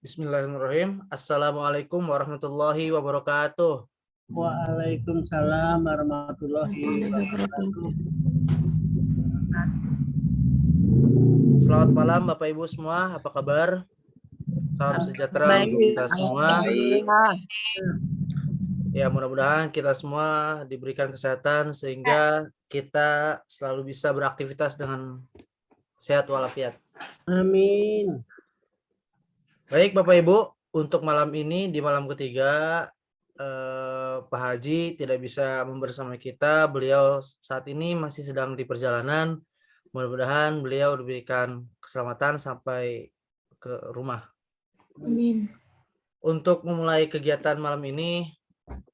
Bismillahirrahmanirrahim. Assalamualaikum warahmatullahi wabarakatuh. Waalaikumsalam warahmatullahi wabarakatuh. Selamat malam Bapak Ibu semua, apa kabar? Salam sejahtera untuk kita semua. Ya, mudah-mudahan kita semua diberikan kesehatan sehingga kita selalu bisa beraktivitas dengan sehat walafiat. Amin. Baik Bapak Ibu, untuk malam ini di malam ketiga Pak Haji tidak bisa membersama kita. Beliau saat ini masih sedang di perjalanan. Mudah-mudahan beliau diberikan keselamatan sampai ke rumah. Amin. Untuk memulai kegiatan malam ini,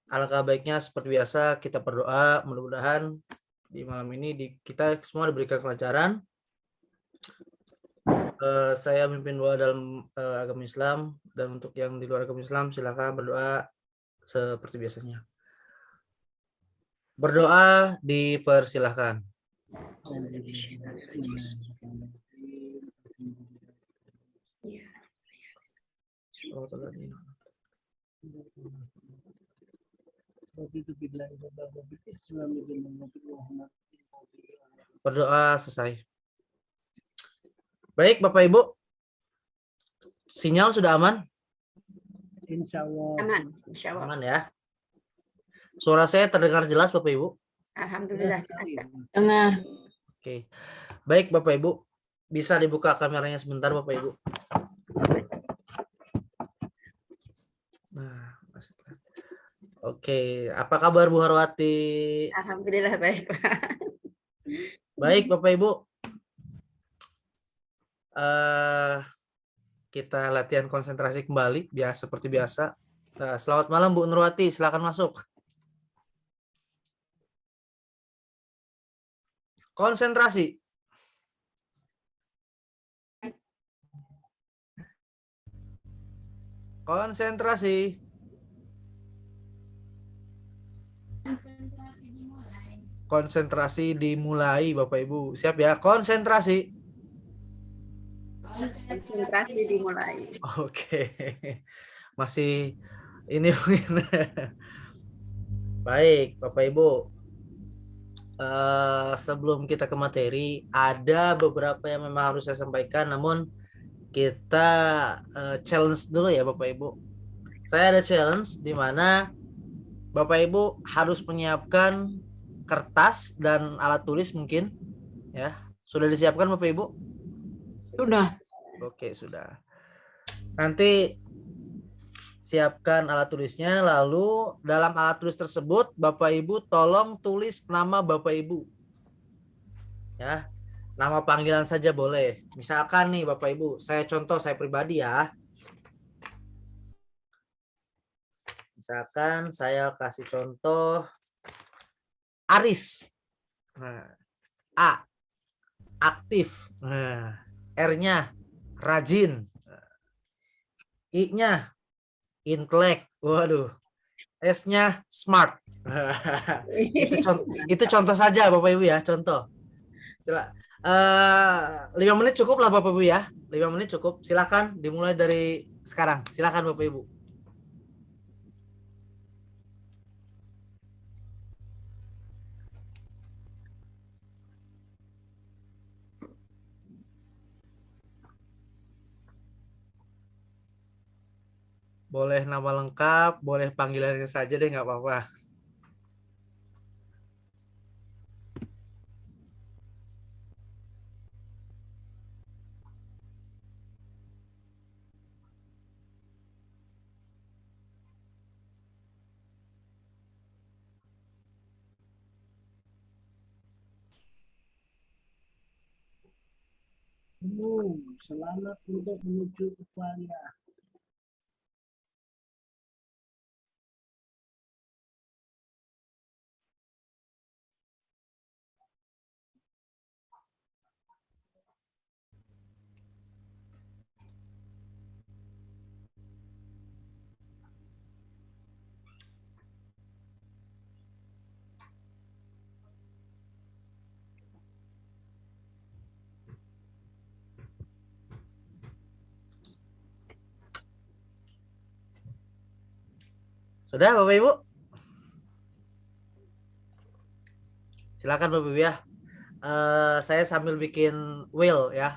alangkah baiknya seperti biasa kita berdoa. Mudah-mudahan di malam ini kita semua diberikan kelancaran. Saya memimpin doa dalam agama Islam, dan untuk yang di luar agama Islam silakan berdoa seperti biasanya. Berdoa dipersilahkan. Berdoa selesai. Baik Bapak Ibu, sinyal sudah aman? Insya Allah. Aman, insya Allah. Aman ya. Suara saya terdengar jelas Bapak Ibu? Alhamdulillah jelas. Dengar. Oke. Baik Bapak Ibu, bisa dibuka kameranya sebentar Bapak Ibu. Nah, oke, apa kabar Bu Harwati? Alhamdulillah baik, Pak. Baik Bapak Ibu. Kita latihan konsentrasi kembali seperti biasa. Nah, selamat malam Bu Nurwati, silakan masuk. Konsentrasi. Konsentrasi. Konsentrasi dimulai Bapak Ibu. Siap ya? Konsentrasi. Konsentrasi dimulai. Oke. Masih ini mungkin. Baik, Bapak Ibu. Sebelum kita ke materi, ada beberapa yang memang harus saya sampaikan, namun kita challenge dulu ya Bapak Ibu. Saya ada challenge di mana Bapak Ibu harus menyiapkan kertas dan alat tulis mungkin ya. Sudah disiapkan Bapak Ibu? Sudah. Oke, sudah. Nanti siapkan alat tulisnya, lalu dalam alat tulis tersebut Bapak Ibu tolong tulis nama Bapak Ibu. Ya. Nama panggilan saja boleh. Misalkan nih Bapak Ibu, saya contoh saya pribadi ya. Misalkan saya kasih contoh Aris. Nah, A, aktif. Nah, R-nya rajin. I-nya intelek. Waduh. S-nya smart. Itu contoh saja Bapak Ibu ya, contoh. 5 menit cukup lah Bapak Ibu ya. 5 menit cukup. Silakan dimulai dari sekarang. Silakan Bapak Ibu. Boleh nama lengkap, boleh panggilannya saja deh, nggak apa-apa. Selamat untuk menuju ke kuliah. Sudah Bapak Ibu? Silakan Bapak Ibu ya. Saya sambil bikin wheel ya.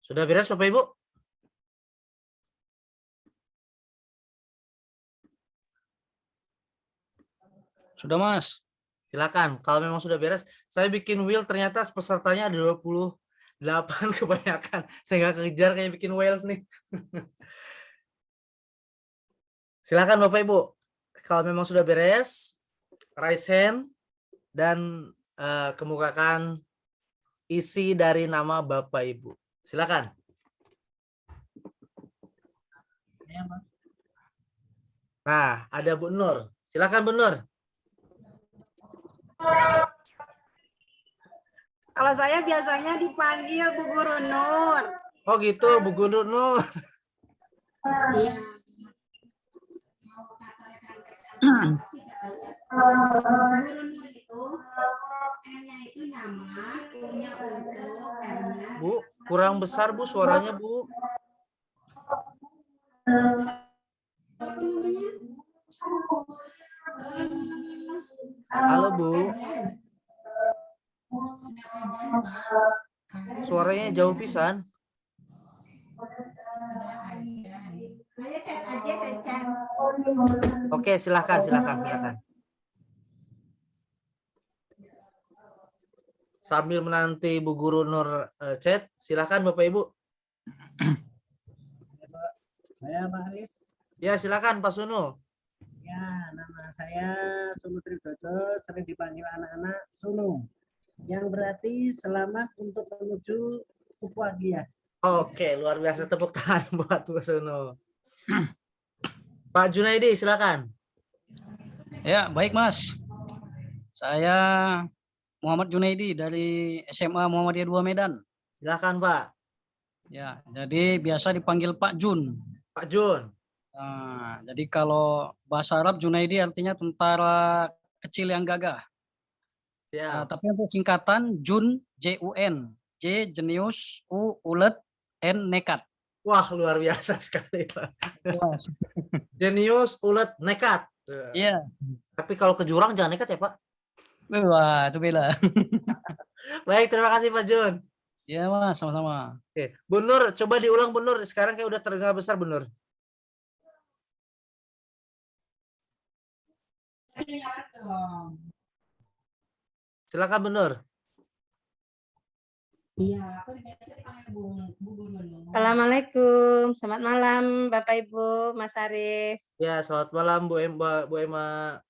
Sudah beres Bapak Ibu? Sudah, Mas. Silakan. Kalau memang sudah beres, saya bikin wheel ternyata pesertanya ada 28 kebanyakan. Saya nggak kejar kayak bikin wheel nih. Silakan Bapak Ibu. Kalau memang sudah beres, raise hand dan kemukakan isi dari nama Bapak Ibu. Silakan. Saya, Mas. Nah, ada Bu Nur. Silakan Bu Nur. Kalau saya biasanya dipanggil Bu Guru Nur. Oh gitu, Bu Guru Nur. Iya. Bu, kurang besar Bu suaranya Bu. Halo Bu. Suaranya jauh pisan. Saya chat aja, saya chat. Oke, silakan. Sambil menanti Bu Guru Nur chat, silakan Bapak Ibu. Saya Pak Aris. Ya, silakan Pak Sunu. Ya, nama saya Sunu Tridodo, sering dipanggil anak-anak Sunu. Yang berarti selamat untuk menuju Upuagia. Oke, luar biasa, tepuk tangan buat Bu Sunu. Pak Junaidi, silakan. Ya, baik, Mas. Saya Muhammad Junaidi dari SMA Muhammadiyah 2 Medan. Silakan Pak. Ya, jadi biasa dipanggil Pak Jun. Pak Jun. Nah, jadi kalau bahasa Arab Junaidi artinya tentara kecil yang gagah. Nah, Siap. tapi untuk singkatan Jun, J-U-N. J jenius, U ulet, N nekat. Wah, luar biasa sekali Pak. Mas. Jenius, ulet, nekat. Iya. Tapi kalau ke jurang jangan nekat ya Pak. Wah, itu beda. Baik, terima kasih Pak Jun. Iya, Mas, sama-sama. Oke, Bu Nur, coba diulang Bu Nur. Sekarang kayak udah terdengar besar Bu Nur. Silakan Bu Nur. Iya, aku biasa dipanggil Bu Guru Nur. Assalamualaikum, selamat malam Bapak Ibu, Mas Aris. Ya, selamat malam Bu Emma.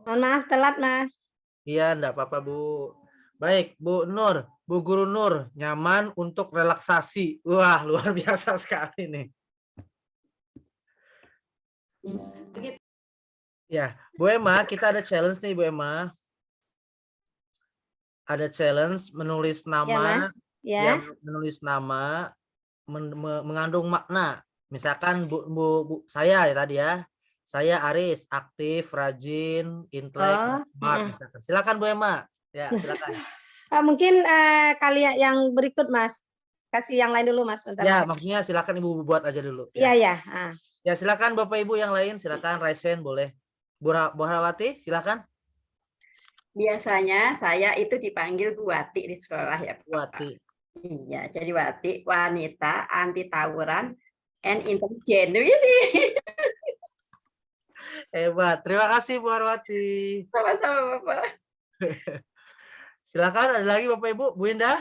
Mohon maaf telat Mas. Iya, enggak apa-apa Bu. Baik, Bu Nur, Bu Guru Nur, nyaman untuk relaksasi. Wah, luar biasa sekali nih. Ya, Bu Emma, kita ada challenge nih, Bu Emma. Ada challenge menulis Ya, nama, Mas. Ya. yang menulis nama mengandung makna. Misalkan Bu, saya ya tadi ya. Saya Aris, aktif, rajin, intelek, Oh, smart. Misalkan. Silakan Bu Emma. Ya, silakan. mungkin kali yang berikut, Mas. Kasih yang lain dulu, Mas. Bentar, Ya, Mas. maksudnya silakan Ibu buat aja dulu. Iya, Ya, ya. ya silakan Bapak Ibu yang lain. Silakan Raisen boleh. Bu Harawati, silakan. Biasanya saya itu dipanggil Bu Wati di sekolah ya, Pak. Wati. Iya, jadi Wati, wanita anti tawuran and intelijen. Ini Hebat. Terima kasih Bu Harawati. sama-sama Bapak. Silakan ada lagi Bapak Ibu, Bu Indah.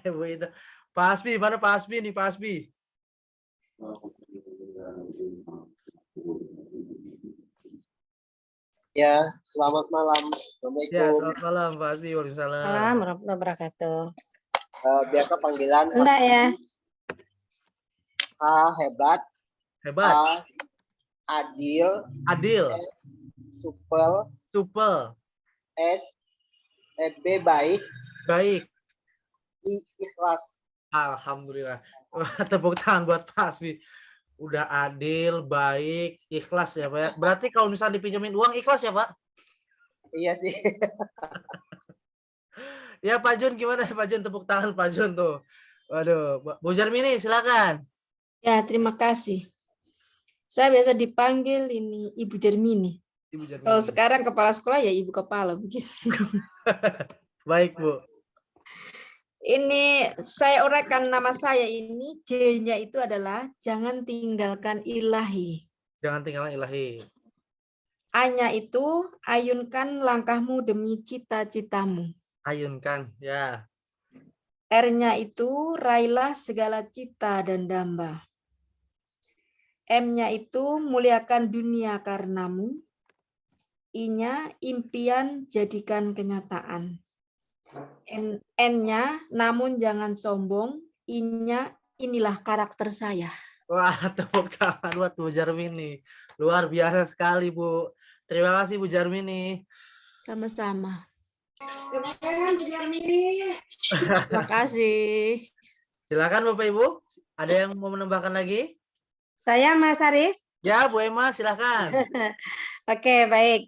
Bu Indah. Pak Hasbi, mana Pak Hasbi nih, Pak Hasbi? Ya, selamat malam. Assalamualaikum. Ya, selamat malam Pak Hasbi. Waalaikumsalam. Salam warahmatullahi wabarakatuh. Biasa panggilan Enggak ya? A hebat, Hebat. A adil, Adil. supel, Supel. S B baik, Baik. I ikhlas. Alhamdulillah. Wah, tepuk tangan buat Pak Hasbi. Udah adil, baik, ikhlas ya Pak. Ya. Berarti kalau misalnya dipinjemin uang ikhlas ya Pak? Iya sih. Ya Pak Jun gimana Pak Jun, tepuk tangan Pak Jun tuh. Waduh, Bu Jarmini silakan. Ya, terima kasih. Saya biasa dipanggil ini Ibu Jermini. Ibu Jarmini. Kalau sekarang kepala sekolah ya Ibu Kepala begitu. Baik Bu. Ini saya uraikan nama saya ini, J-nya itu adalah jangan tinggalkan ilahi. Jangan tinggalkan ilahi. A-nya itu ayunkan langkahmu demi cita-citamu. Ayunkan, ya. R-nya itu raihlah segala cita dan damba. M-nya itu muliakan dunia karenamu. I-nya impian jadikan kenyataan. N-nya namun jangan sombong. I-nya inilah karakter saya. Wah, tepuk tangan buat Bu Jarmini. Luar biasa sekali Bu. Terima kasih Bu Jarmini. Sama-sama. Terima Terima kasih. Silakan Bapak Ibu. Ada yang mau menambahkan lagi? Saya Mas Haris. Ya, Bu Emma silakan. Oke, baik.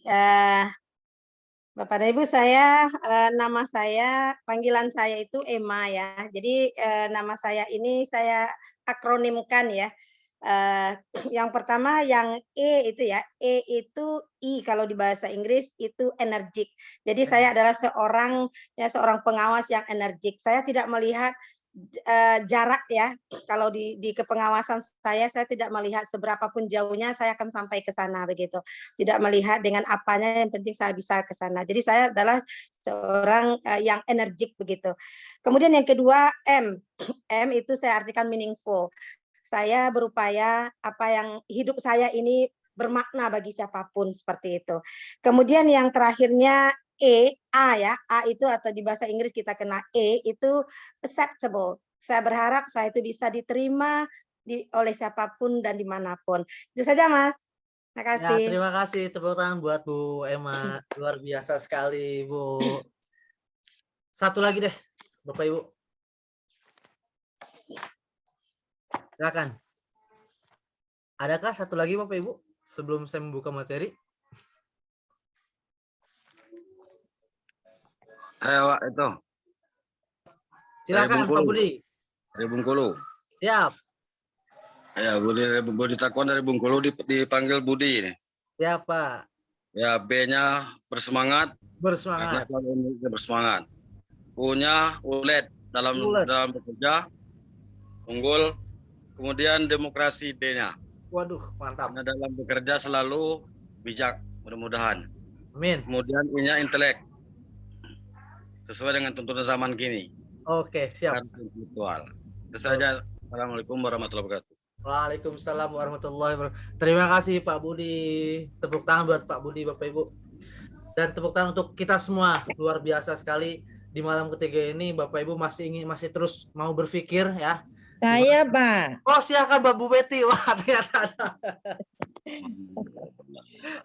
Bapak dan Ibu, saya nama saya, panggilan saya itu Emma ya. Jadi nama saya ini saya akronimkan ya. Yang pertama yang E itu ya. E itu I kalau di bahasa Inggris itu energik. Jadi saya adalah seorang pengawas yang energik. Saya tidak melihat jarak ya. Kalau di kepengawasan saya tidak melihat seberapa pun jauhnya saya akan sampai ke sana begitu. Tidak melihat dengan apanya, yang penting saya bisa ke sana. Jadi saya adalah seorang yang energik begitu. Kemudian yang kedua M. M itu saya artikan meaningful. Saya berupaya apa yang hidup saya ini bermakna bagi siapapun seperti itu. Kemudian yang terakhirnya A ya, A itu atau di bahasa Inggris kita kena E itu acceptable. Saya berharap saya itu bisa diterima oleh siapapun dan dimanapun. Itu saja Mas. Terima Ya, kasih. terima kasih. Tepuk tangan buat Bu Emma. Luar biasa sekali Bu. Satu lagi deh Bapak Ibu. Silakan. Adakah satu lagi Bapak Ibu sebelum saya membuka materi? Saya Pak itu Silakan Pak Budi. dari Bengkulu. Siap. Ya, Budi Takwan dari Bengkulu dipanggil Budi ini. Siap Pak. Ya, B-nya bersemangat. Bersemangat. Bersemangat. U-nya ulet dalam bekerja, unggul. Kemudian demokrasi D-nya. Waduh, mantap. Dalam bekerja selalu bijak, mudah-mudahan. Amin. Kemudian I-nya intelek. Sesuai dengan tuntunan zaman kini. Oke, siap. Dan intelektual. Itu saja. Assalamualaikum warahmatullahi wabarakatuh. Waalaikumsalam warahmatullahi wabarakatuh. Terima kasih Pak Budi. Tepuk tangan buat Pak Budi Bapak Ibu. Dan tepuk tangan untuk kita semua. Luar biasa sekali di malam ketiga ini Bapak Ibu masih terus mau berpikir ya. Saya, Pak. Oh, silakan Bu Betty. Wah, ternyata ada.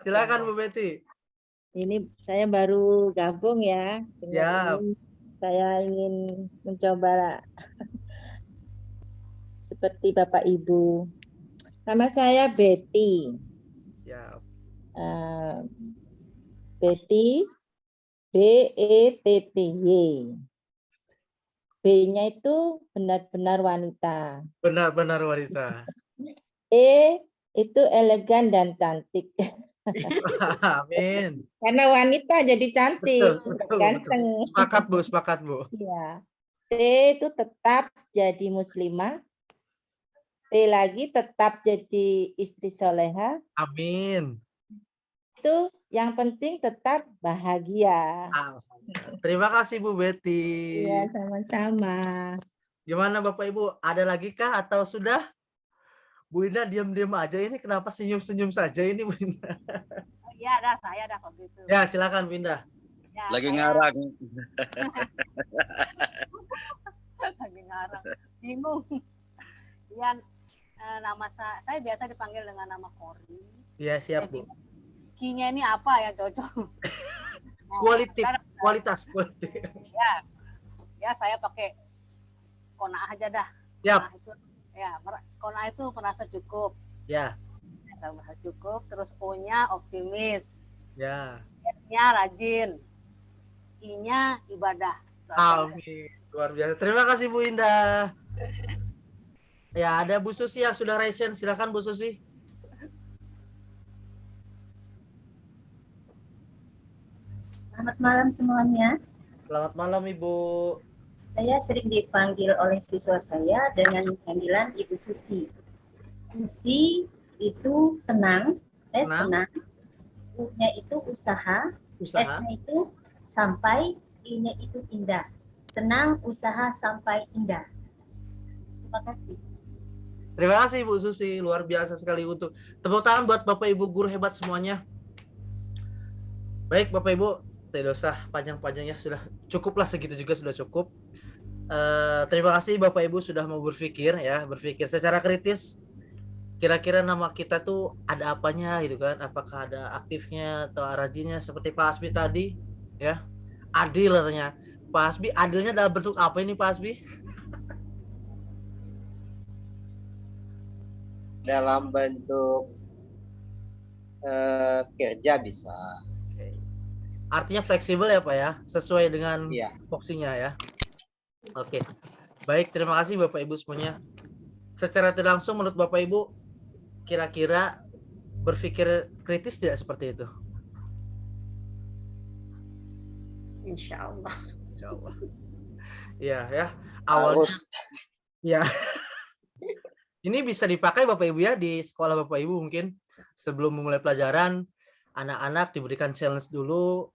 Silakan Bu Betty. Ini saya baru gabung ya. Siap. Saya ingin mencoba seperti Bapak Ibu. Nama saya Betty. Siap. Betty, B-E-T-T-Y. B-nya itu benar-benar wanita. Benar-benar wanita. E itu elegan dan cantik. Amin. Karena wanita jadi cantik, Betul. ganteng. Sepakat Bu. Ya. T itu tetap jadi muslimah. T lagi tetap jadi istri soleha. Amin. Itu yang penting tetap bahagia. Terima kasih Bu Betty. Iya, sama-sama. Gimana Bapak Ibu? Ada lagi kah atau sudah? Bu Indah diam-diam aja ini, kenapa senyum-senyum saja ini Bu Indah? Iya, ada saya ada kalau gitu. Ya, silakan Bu Indah. Ya, Lagi ngarang. Lagi ngarang. Bingung. Iya, nama saya biasa dipanggil dengan nama Kori. Iya, siap Bu. Q-nya ini apa ya, cocok? Kualitas. Ya saya pakai Qanaah aja dah. Siap. Qanaah itu merasa cukup. Ya. Merasa cukup. Terus O-nya optimis. Ya. S-nya rajin. I-nya ibadah. Amin. Luar biasa. Terima kasih Bu Indah. Ya, ada Bu Susi yang sudah raise hand. Silakan Bu Susi. Selamat malam semuanya. Selamat malam Ibu. Saya sering dipanggil oleh siswa saya dengan panggilan Ibu Susi. Susi itu senang, senang. U-nya itu usaha. S-nya itu sampai, I-nya itu indah. Senang, usaha, sampai indah. Terima kasih. Terima kasih Bu Susi, luar biasa sekali. Untuk tepuk tangan buat Bapak Ibu guru hebat semuanya. Baik Bapak Ibu, tidak usah panjang-panjangnya, sudah cukuplah, segitu juga sudah cukup. Terima kasih Bapak Ibu sudah mau berpikir secara kritis. Kira-kira nama kita tuh ada apanya gitu kan? Apakah ada aktifnya atau rajinnya seperti Pak Asbi tadi ya? Adil katanya. Pak Asbi, adilnya dalam bentuk apa ini Pak Asbi? Dalam bentuk kerja bisa. Artinya fleksibel ya Pak ya, sesuai dengan voksinya ya. Oke, baik, terima kasih Bapak Ibu semuanya. Secara tidak langsung menurut Bapak Ibu, kira-kira berpikir kritis tidak seperti itu? Insya Allah. Insya Allah. Iya ya, awalnya. Ya. Ini bisa dipakai Bapak Ibu ya di sekolah Bapak Ibu mungkin sebelum memulai pelajaran, anak-anak diberikan challenge dulu.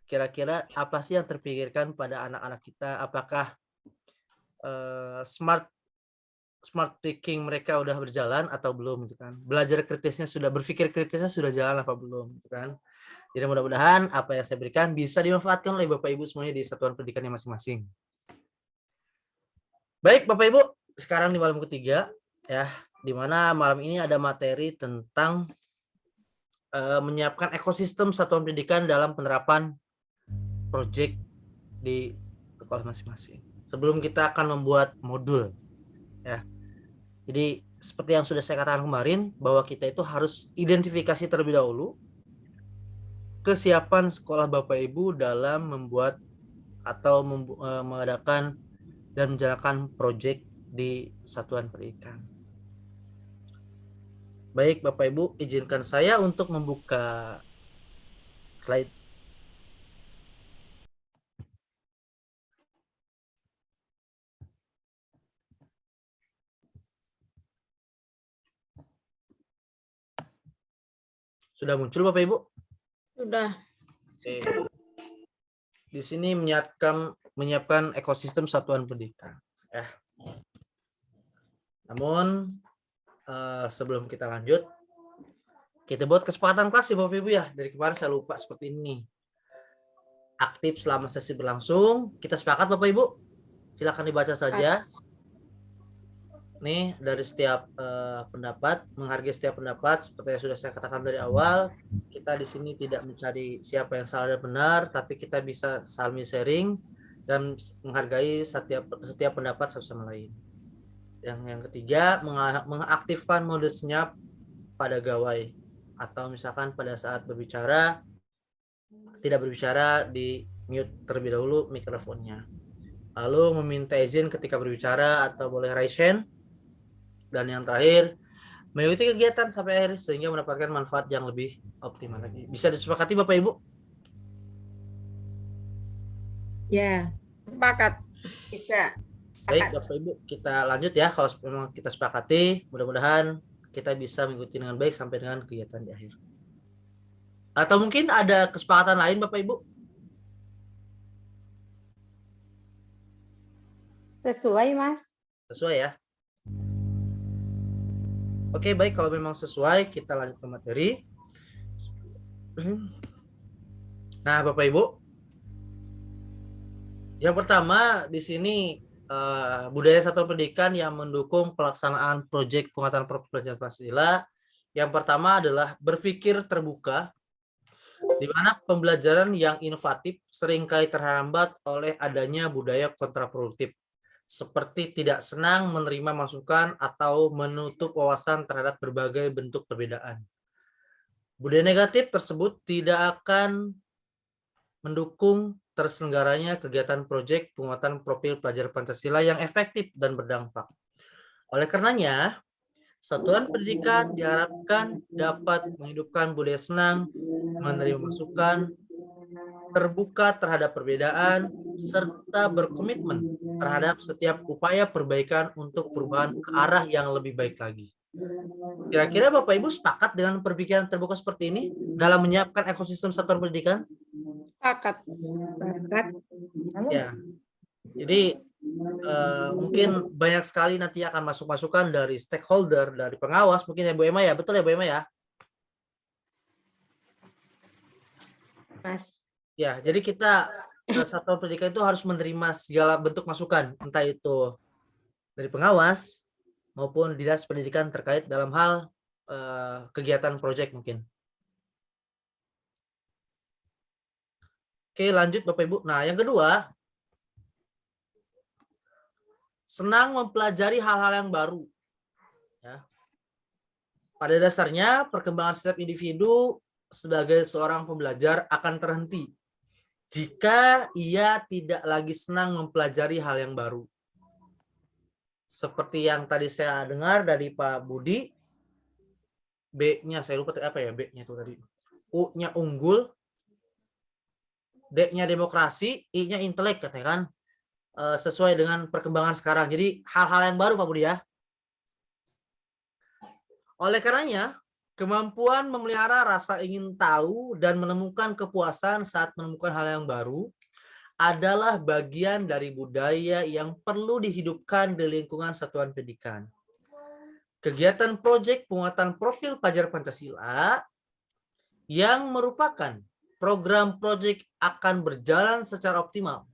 Kira-kira apa sih yang terpikirkan pada anak-anak kita? Apakah smart thinking mereka udah berjalan atau belum gitu kan? Belajar kritisnya sudah, berpikir kritisnya sudah jalan apa belum gitu kan? Jadi mudah-mudahan apa yang saya berikan bisa dimanfaatkan oleh Bapak Ibu semuanya di satuan pendidikannya masing-masing. Baik Bapak Ibu, sekarang di malam ketiga ya, di mana malam ini ada materi tentang menyiapkan ekosistem satuan pendidikan dalam penerapan proyek di sekolah masing-masing. Sebelum kita akan membuat modul ya. Jadi seperti yang sudah saya katakan kemarin bahwa kita itu harus identifikasi terlebih dahulu kesiapan sekolah Bapak Ibu dalam membuat atau mengadakan dan menjalankan proyek di satuan pendidikan. Baik Bapak Ibu, izinkan saya untuk membuka slide. Sudah muncul Bapak Ibu? Sudah. Oke. Di sini menyiapkan ekosistem satuan pendidikan. Ya. Namun sebelum kita lanjut, kita buat kesepakatan kelas ya Bapak Ibu ya. Dari kemarin saya lupa seperti ini. aktif selama sesi berlangsung. Kita sepakat Bapak Ibu? Silakan dibaca saja. Nih dari setiap pendapat, menghargai setiap pendapat seperti yang sudah saya katakan dari awal. Kita di sini tidak mencari siapa yang salah dan benar, tapi kita bisa saling sharing dan menghargai setiap pendapat satu sama lain. Yang ketiga, mengaktifkan mode senyap pada gawai atau misalkan pada saat berbicara tidak berbicara, di mute terlebih dahulu mikrofonnya. Lalu meminta izin ketika berbicara atau boleh raise hand. Dan yang terakhir, mengikuti kegiatan sampai akhir sehingga mendapatkan manfaat yang lebih optimal lagi. Bisa disepakati Bapak Ibu? Ya. Sepakat. Bisa. Baik Bapak Ibu, kita lanjut ya. Kalau memang kita sepakati, mudah-mudahan kita bisa mengikuti dengan baik sampai dengan kegiatan di akhir. Atau mungkin ada kesepakatan lain Bapak Ibu? Sesuai, Mas. Sesuai ya. Oke, baik, kalau memang sesuai kita lanjut ke materi. Nah, Bapak Ibu, yang pertama di sini budaya satuan pendidikan yang mendukung pelaksanaan proyek penguatan pelajaran Pancasila. Yang pertama adalah berpikir terbuka, di mana pembelajaran yang inovatif seringkali terhambat oleh adanya budaya kontraproduktif, seperti tidak senang menerima masukan atau menutup wawasan terhadap berbagai bentuk perbedaan. Budaya negatif tersebut tidak akan mendukung terselenggaranya kegiatan proyek penguatan profil pelajar Pancasila yang efektif dan berdampak. Oleh karenanya, satuan pendidikan diharapkan dapat menghidupkan budaya senang, menerima masukan, terbuka terhadap perbedaan, serta berkomitmen terhadap setiap upaya perbaikan untuk perubahan ke arah yang lebih baik lagi. Kira-kira Bapak Ibu sepakat dengan perpikiran terbuka seperti ini dalam menyiapkan ekosistem satuan pendidikan? Sepakat. Ya. Jadi mungkin banyak sekali nanti akan masuk masukan dari stakeholder, dari pengawas, mungkin ya Bu Emma ya, betul ya Bu Emma ya? Mas. Ya, jadi kita satuan pendidikan itu harus menerima segala bentuk masukan, entah itu dari pengawas maupun dinas pendidikan terkait dalam hal kegiatan proyek mungkin. Oke, lanjut Bapak Ibu. Nah, yang kedua, senang mempelajari hal-hal yang baru. Ya. Pada dasarnya, perkembangan setiap individu sebagai seorang pembelajar akan terhenti jika ia tidak lagi senang mempelajari hal yang baru. Seperti yang tadi saya dengar dari Pak Budi, B-nya saya lupa apa ya B-nya itu tadi. U-nya unggul, D-nya demokrasi, I-nya intelek katanya kan. Sesuai dengan perkembangan sekarang. Jadi hal-hal yang baru Pak Budi ya. Oleh karenanya, kemampuan memelihara rasa ingin tahu dan menemukan kepuasan saat menemukan hal yang baru adalah bagian dari budaya yang perlu dihidupkan di lingkungan satuan pendidikan. Kegiatan proyek penguatan profil pelajar Pancasila yang merupakan program proyek akan berjalan secara optimal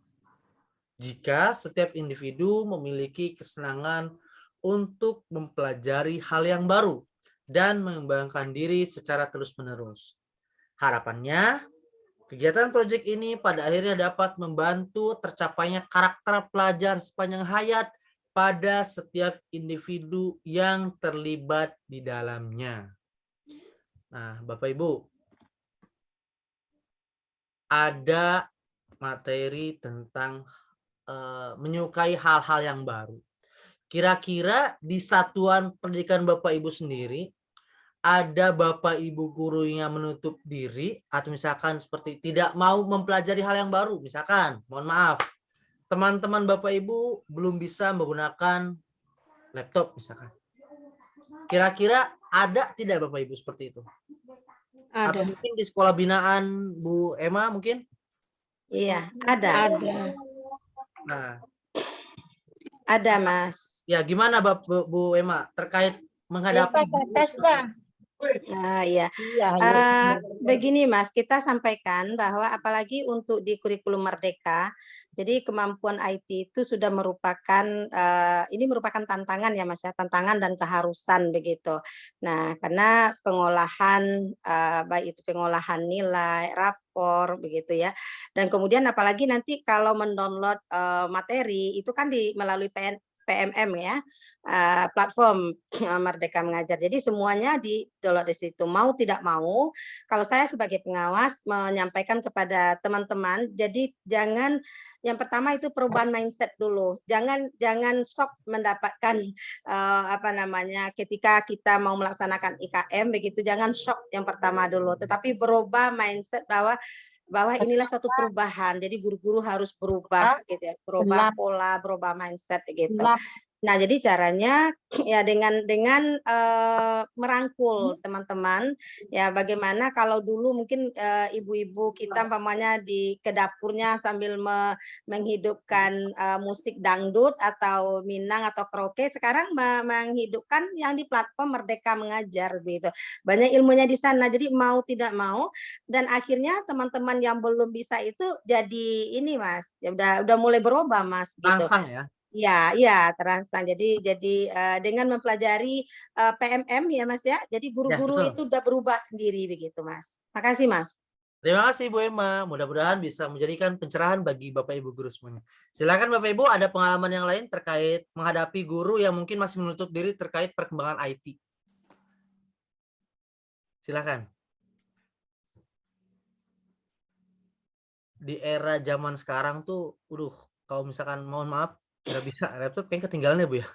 jika setiap individu memiliki kesenangan untuk mempelajari hal yang baru dan mengembangkan diri secara terus-menerus. Harapannya, kegiatan proyek ini pada akhirnya dapat membantu tercapainya karakter pelajar sepanjang hayat pada setiap individu yang terlibat di dalamnya. Nah, Bapak Ibu, ada materi tentang menyukai hal-hal yang baru. Kira-kira di satuan pendidikan Bapak Ibu sendiri, ada Bapak Ibu gurunya menutup diri atau misalkan seperti tidak mau mempelajari hal yang baru, misalkan, mohon maaf, teman-teman Bapak Ibu belum bisa menggunakan laptop misalkan. Kira-kira ada tidak Bapak Ibu seperti itu? Ada. Atau mungkin di sekolah binaan Bu Emma mungkin? Iya, ada. Nah, ada Mas. Ya, gimana Bu Emma terkait menghadapi tes Bang. Iya. Begini Mas, kita sampaikan bahwa apalagi untuk di kurikulum Merdeka, jadi kemampuan IT itu sudah merupakan ini merupakan tantangan ya Mas ya, tantangan dan keharusan begitu. Nah, karena pengolahan baik itu pengolahan nilai, rapor begitu ya. Dan kemudian apalagi nanti kalau mendownload materi itu kan melalui PMM ya, platform Merdeka Mengajar. Jadi semuanya di-download di situ. Mau tidak mau, kalau saya sebagai pengawas menyampaikan kepada teman-teman, jadi jangan yang pertama itu perubahan mindset dulu. Jangan shock mendapatkan apa namanya ketika kita mau melaksanakan IKM begitu, jangan shock yang pertama dulu, tetapi berubah mindset bahwa inilah suatu perubahan. Jadi guru-guru harus berubah gitu ya, berubah pola, berubah mindset gitu. Nah, jadi caranya ya dengan merangkul teman-teman ya bagaimana kalau dulu mungkin ibu-ibu kita umpamanya ke dapurnya sambil menghidupkan musik dangdut atau Minang atau karaoke, sekarang menghidupkan yang di platform Merdeka Mengajar gitu. Banyak ilmunya di sana. Jadi mau tidak mau dan akhirnya teman-teman yang belum bisa itu jadi ini Mas, ya udah mulai berubah Mas gitu. Langsang ya. Iya, terangsang. Jadi dengan mempelajari PMM ya Mas ya. Jadi guru-guru itu udah berubah sendiri begitu Mas. Makasih Mas. Terima kasih Bu Emma. Mudah-mudahan bisa menjadikan pencerahan bagi Bapak Ibu guru semuanya. Silakan Bapak Ibu, ada pengalaman yang lain terkait menghadapi guru yang mungkin masih menutup diri terkait perkembangan IT. Silakan. Di era zaman sekarang tuh, kalau misalkan mohon maaf nggak bisa, laptop pengen ketinggalan ya Bu ya.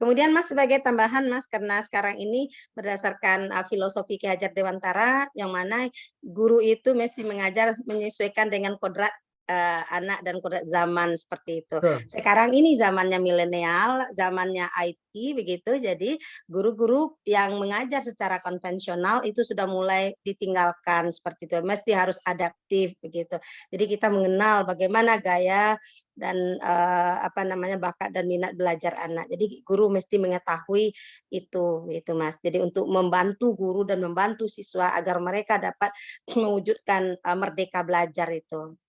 Kemudian Mas sebagai tambahan Mas, karena sekarang ini berdasarkan filosofi Ki Hajar Dewantara yang mana guru itu mesti mengajar menyesuaikan dengan kodrat anak dan kodrat zaman seperti itu. Sekarang ini zamannya milenial, zamannya IT begitu. Jadi guru-guru yang mengajar secara konvensional itu sudah mulai ditinggalkan seperti itu. Mesti harus adaptif begitu. Jadi kita mengenal bagaimana gaya dan bakat dan minat belajar anak. Jadi guru mesti mengetahui itu Mas. Jadi untuk membantu guru dan membantu siswa agar mereka dapat mewujudkan merdeka belajar itu.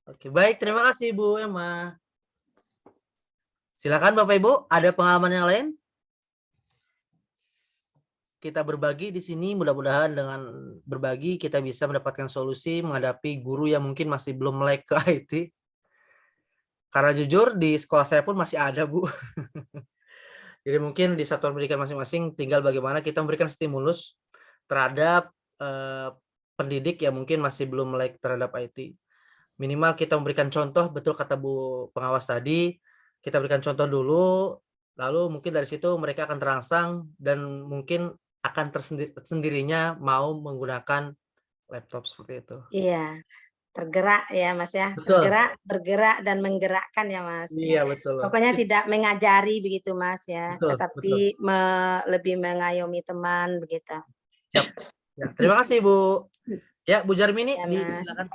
Oke, baik, terima kasih Bu Emma. Silakan Bapak Ibu, ada pengalaman yang lain? Kita berbagi di sini, mudah-mudahan dengan berbagi kita bisa mendapatkan solusi menghadapi guru yang mungkin masih belum melek ke IT. Karena jujur di sekolah saya pun masih ada Bu. Jadi mungkin di satuan pendidikan masing-masing tinggal bagaimana kita memberikan stimulus terhadap pendidik yang mungkin masih belum melek terhadap IT. Minimal kita memberikan contoh, betul kata Bu pengawas tadi, kita berikan contoh dulu, lalu mungkin dari situ mereka akan terangsang dan mungkin akan tersendirinya mau menggunakan laptop seperti itu. Iya, tergerak ya Mas ya, Betul. bergerak dan menggerakkan ya Mas. Iya betul. Pokoknya tidak mengajari begitu Mas ya, betul, tetapi lebih mengayomi teman begitu. Siap. Ya, terima kasih Bu. Ya Bu Jarmini, Ya, silakan.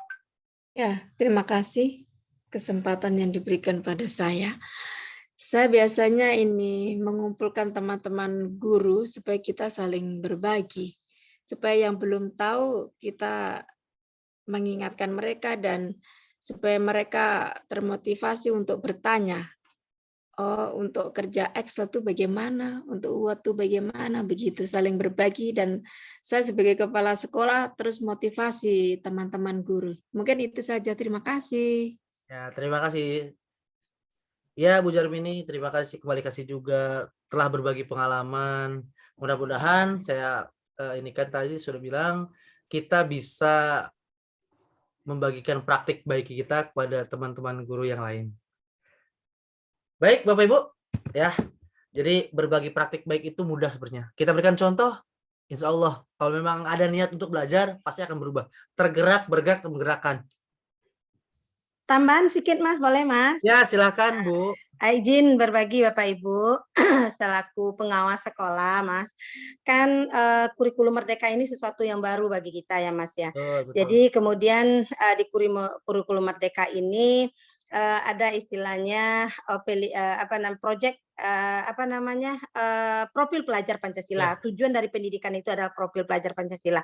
Ya, terima kasih kesempatan yang diberikan pada saya. Saya biasanya ini mengumpulkan teman-teman guru supaya kita saling berbagi. Supaya yang belum tahu kita mengingatkan mereka dan supaya mereka termotivasi untuk bertanya. Oh, untuk kerja Excel itu bagaimana, untuk Word itu bagaimana, begitu saling berbagi dan saya sebagai kepala sekolah terus motivasi teman-teman guru. Mungkin itu saja, terima kasih. Ya, terima kasih. Ya, Bu Jarmini, terima kasih kembali kasih juga telah berbagi pengalaman. Mudah-mudahan saya ini kan tadi sudah bilang kita bisa membagikan praktik baik kita kepada teman-teman guru yang lain. Baik, Bapak Ibu, ya. Jadi berbagi praktik baik itu mudah sebenarnya. Kita berikan contoh, insya Allah kalau memang ada niat untuk belajar pasti akan berubah. Tergerak, bergerak, menggerakkan. Tambahan sedikit Mas, boleh Mas? Ya, silakan Bu. Izin berbagi Bapak Ibu, selaku pengawas sekolah Mas. Kan kurikulum Merdeka ini sesuatu yang baru bagi kita ya Mas ya. Betul. Jadi kemudian di kurikulum Merdeka ini ada istilahnya project apa namanya profil pelajar Pancasila. Tujuan dari pendidikan itu adalah profil pelajar Pancasila.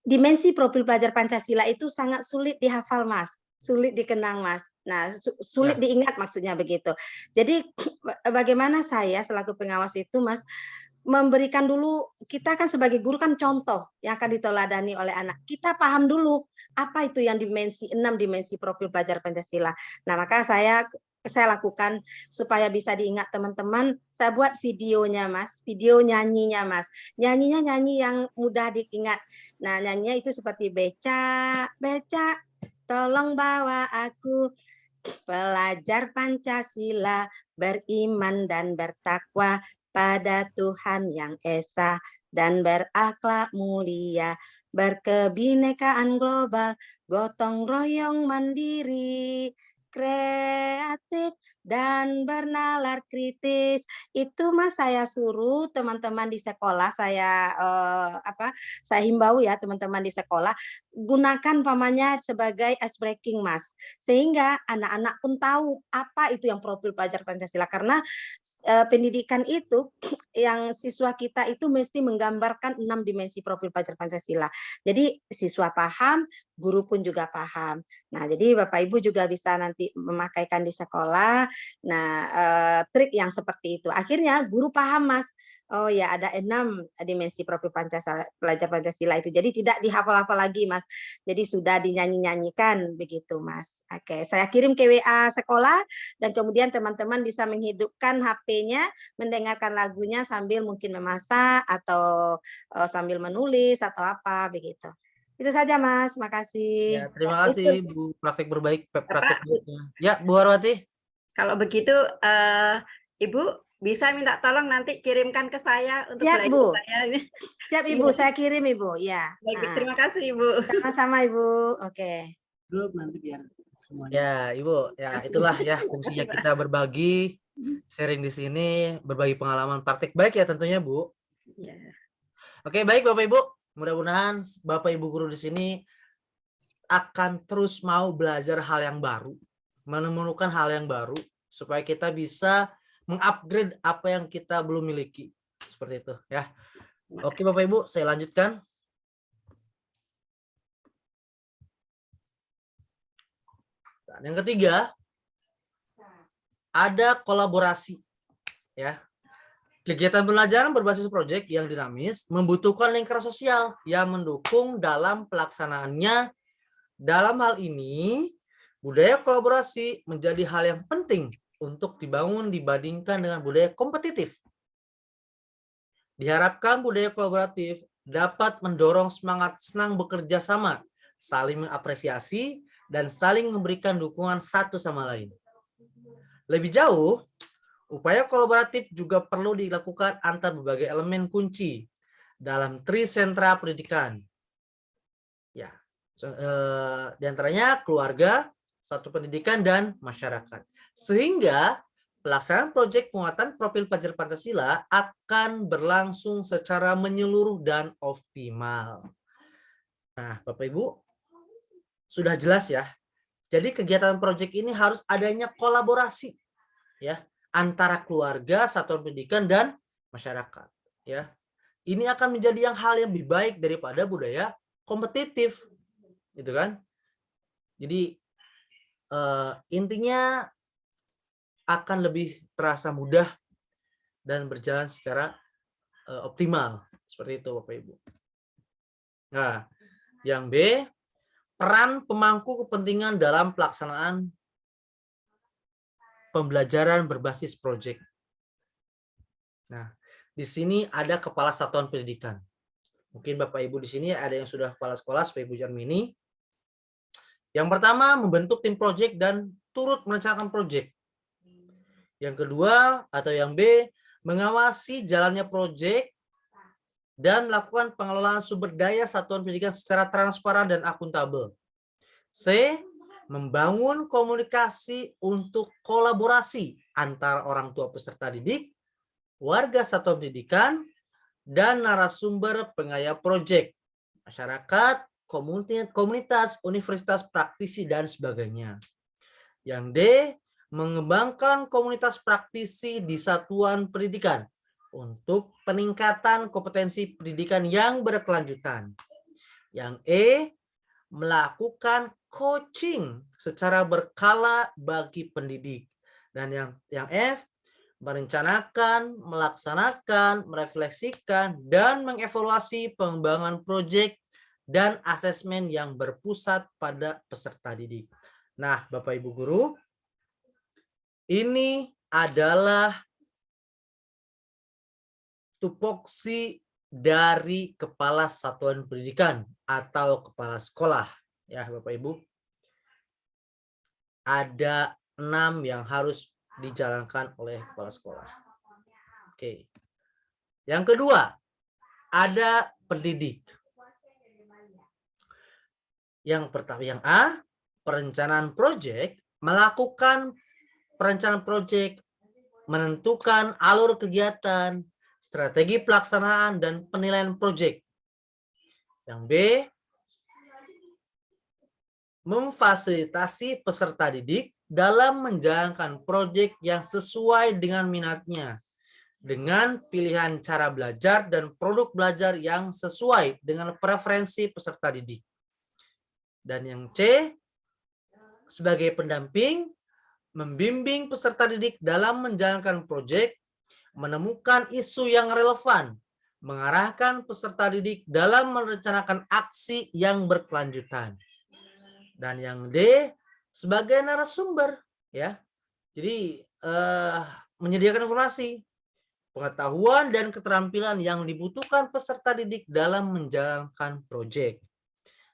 Dimensi profil pelajar Pancasila itu sangat sulit dihafal, Mas, sulit dikenang, Mas. Nah, sulit diingat maksudnya begitu. Jadi bagaimana saya selaku pengawas itu, Mas, memberikan dulu, kita kan sebagai guru kan contoh yang akan diteladani oleh anak. Kita paham dulu apa itu yang dimensi 6 dimensi profil pelajar Pancasila. Nah, maka saya lakukan supaya bisa diingat teman-teman, saya buat videonya, Mas, video nyanyinya, Mas. Nyanyinya nyanyi yang mudah diingat. Nah, nyanyinya itu seperti beca, beca, tolong bawa aku, pelajar Pancasila, beriman dan bertakwa pada Tuhan yang Esa dan berakhlak mulia, berkebinekaan global, gotong royong mandiri, kreatif dan bernalar kritis. Itu, Mas, saya suruh teman-teman di sekolah, saya saya himbau ya teman-teman di sekolah, gunakan pamannya sebagai ice breaking, Mas. Sehingga anak-anak pun tahu apa itu yang profil pelajar Pancasila, karena pendidikan itu yang siswa kita itu mesti menggambarkan 6 dimensi profil pelajar Pancasila. Jadi siswa paham, guru pun juga paham. Nah, jadi Bapak Ibu juga bisa nanti memakaikan di sekolah. Nah, trik yang seperti itu. Akhirnya guru paham, Mas. Oh ya, ada 6 dimensi profil Pancasila, pelajar Pancasila itu. Jadi tidak dihafal-hafal lagi, Mas. Jadi sudah dinyanyi-nyanyikan begitu, Mas. Oke, saya kirim ke WA sekolah dan kemudian teman-teman bisa menghidupkan HP-nya, mendengarkan lagunya sambil mungkin memasak atau sambil menulis atau apa begitu. Itu saja, Mas. Makasih. Ya, terima kasih Bu, praktik berbaik, praktik baiknya. Ya, Bu Harwati. Kalau begitu Ibu bisa minta tolong nanti kirimkan ke saya untuk Siap, belajar Bu. saya ini. Siap, Ibu, saya kirim, Ibu. Ya. Baik, terima kasih, Ibu. Sama-sama, Ibu. Oke. Grup nanti biar semuanya. Ya, Ibu, ya itulah ya fungsinya kita berbagi, sharing di sini, berbagi pengalaman praktik baik ya tentunya, Bu. Ya. Oke, baik Bapak Ibu. Mudah-mudahan Bapak Ibu guru di sini akan terus mau belajar hal yang baru, menemukan hal yang baru supaya kita bisa mengupgrade apa yang kita belum miliki. Seperti itu ya. Oke Bapak Ibu, saya lanjutkan. Dan yang ketiga, ada kolaborasi. Ya. Kegiatan pembelajaran berbasis proyek yang dinamis membutuhkan lingkaran sosial yang mendukung dalam pelaksanaannya. Dalam hal ini, budaya kolaborasi menjadi hal yang penting untuk dibangun dibandingkan dengan budaya kompetitif. Diharapkan budaya kolaboratif dapat mendorong semangat senang bekerja sama, saling mengapresiasi, dan saling memberikan dukungan satu sama lain. Lebih jauh, upaya kolaboratif juga perlu dilakukan antar berbagai elemen kunci dalam trisentra pendidikan. Ya, di antaranya keluarga, satu pendidikan, dan masyarakat. Sehingga pelaksanaan proyek penguatan profil pelajar Pancasila akan berlangsung secara menyeluruh dan optimal. Nah, Bapak Ibu, sudah jelas ya. Jadi kegiatan proyek ini harus adanya kolaborasi ya antara keluarga, satuan pendidikan, dan masyarakat. Ya, ini akan menjadi hal yang lebih baik daripada budaya kompetitif, gitu kan? Jadi intinya akan lebih terasa mudah dan berjalan secara optimal. Seperti itu Bapak Ibu. Nah, yang B, peran pemangku kepentingan dalam pelaksanaan pembelajaran berbasis proyek. Nah, di sini ada kepala satuan pendidikan. Mungkin Bapak Ibu di sini ada yang sudah kepala sekolah, Bapak Ibu Jarmini. Yang pertama, membentuk tim proyek dan turut merencanakan proyek. Yang kedua atau yang B, mengawasi jalannya proyek dan melakukan pengelolaan sumber daya satuan pendidikan secara transparan dan akuntabel. C, membangun komunikasi untuk kolaborasi antara orang tua peserta didik, warga satuan pendidikan, dan narasumber pengayap proyek, masyarakat, komunitas, universitas, praktisi, dan sebagainya. Yang D, mengembangkan komunitas praktisi di satuan pendidikan untuk peningkatan kompetensi pendidikan yang berkelanjutan. Yang E, melakukan coaching secara berkala bagi pendidik. Dan yang F, merencanakan, melaksanakan, merefleksikan, dan mengevaluasi pengembangan proyek dan asesmen yang berpusat pada peserta didik. Nah, Bapak Ibu Guru, ini adalah tupoksi dari kepala satuan pendidikan atau kepala sekolah. Ya, Bapak Ibu. Ada 6 yang harus dijalankan oleh kepala sekolah. Oke. Yang kedua, ada pendidik. Yang pertama, yang A, perencanaan proyek, melakukan perencanaan proyek, menentukan alur kegiatan, strategi pelaksanaan, dan penilaian proyek. Yang B, memfasilitasi peserta didik dalam menjalankan proyek yang sesuai dengan minatnya, dengan pilihan cara belajar dan produk belajar yang sesuai dengan preferensi peserta didik. Dan yang C, sebagai pendamping, membimbing peserta didik dalam menjalankan proyek, menemukan isu yang relevan, mengarahkan peserta didik dalam merencanakan aksi yang berkelanjutan. Dan yang D, sebagai narasumber, ya. Jadi menyediakan informasi, pengetahuan dan keterampilan yang dibutuhkan peserta didik dalam menjalankan proyek.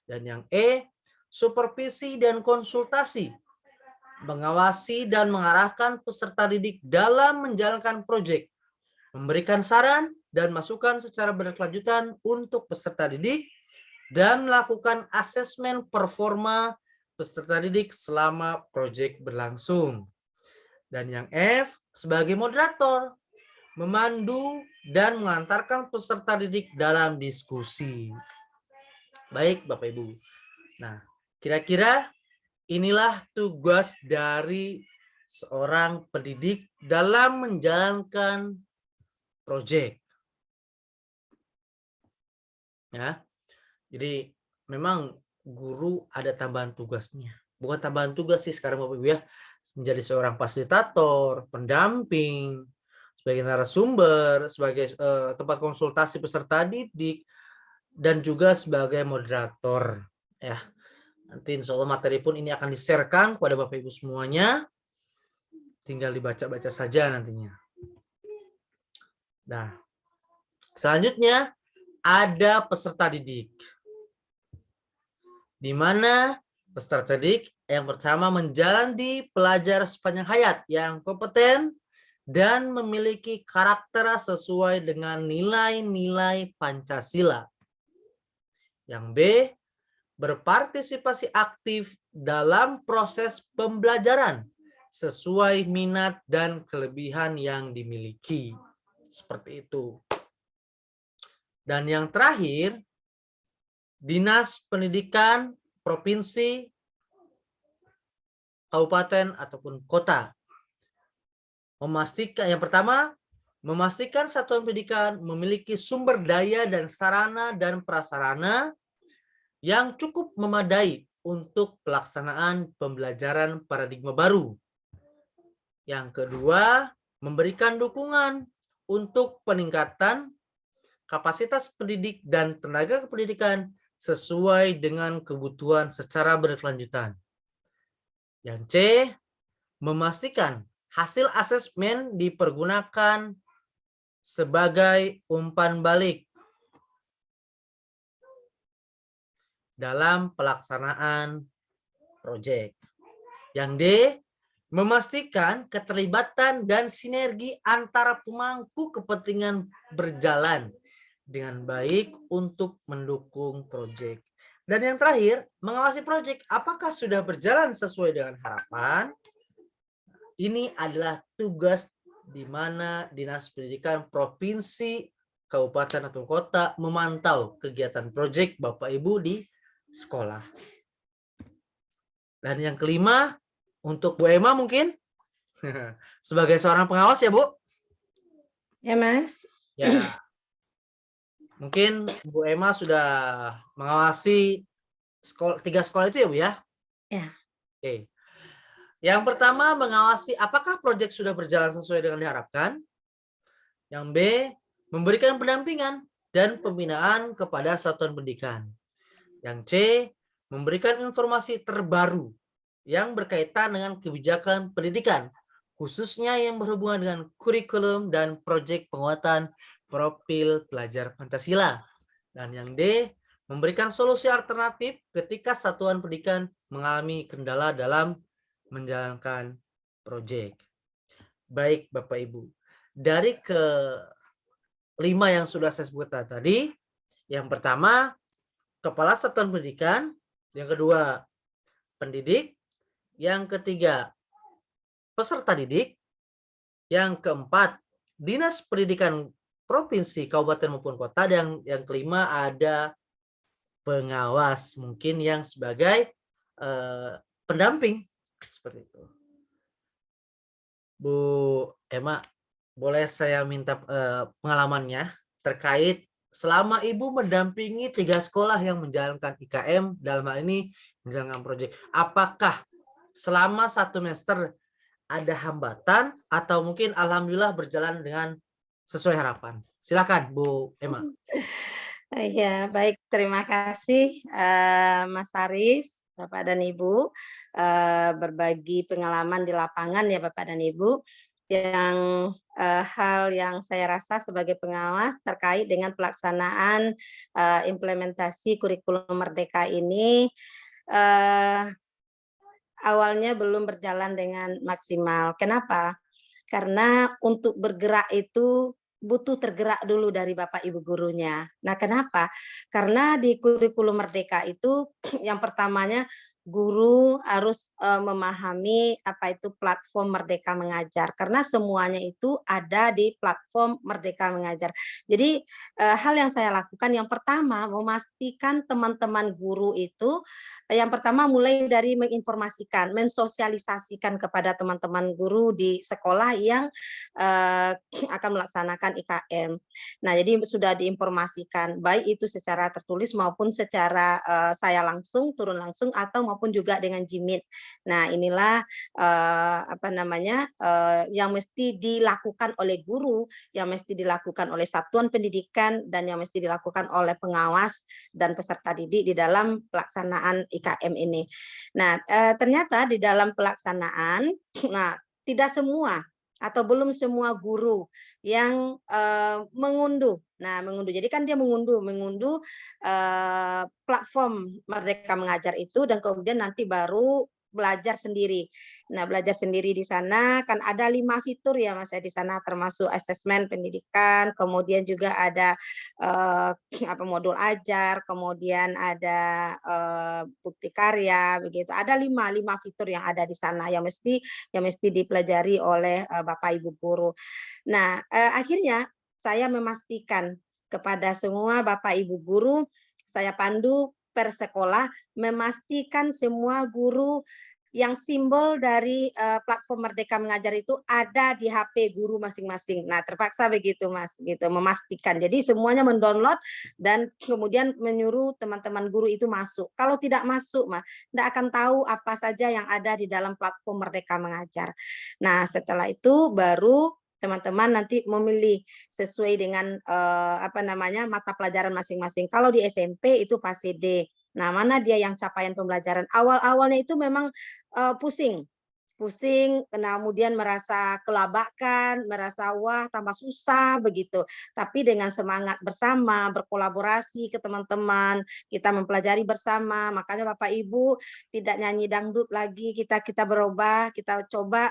Dan yang E, supervisi dan konsultasi, mengawasi dan mengarahkan peserta didik dalam menjalankan proyek, memberikan saran dan masukan secara berkelanjutan untuk peserta didik, dan melakukan asesmen performa peserta didik selama proyek berlangsung. Dan yang F, sebagai moderator, memandu dan mengantarkan peserta didik dalam diskusi. Baik, Bapak Ibu. Nah, kira-kira inilah tugas dari seorang pendidik dalam menjalankan proyek. Ya. Jadi memang guru ada tambahan tugasnya. Bukan tambahan tugas sih sekarang Bapak Ibu ya. Menjadi seorang fasilitator, pendamping, sebagai narasumber, sebagai tempat konsultasi peserta didik, dan juga sebagai moderator. Ya. Nanti insya Allah materi pun ini akan di-sharekan kepada Bapak Ibu semuanya. Tinggal dibaca-baca saja nantinya. Nah, selanjutnya ada peserta didik. Di mana peserta didik yang pertama menjalani pelajar sepanjang hayat yang kompeten dan memiliki karakter sesuai dengan nilai-nilai Pancasila. Yang B, berpartisipasi aktif dalam proses pembelajaran sesuai minat dan kelebihan yang dimiliki. Seperti itu. Dan yang terakhir, Dinas Pendidikan Provinsi, Kabupaten ataupun kota. Memastikan yang pertama, memastikan satuan pendidikan memiliki sumber daya dan sarana dan prasarana yang cukup memadai untuk pelaksanaan pembelajaran paradigma baru. Yang kedua, memberikan dukungan untuk peningkatan kapasitas pendidik dan tenaga kependidikan sesuai dengan kebutuhan secara berkelanjutan. Yang C, memastikan hasil asesmen dipergunakan sebagai umpan balik dalam pelaksanaan proyek. Yang D, memastikan keterlibatan dan sinergi antara pemangku kepentingan berjalan dengan baik untuk mendukung proyek. Dan yang terakhir, mengawasi proyek apakah sudah berjalan sesuai dengan harapan. Ini adalah tugas di mana Dinas Pendidikan Provinsi, Kabupaten atau Kota memantau kegiatan proyek Bapak Ibu di sekolah. Dan yang kelima, untuk Bu Emma mungkin Sebagai seorang pengawas ya, Bu? Ya, Mas. Ya, mungkin Bu Emma sudah mengawasi 3 sekolah itu ya, Bu ya? Ya. Oke. Yang pertama, mengawasi apakah proyek sudah berjalan sesuai dengan diharapkan. Yang B, memberikan pendampingan dan pembinaan kepada satuan pendidikan. Yang C, memberikan informasi terbaru yang berkaitan dengan kebijakan pendidikan, khususnya yang berhubungan dengan kurikulum dan proyek penguatan profil pelajar Pancasila. Dan yang D, memberikan solusi alternatif ketika satuan pendidikan mengalami kendala dalam menjalankan proyek. Baik Bapak Ibu, dari ke-5 yang sudah saya sebutkan tadi, yang pertama kepala satuan pendidikan, yang kedua pendidik, yang ketiga peserta didik, yang keempat dinas pendidikan provinsi, kabupaten maupun kota, dan yang kelima ada pengawas, mungkin yang sebagai pendamping seperti itu. Bu Emma, boleh saya minta pengalamannya terkait selama Ibu mendampingi 3 sekolah yang menjalankan IKM, dalam hal ini menjalankan proyek, apakah selama 1 semester ada hambatan atau mungkin alhamdulillah berjalan dengan sesuai harapan? Silakan Bu Emma. Ya, baik. Terima kasih Mas Haris, Bapak dan Ibu, berbagi pengalaman di lapangan ya Bapak dan Ibu. Yang hal yang saya rasa sebagai pengawas terkait dengan pelaksanaan implementasi kurikulum Merdeka ini awalnya belum berjalan dengan maksimal. Kenapa? Karena untuk bergerak itu butuh tergerak dulu dari Bapak Ibu gurunya. Nah, kenapa? Karena di kurikulum Merdeka itu yang pertamanya guru harus memahami apa itu platform Merdeka Mengajar, karena semuanya itu ada di platform Merdeka Mengajar. Jadi hal yang saya lakukan yang pertama memastikan teman-teman guru itu yang pertama mulai dari menginformasikan, mensosialisasikan kepada teman-teman guru di sekolah yang akan melaksanakan IKM. Nah, jadi sudah diinformasikan baik itu secara tertulis maupun secara saya langsung turun langsung atau maupun juga dengan Jimit. Nah, inilah yang mesti dilakukan oleh guru, yang mesti dilakukan oleh satuan pendidikan, dan yang mesti dilakukan oleh pengawas dan peserta didik di dalam pelaksanaan IKM ini. Nah, ternyata di dalam pelaksanaan, nah tidak semua atau belum semua guru yang mengunduh. Nah, mengunduh. Jadi kan dia mengunduh platform Merdeka Mengajar itu dan kemudian nanti baru belajar sendiri. Nah, belajar sendiri di sana kan ada 5 fitur ya Mas ya di sana, termasuk asesmen pendidikan, kemudian juga ada modul ajar, kemudian ada bukti karya begitu. Ada 5 fitur yang ada di sana yang mesti dipelajari oleh Bapak Ibu guru. Nah, akhirnya saya memastikan kepada semua Bapak Ibu guru, saya pandu per sekolah, memastikan semua guru yang simbol dari platform Merdeka Mengajar itu ada di HP guru masing-masing. Nah, terpaksa begitu Mas, gitu, memastikan. Jadi semuanya mendownload dan kemudian menyuruh teman-teman guru itu masuk. Kalau tidak masuk, Mas, tidak akan tahu apa saja yang ada di dalam platform Merdeka Mengajar. Nah, setelah itu baru teman-teman nanti memilih sesuai dengan mata pelajaran masing-masing. Kalau di SMP itu pasti D. Nah, mana dia yang capaian pembelajaran? Awal-awalnya itu memang pusing, kemudian merasa kelabakan, merasa wah tambah susah begitu. Tapi dengan semangat bersama, berkolaborasi ke teman-teman, kita mempelajari bersama. Makanya Bapak Ibu tidak nyanyi dangdut lagi, kita berubah, kita coba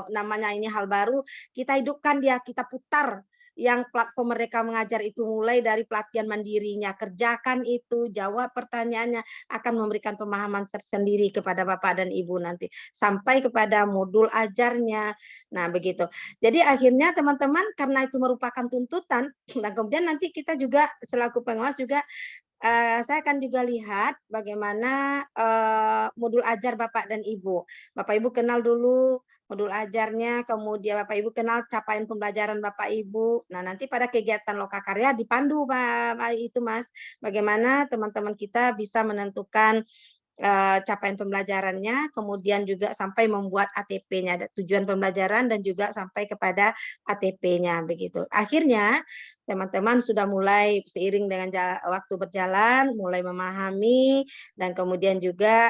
namanya ini hal baru, kita hidupkan dia, kita putar yang platform Merdeka Mengajar itu mulai dari pelatihan mandirinya, kerjakan itu, jawab pertanyaannya, akan memberikan pemahaman tersendiri kepada Bapak dan Ibu nanti, sampai kepada modul ajarnya. Nah, begitu. Jadi akhirnya teman-teman karena itu merupakan tuntutan, dan kemudian nanti kita juga selaku pengawas juga saya akan juga lihat bagaimana modul ajar Bapak dan Ibu. Bapak Ibu kenal dulu modul ajarnya, kemudian Bapak Ibu kenal capaian pembelajaran Bapak Ibu. Nah, nanti pada kegiatan lokakarya dipandu Pak itu Mas, bagaimana teman-teman kita bisa menentukan capaian pembelajarannya, kemudian juga sampai membuat ATP-nya, ada tujuan pembelajaran dan juga sampai kepada ATP-nya begitu. Akhirnya teman-teman sudah mulai seiring dengan waktu berjalan, mulai memahami dan kemudian juga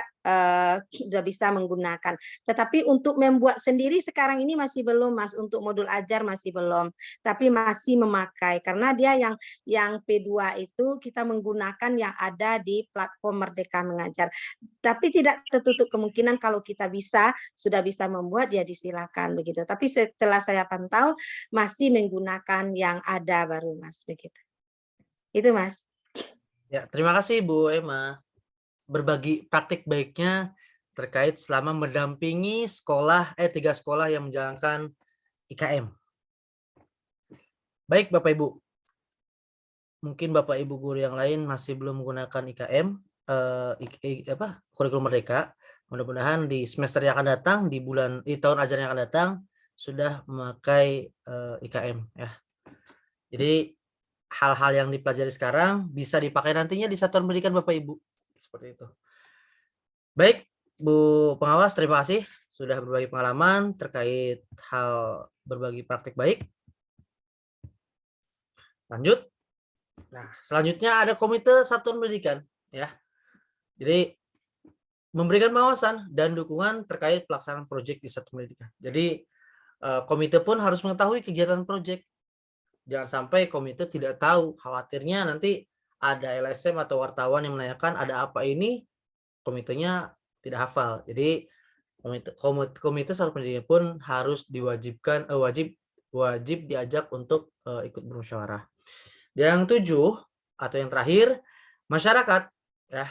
sudah bisa menggunakan. Tetapi untuk membuat sendiri sekarang ini masih belum Mas, untuk modul ajar masih belum, tapi masih memakai karena dia yang P2 itu kita menggunakan yang ada di platform Merdeka Mengajar. Tapi tidak tertutup kemungkinan kalau kita sudah bisa membuat ya disilakan begitu. Tapi setelah saya pantau masih menggunakan yang ada baru Mas begitu. Itu Mas. Ya, terima kasih Bu Emma. Berbagi praktik baiknya terkait selama mendampingi 3 sekolah yang menjalankan IKM. Baik Bapak Ibu. Mungkin Bapak Ibu guru yang lain masih belum menggunakan IKM, kurikulum Merdeka. Mudah-mudahan di semester yang akan datang, di tahun ajaran yang akan datang sudah memakai IKM ya. Jadi hal-hal yang dipelajari sekarang bisa dipakai nantinya di satuan pendidikan Bapak Ibu. Seperti itu. Baik, Bu Pengawas, terima kasih sudah berbagi pengalaman terkait hal berbagi praktik baik. Lanjut. Nah, selanjutnya ada komite satuan pendidikan ya. Jadi memberikan pengawasan dan dukungan terkait pelaksanaan proyek di satuan pendidikan. Jadi komite pun harus mengetahui kegiatan proyek. Jangan sampai komite tidak tahu, khawatirnya nanti ada LSM atau wartawan yang menanyakan ada apa ini, komitenya tidak hafal. Jadi komite satuan pendidikan pun harus diwajibkan wajib diajak untuk ikut bermusyawarah. Yang 7 atau yang terakhir, masyarakat ya,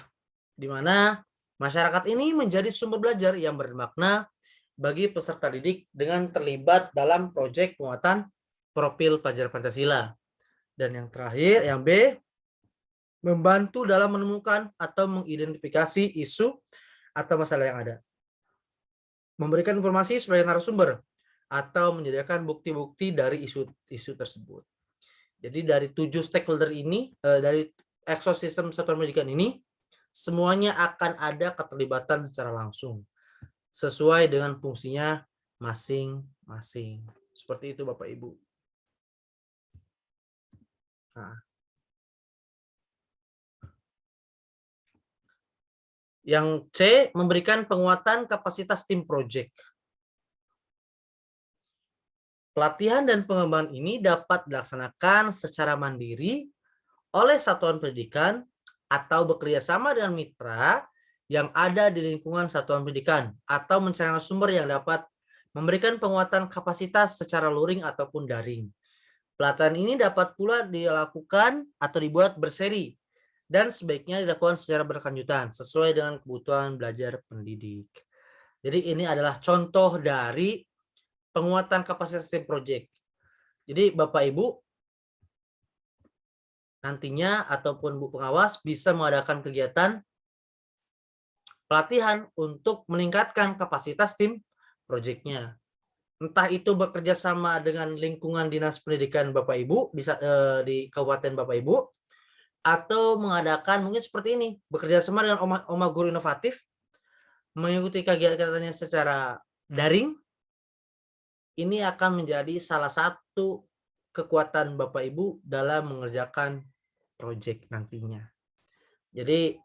di mana masyarakat ini menjadi sumber belajar yang bermakna bagi peserta didik dengan terlibat dalam proyek penguatan profil pelajar Pancasila. Dan yang terakhir, yang B, membantu dalam menemukan atau mengidentifikasi isu atau masalah yang ada. Memberikan informasi sebagai narasumber atau menyediakan bukti-bukti dari isu tersebut. Jadi dari 7 stakeholder ini, dari ekosistem satuan pendidikan ini, semuanya akan ada keterlibatan secara langsung sesuai dengan fungsinya masing-masing. Seperti itu Bapak Ibu. Nah. Yang C, memberikan penguatan kapasitas tim proyek. Pelatihan dan pengembangan ini dapat dilaksanakan secara mandiri oleh satuan pendidikan atau bekerjasama dengan mitra yang ada di lingkungan satuan pendidikan atau mencari sumber yang dapat memberikan penguatan kapasitas secara luring ataupun daring. Pelatihan ini dapat pula dilakukan atau dibuat berseri dan sebaiknya dilakukan secara berkelanjutan sesuai dengan kebutuhan belajar pendidik. Jadi ini adalah contoh dari penguatan kapasitas tim proyek. Jadi Bapak Ibu nantinya ataupun Bu Pengawas bisa mengadakan kegiatan pelatihan untuk meningkatkan kapasitas tim proyeknya. Entah itu bekerja sama dengan lingkungan dinas pendidikan Bapak Ibu di Kabupaten Bapak Ibu, atau mengadakan mungkin seperti ini, bekerja sama dengan Oma Guru Inovatif, mengikuti kegiatannya secara daring. Ini akan menjadi salah satu kekuatan Bapak Ibu dalam mengerjakan proyek nantinya. Jadi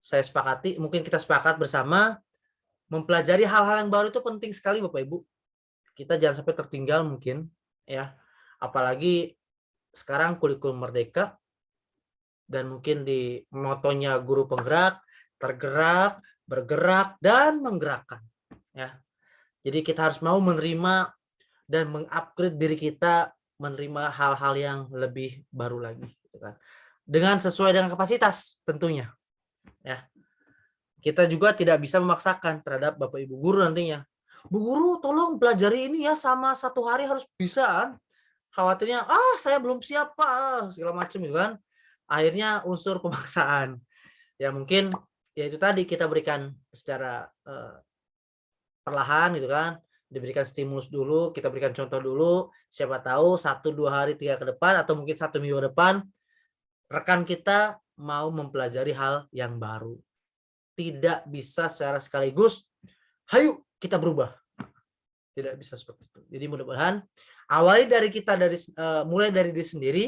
saya sepakati, mungkin kita sepakat bersama, mempelajari hal-hal yang baru itu penting sekali Bapak Ibu. Kita jangan sampai tertinggal mungkin ya, apalagi sekarang kurikulum Merdeka dan mungkin di motonya guru penggerak, tergerak, bergerak dan menggerakkan ya. Jadi kita harus mau menerima dan mengupgrade diri kita, menerima hal-hal yang lebih baru lagi gitu kan. Dengan sesuai dengan kapasitas tentunya ya. Kita juga tidak bisa memaksakan terhadap Bapak Ibu guru nantinya. Bu guru tolong pelajari ini ya, sama 1 hari harus bisa kan. Khawatirnya saya belum siap Pak segala macam gitu kan. Akhirnya unsur pemaksaan. Ya mungkin ya itu tadi kita berikan secara perlahan gitu kan. diberikan stimulus dulu, kita berikan contoh dulu, siapa tahu 1, 2 hari, 3 ke depan, atau mungkin 1 minggu ke depan, rekan kita mau mempelajari hal yang baru. Tidak bisa secara sekaligus, hayu kita berubah. Tidak bisa seperti itu. Jadi mudah-mudahan awali dari kita, mulai dari diri sendiri,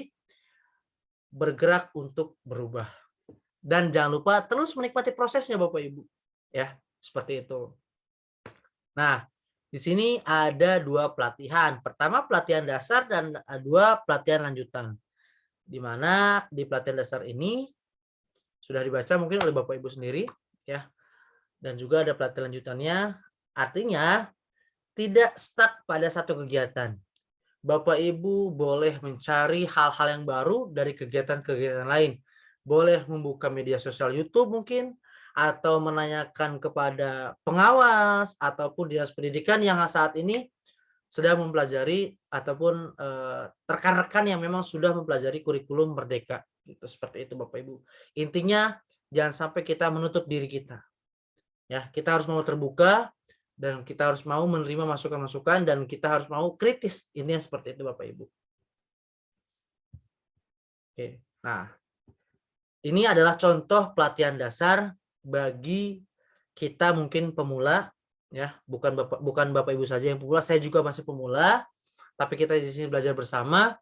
bergerak untuk berubah. Dan jangan lupa terus menikmati prosesnya Bapak Ibu. Ya, seperti itu. Nah, di sini ada 2 pelatihan. Pertama pelatihan dasar dan 2 pelatihan lanjutan. Di mana di pelatihan dasar ini sudah dibaca mungkin oleh Bapak Ibu sendiri ya. Dan juga ada pelatihan lanjutannya. Artinya tidak stuck pada satu kegiatan. Bapak Ibu boleh mencari hal-hal yang baru dari kegiatan-kegiatan lain. Boleh membuka media sosial YouTube mungkin, atau menanyakan kepada pengawas ataupun dinas pendidikan yang saat ini sedang mempelajari, ataupun rekan-rekan yang memang sudah mempelajari kurikulum Merdeka. Gitu, seperti itu Bapak Ibu. Intinya jangan sampai kita menutup diri kita. Ya, kita harus mau terbuka dan kita harus mau menerima masukan-masukan dan kita harus mau kritis. Ini seperti itu Bapak Ibu. Oke. Nah, ini adalah contoh pelatihan dasar bagi kita mungkin pemula ya, bukan Bapak Ibu saja yang pemula, saya juga masih pemula, tapi kita di sini belajar bersama.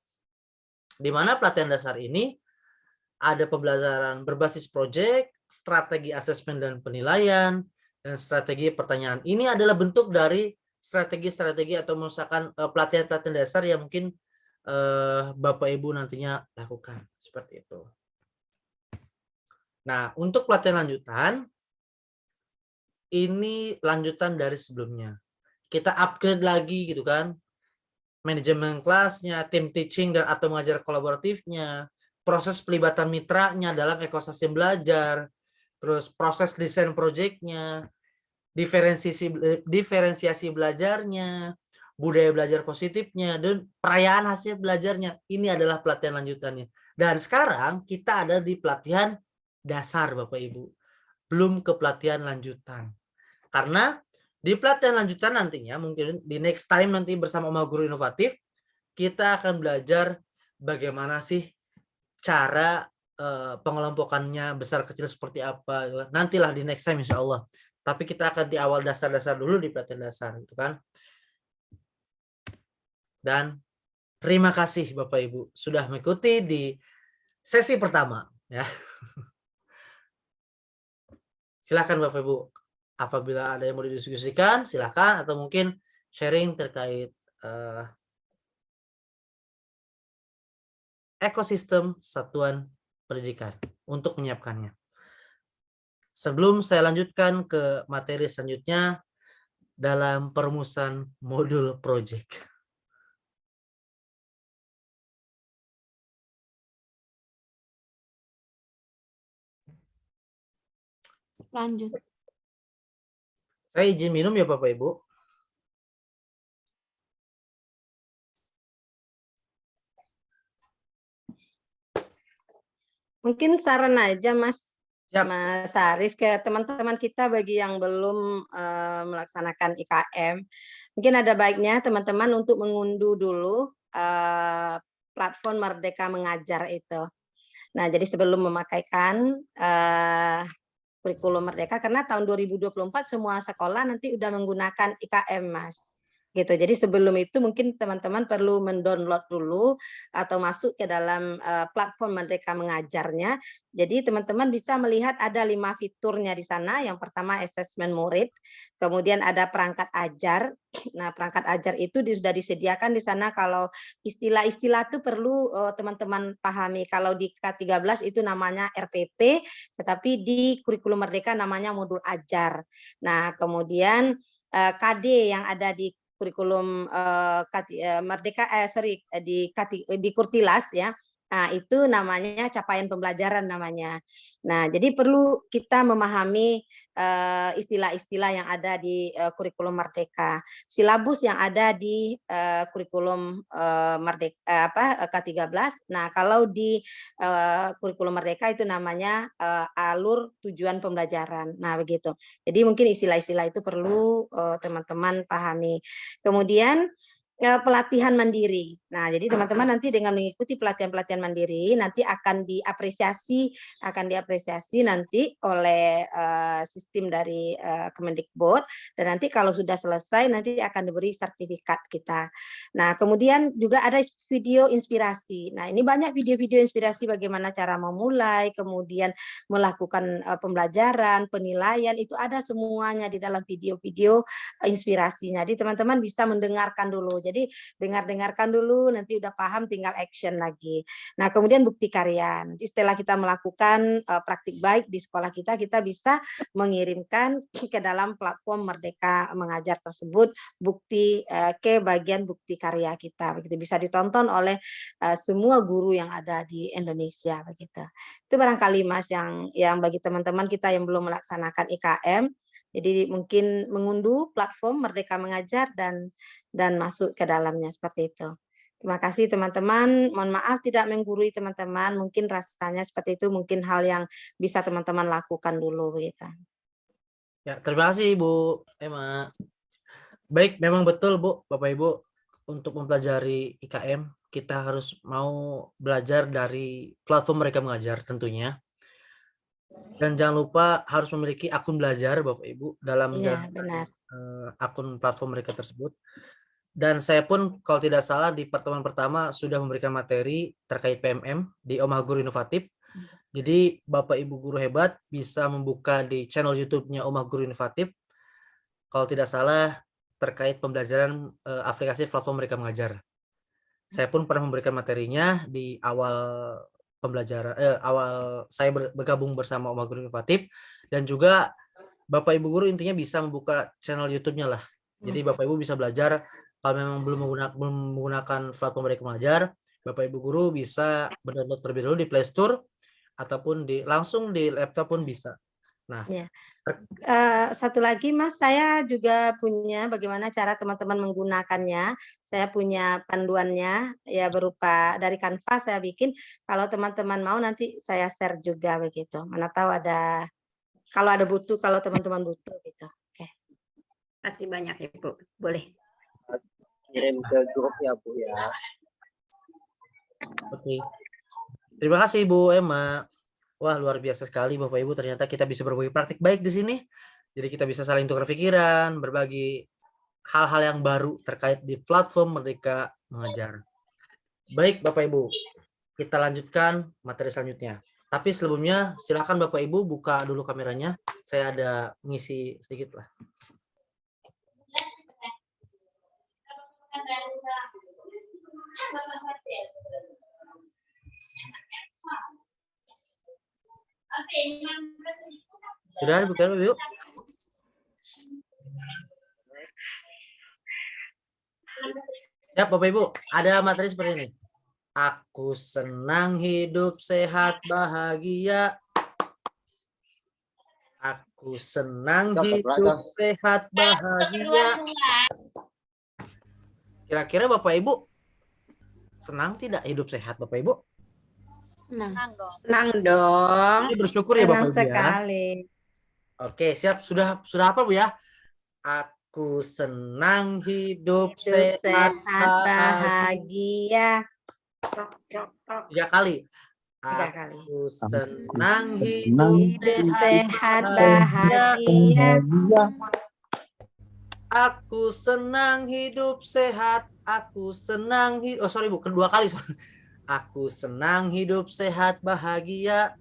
Di mana pelatihan dasar ini ada pembelajaran berbasis proyek, strategi asesmen dan penilaian, dan strategi pertanyaan. Ini adalah bentuk dari strategi-strategi atau misalkan pelatihan-pelatihan dasar yang mungkin Bapak Ibu nantinya lakukan. Seperti itu. Nah, untuk pelatihan lanjutan, ini lanjutan dari sebelumnya. Kita upgrade lagi gitu kan. Manajemen kelasnya, tim teaching dan atau mengajar kolaboratifnya, proses pelibatan mitranya dalam ekosistem belajar, terus proses desain proyeknya, diferensiasi belajarnya, budaya belajar positifnya, dan perayaan hasil belajarnya. Ini adalah pelatihan lanjutannya. Dan sekarang kita ada di pelatihan dasar Bapak Ibu. Belum ke pelatihan lanjutan. Karena di pelatihan lanjutan nantinya, mungkin di next time nanti bersama Oma Guru Inovatif, kita akan belajar bagaimana sih cara pengelompokannya besar kecil seperti apa. Nantilah di next time insya Allah. Tapi kita akan di awal dasar-dasar dulu di pelatihan dasar gitu kan. Dan terima kasih Bapak Ibu sudah mengikuti di sesi pertama ya. Silakan Bapak Ibu, apabila ada yang mau didiskusikan silakan, atau mungkin sharing terkait ekosistem satuan pendidikan untuk menyiapkannya. Sebelum saya lanjutkan ke materi selanjutnya dalam perumusan modul project. Lanjut. Saya izin minum ya Bapak Ibu. Mungkin saran aja Mas Yap. Mas Haris ke teman-teman kita bagi yang belum melaksanakan IKM. Mungkin ada baiknya teman-teman untuk mengunduh dulu platform Merdeka Mengajar itu. Nah, jadi sebelum memakaikan kurikulum Merdeka, karena tahun 2024 semua sekolah nanti udah menggunakan IKM, Mas. Gitu. Jadi sebelum itu mungkin teman-teman perlu mendownload dulu atau masuk ke dalam platform Merdeka Mengajarnya. Jadi teman-teman bisa melihat ada 5 fiturnya di sana. Yang pertama asesmen murid, kemudian ada perangkat ajar. Nah, perangkat ajar itu sudah disediakan di sana. Kalau istilah-istilah itu perlu teman-teman pahami. Kalau di K13 itu namanya RPP, tetapi di kurikulum Merdeka namanya modul ajar. Nah, kemudian KD yang ada di kurikulum Merdeka di Kurtilas ya, Nah, itu namanya capaian pembelajaran namanya. Nah, jadi perlu kita memahami istilah-istilah yang ada di kurikulum Merdeka, silabus yang ada di kurikulum Merdeka K13. Nah, kalau di kurikulum Merdeka itu namanya alur tujuan pembelajaran. Nah, begitu. Jadi mungkin istilah-istilah itu perlu teman-teman pahami. Kemudian pelatihan mandiri. Nah, jadi teman-teman nanti dengan mengikuti pelatihan-pelatihan mandiri nanti akan diapresiasi nanti oleh sistem dari Kemendikbud, dan nanti kalau sudah selesai nanti akan diberi sertifikat kita. Nah, kemudian juga ada video inspirasi. Nah, ini banyak video-video inspirasi bagaimana cara memulai, kemudian melakukan pembelajaran, penilaian, itu ada semuanya di dalam video-video inspirasinya. Jadi teman-teman bisa mendengarkan dulu. Jadi dengarkan dulu, nanti udah paham tinggal action lagi. Nah, kemudian bukti karya. Nanti setelah kita melakukan praktik baik di sekolah kita, kita bisa mengirimkan ke dalam platform Merdeka Mengajar tersebut bukti ke bagian bukti karya kita. Begitu bisa ditonton oleh semua guru yang ada di Indonesia begitu. Itu barangkali Mas yang bagi teman-teman kita yang belum melaksanakan IKM. Jadi mungkin mengunduh platform Merdeka Mengajar dan masuk ke dalamnya seperti itu. Terima kasih teman-teman. Mohon maaf tidak menggurui teman-teman. Mungkin rasanya seperti itu, mungkin hal yang bisa teman-teman lakukan dulu begitu. Ya, terima kasih Bu Emma. Baik, memang betul Bu, Bapak Ibu, untuk mempelajari IKM kita harus mau belajar dari platform Merdeka Mengajar tentunya. Dan jangan lupa harus memiliki akun belajar Bapak Ibu dalam menjalankan akun platform mereka tersebut. Dan saya pun kalau tidak salah di pertemuan pertama sudah memberikan materi terkait PMM di Omah Guru Inovatif. Jadi Bapak Ibu guru hebat bisa membuka di channel YouTube-nya Omah Guru Inovatif. Kalau tidak salah terkait pembelajaran aplikasi platform Merdeka Mengajar. Saya pun pernah memberikan materinya di awal pembelajaran awal saya bergabung bersama Omah Guru Inovatif, dan juga Bapak Ibu guru intinya bisa membuka channel YouTube-nya lah. Jadi Bapak Ibu bisa belajar. Kalau memang belum menggunakan platform Merdeka Mengajar, Bapak Ibu guru bisa mendownload terlebih dahulu di Play Store ataupun langsung di laptop pun bisa. Nah, ya. Satu lagi Mas, saya juga punya bagaimana cara teman-teman menggunakannya. Saya punya panduannya ya berupa dari Canva saya bikin. Kalau teman-teman mau nanti saya share juga begitu. Mana tahu kalau ada butuh, kalau teman-teman butuh gitu. Oke. Kasih banyak Ibu. Boleh. Kirim ke grup ya Bu ya. Oke. Terima kasih Bu Emma. Wah, luar biasa sekali Bapak Ibu, ternyata kita bisa berbagi praktik baik di sini. Jadi kita bisa saling tukar pikiran, berbagi hal-hal yang baru terkait di platform Merdeka Mengajar. Baik Bapak Ibu, kita lanjutkan materi selanjutnya. Tapi sebelumnya silakan Bapak Ibu buka dulu kameranya. Saya ada ngisi sedikit lah. Sudah ada bukan Ibu? Ya Bapak Ibu, ada materi seperti ini. Aku senang hidup sehat bahagia. Aku senang hidup sehat bahagia. Kira-kira Bapak Ibu senang tidak hidup sehat Bapak Ibu? Senang dong. Ini bersyukur ya Bapak Ibu sekali. Ya. Oke, siap. Sudah apa Bu ya? Aku senang hidup sehat bahagia. 3 kali. Aku senang hidup sehat bahagia. Aku senang hidup sehat. Aku senang hidup. Oh sorry Bu, kedua kali. Aku senang hidup sehat bahagia.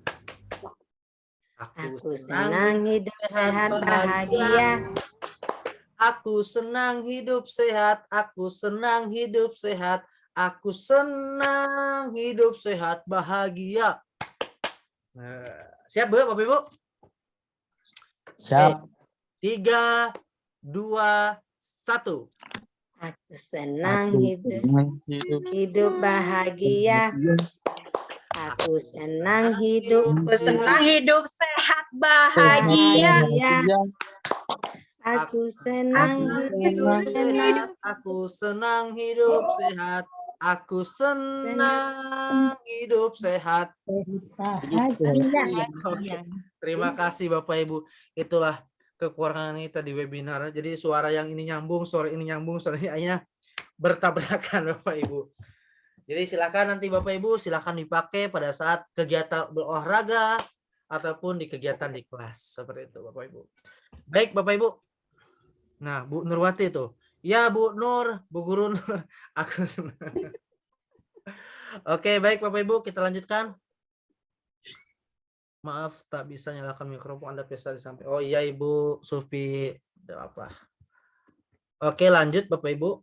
Aku senang hidup sehat bahagia. Aku senang hidup sehat. Aku senang hidup sehat. Aku senang hidup sehat bahagia. Siap Bu, Bapak Ibu? Siap. 3, 2, 1. Aku senang hidup bahagia. Aku senang hidup. Aku senang hidup sehat bahagia. Aku senang hidup sehat. Aku senang hidup sehat. Aku senang hidup sehat. Terima kasih Bapak Ibu. Itulah kekurangan kita di webinar. Jadi suara yang ini nyambung, suara ini nyambung, suara ini hanya bertabrakan Bapak Ibu. Jadi silakan nanti Bapak Ibu silakan dipakai pada saat kegiatan berolahraga ataupun di kegiatan di kelas seperti itu Bapak Ibu. Baik Bapak Ibu. Nah, Bu Nurwati itu. Ya Bu Nur, Bu Guru Nur. Aku senang. Oke, baik Bapak Ibu, kita lanjutkan. Maaf, tak bisa nyalakan mikrofon Anda bisa disampaikan. Oh iya Ibu Sufi, tidak apa. Oke, lanjut Bapak Ibu.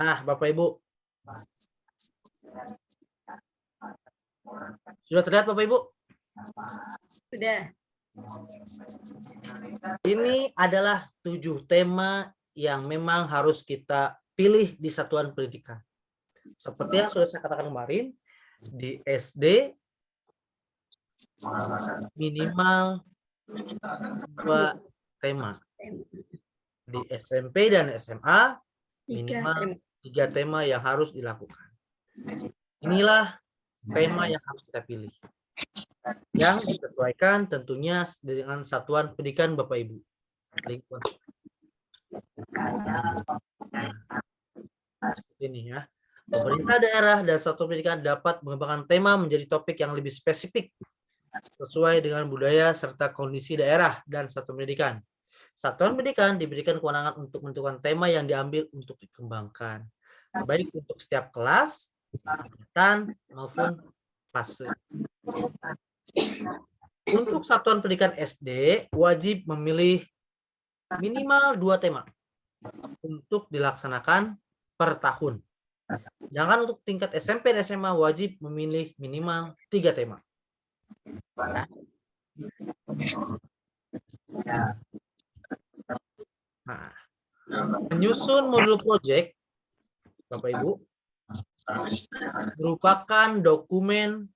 Nah, Bapak Ibu. Sudah terlihat Bapak Ibu? Sudah. Ini adalah 7 tema yang memang harus kita pilih di satuan pendidikan. Seperti yang sudah saya katakan kemarin, di SD minimal 2 tema. Di SMP dan SMA minimal 3 tema yang harus dilakukan. Inilah tema yang harus kita pilih. Yang disesuaikan tentunya dengan satuan pendidikan Bapak Ibu. Lingkungan. Seperti ini ya. Pemerintah daerah dan satuan pendidikan dapat mengembangkan tema menjadi topik yang lebih spesifik sesuai dengan budaya serta kondisi daerah dan satuan pendidikan. Satuan pendidikan diberikan kewenangan untuk menentukan tema yang diambil untuk dikembangkan, baik untuk setiap kelas, angkatan maupun fase. Untuk satuan pendidikan SD wajib memilih minimal 2 tema untuk dilaksanakan per tahun. Jangan untuk tingkat SMP dan SMA wajib memilih minimal 3 tema. Nah, menyusun modul proyek, Bapak Ibu, merupakan dokumen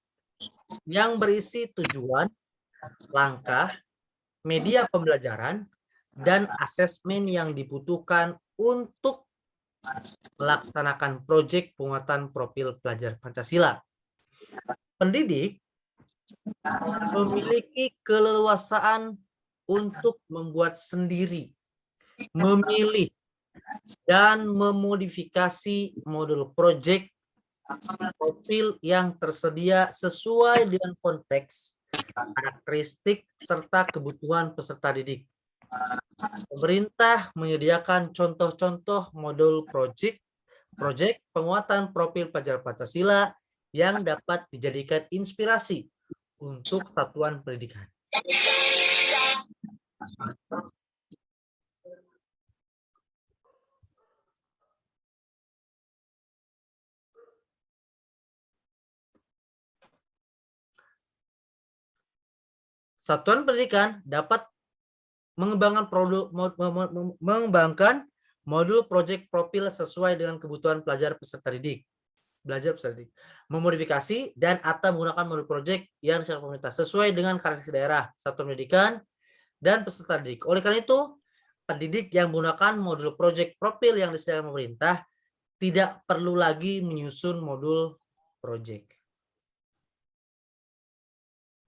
yang berisi tujuan, langkah, media pembelajaran, dan asesmen yang dibutuhkan untuk melaksanakan proyek penguatan profil pelajar Pancasila. Pendidik memiliki keleluasaan untuk membuat sendiri, memilih, dan memodifikasi modul proyek profil yang tersedia sesuai dengan konteks, karakteristik, serta kebutuhan peserta didik. Pemerintah menyediakan contoh-contoh modul proyek penguatan profil pelajar Pancasila yang dapat dijadikan inspirasi untuk satuan pendidikan. Satuan pendidikan dapat mengembangkan modul proyek profil sesuai dengan kebutuhan pelajar peserta didik. Memodifikasi dan atau menggunakan modul proyek yang disediakan pemerintah sesuai dengan karakteristik daerah, satuan pendidikan, dan peserta didik. Oleh karena itu, pendidik yang menggunakan modul proyek profil yang disediakan pemerintah tidak perlu lagi menyusun modul proyek.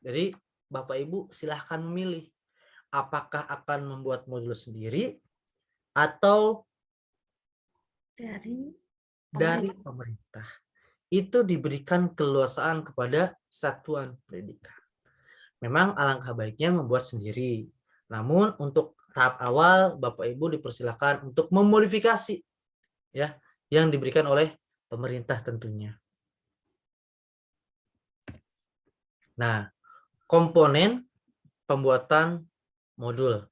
Jadi, Bapak Ibu silahkan memilih apakah akan membuat modul sendiri atau dari pemerintah. Itu diberikan keleluasaan kepada satuan pendidikan. Memang alangkah baiknya membuat sendiri. Namun untuk tahap awal Bapak Ibu dipersilakan untuk memodifikasi ya yang diberikan oleh pemerintah tentunya. Nah, komponen pembuatan modul.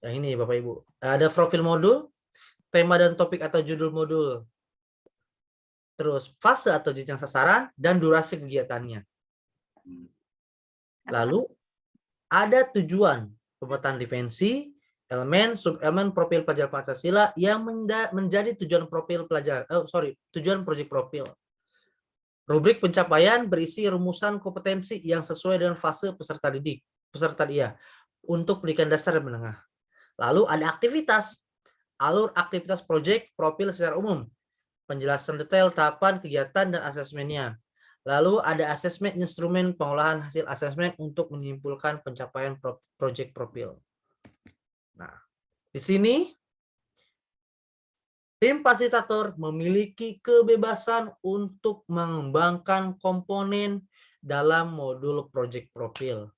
Yang ini Bapak Ibu. Ada profil modul, tema dan topik atau judul modul. Terus fase atau jenjang sasaran dan durasi kegiatannya. Lalu ada tujuan pemetaan dimensi, elemen, subelemen profil pelajar Pancasila yang menjadi tujuan profil tujuan proyek profil. Rubrik pencapaian berisi rumusan kompetensi yang sesuai dengan fase peserta didik, untuk pendidikan dasar dan menengah. Lalu ada aktivitas, alur aktivitas proyek profil secara umum, penjelasan detail tahapan kegiatan dan asesmennya. Lalu ada asesmen instrumen pengolahan hasil asesmen untuk menyimpulkan pencapaian proyek profil. Nah, di sini tim fasilitator memiliki kebebasan untuk mengembangkan komponen dalam modul proyek profil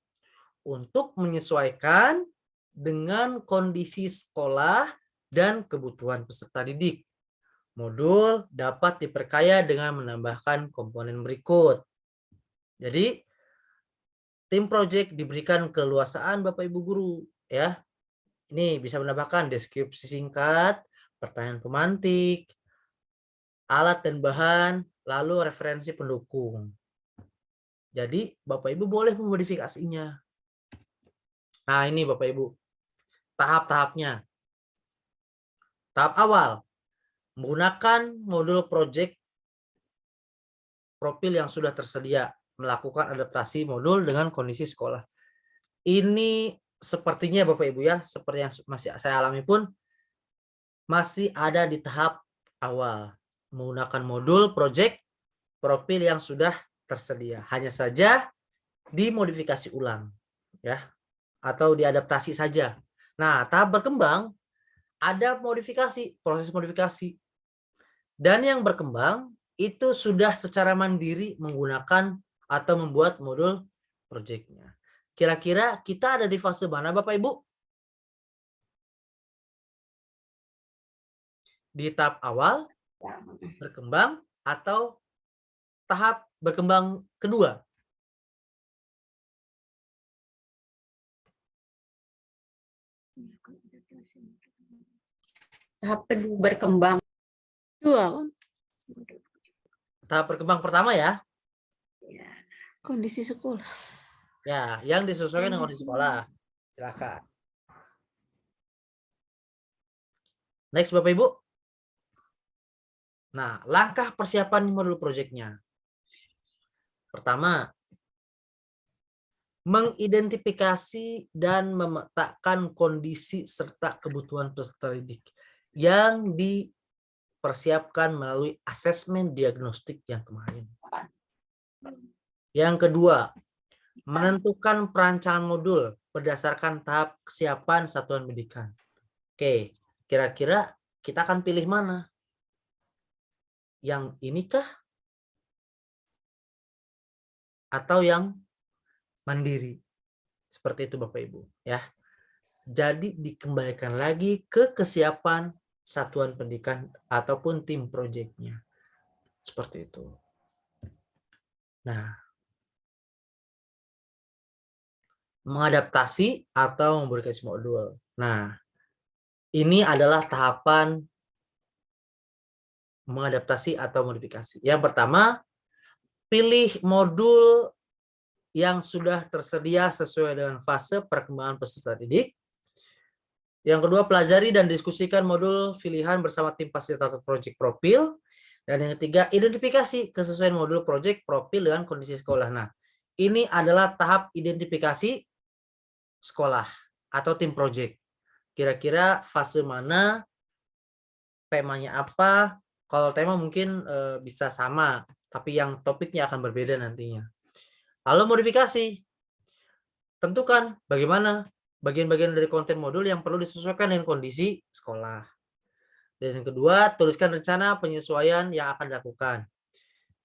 untuk menyesuaikan dengan kondisi sekolah dan kebutuhan peserta didik. Modul dapat diperkaya dengan menambahkan komponen berikut. Jadi, tim proyek diberikan keleluasaan Bapak Ibu guru, ya. Ini bisa menambahkan deskripsi singkat, pertanyaan pemantik, alat dan bahan, lalu referensi pendukung. Jadi Bapak Ibu boleh memodifikasinya. Nah, ini Bapak Ibu tahap-tahapnya. Tahap awal, menggunakan modul project profil yang sudah tersedia, melakukan adaptasi modul dengan kondisi sekolah. Ini sepertinya Bapak Ibu ya, seperti yang masih saya alami pun, masih ada di tahap awal, menggunakan modul project profil yang sudah tersedia. Hanya saja dimodifikasi ulang, ya, atau diadaptasi saja. Nah, tahap berkembang ada modifikasi, proses modifikasi. Dan yang berkembang itu sudah secara mandiri menggunakan atau membuat modul project-nya. Kira-kira kita ada di fase mana Bapak Ibu? Di tahap awal, berkembang, atau tahap berkembang kedua? Tahap kedua berkembang. Tahap berkembang pertama ya? Kondisi sekolah. Ya, yang disesuaikan dengan kondisi sekolah. Silakan. Next Bapak Ibu. Nah, langkah persiapan modul project-nya. Pertama, mengidentifikasi dan memetakan kondisi serta kebutuhan peserta didik yang dipersiapkan melalui asesmen diagnostik yang kemarin. Yang kedua, menentukan perancangan modul berdasarkan tahap kesiapan satuan pendidikan. Oke, kira-kira kita akan pilih mana? Yang inikah? Atau yang mandiri? Seperti itu Bapak Ibu, ya. Jadi dikembalikan lagi ke kesiapan satuan pendidikan ataupun tim proyeknya. Seperti itu. Nah, mengadaptasi atau memodifikasi modul. Nah, ini adalah tahapan mengadaptasi atau modifikasi. Yang pertama, pilih modul yang sudah tersedia sesuai dengan fase perkembangan peserta didik. Yang kedua, pelajari dan diskusikan modul pilihan bersama tim fasilitator project profil. Dan yang ketiga, identifikasi kesesuaian modul project profil dengan kondisi sekolah. Nah, ini adalah tahap identifikasi sekolah atau tim project. Kira-kira fase mana, temanya apa? Kalau tema mungkin bisa sama, tapi yang topiknya akan berbeda nantinya. Lalu modifikasi. Tentukan bagaimana bagian-bagian dari konten modul yang perlu disesuaikan dengan kondisi sekolah. Dan yang kedua, tuliskan rencana penyesuaian yang akan dilakukan.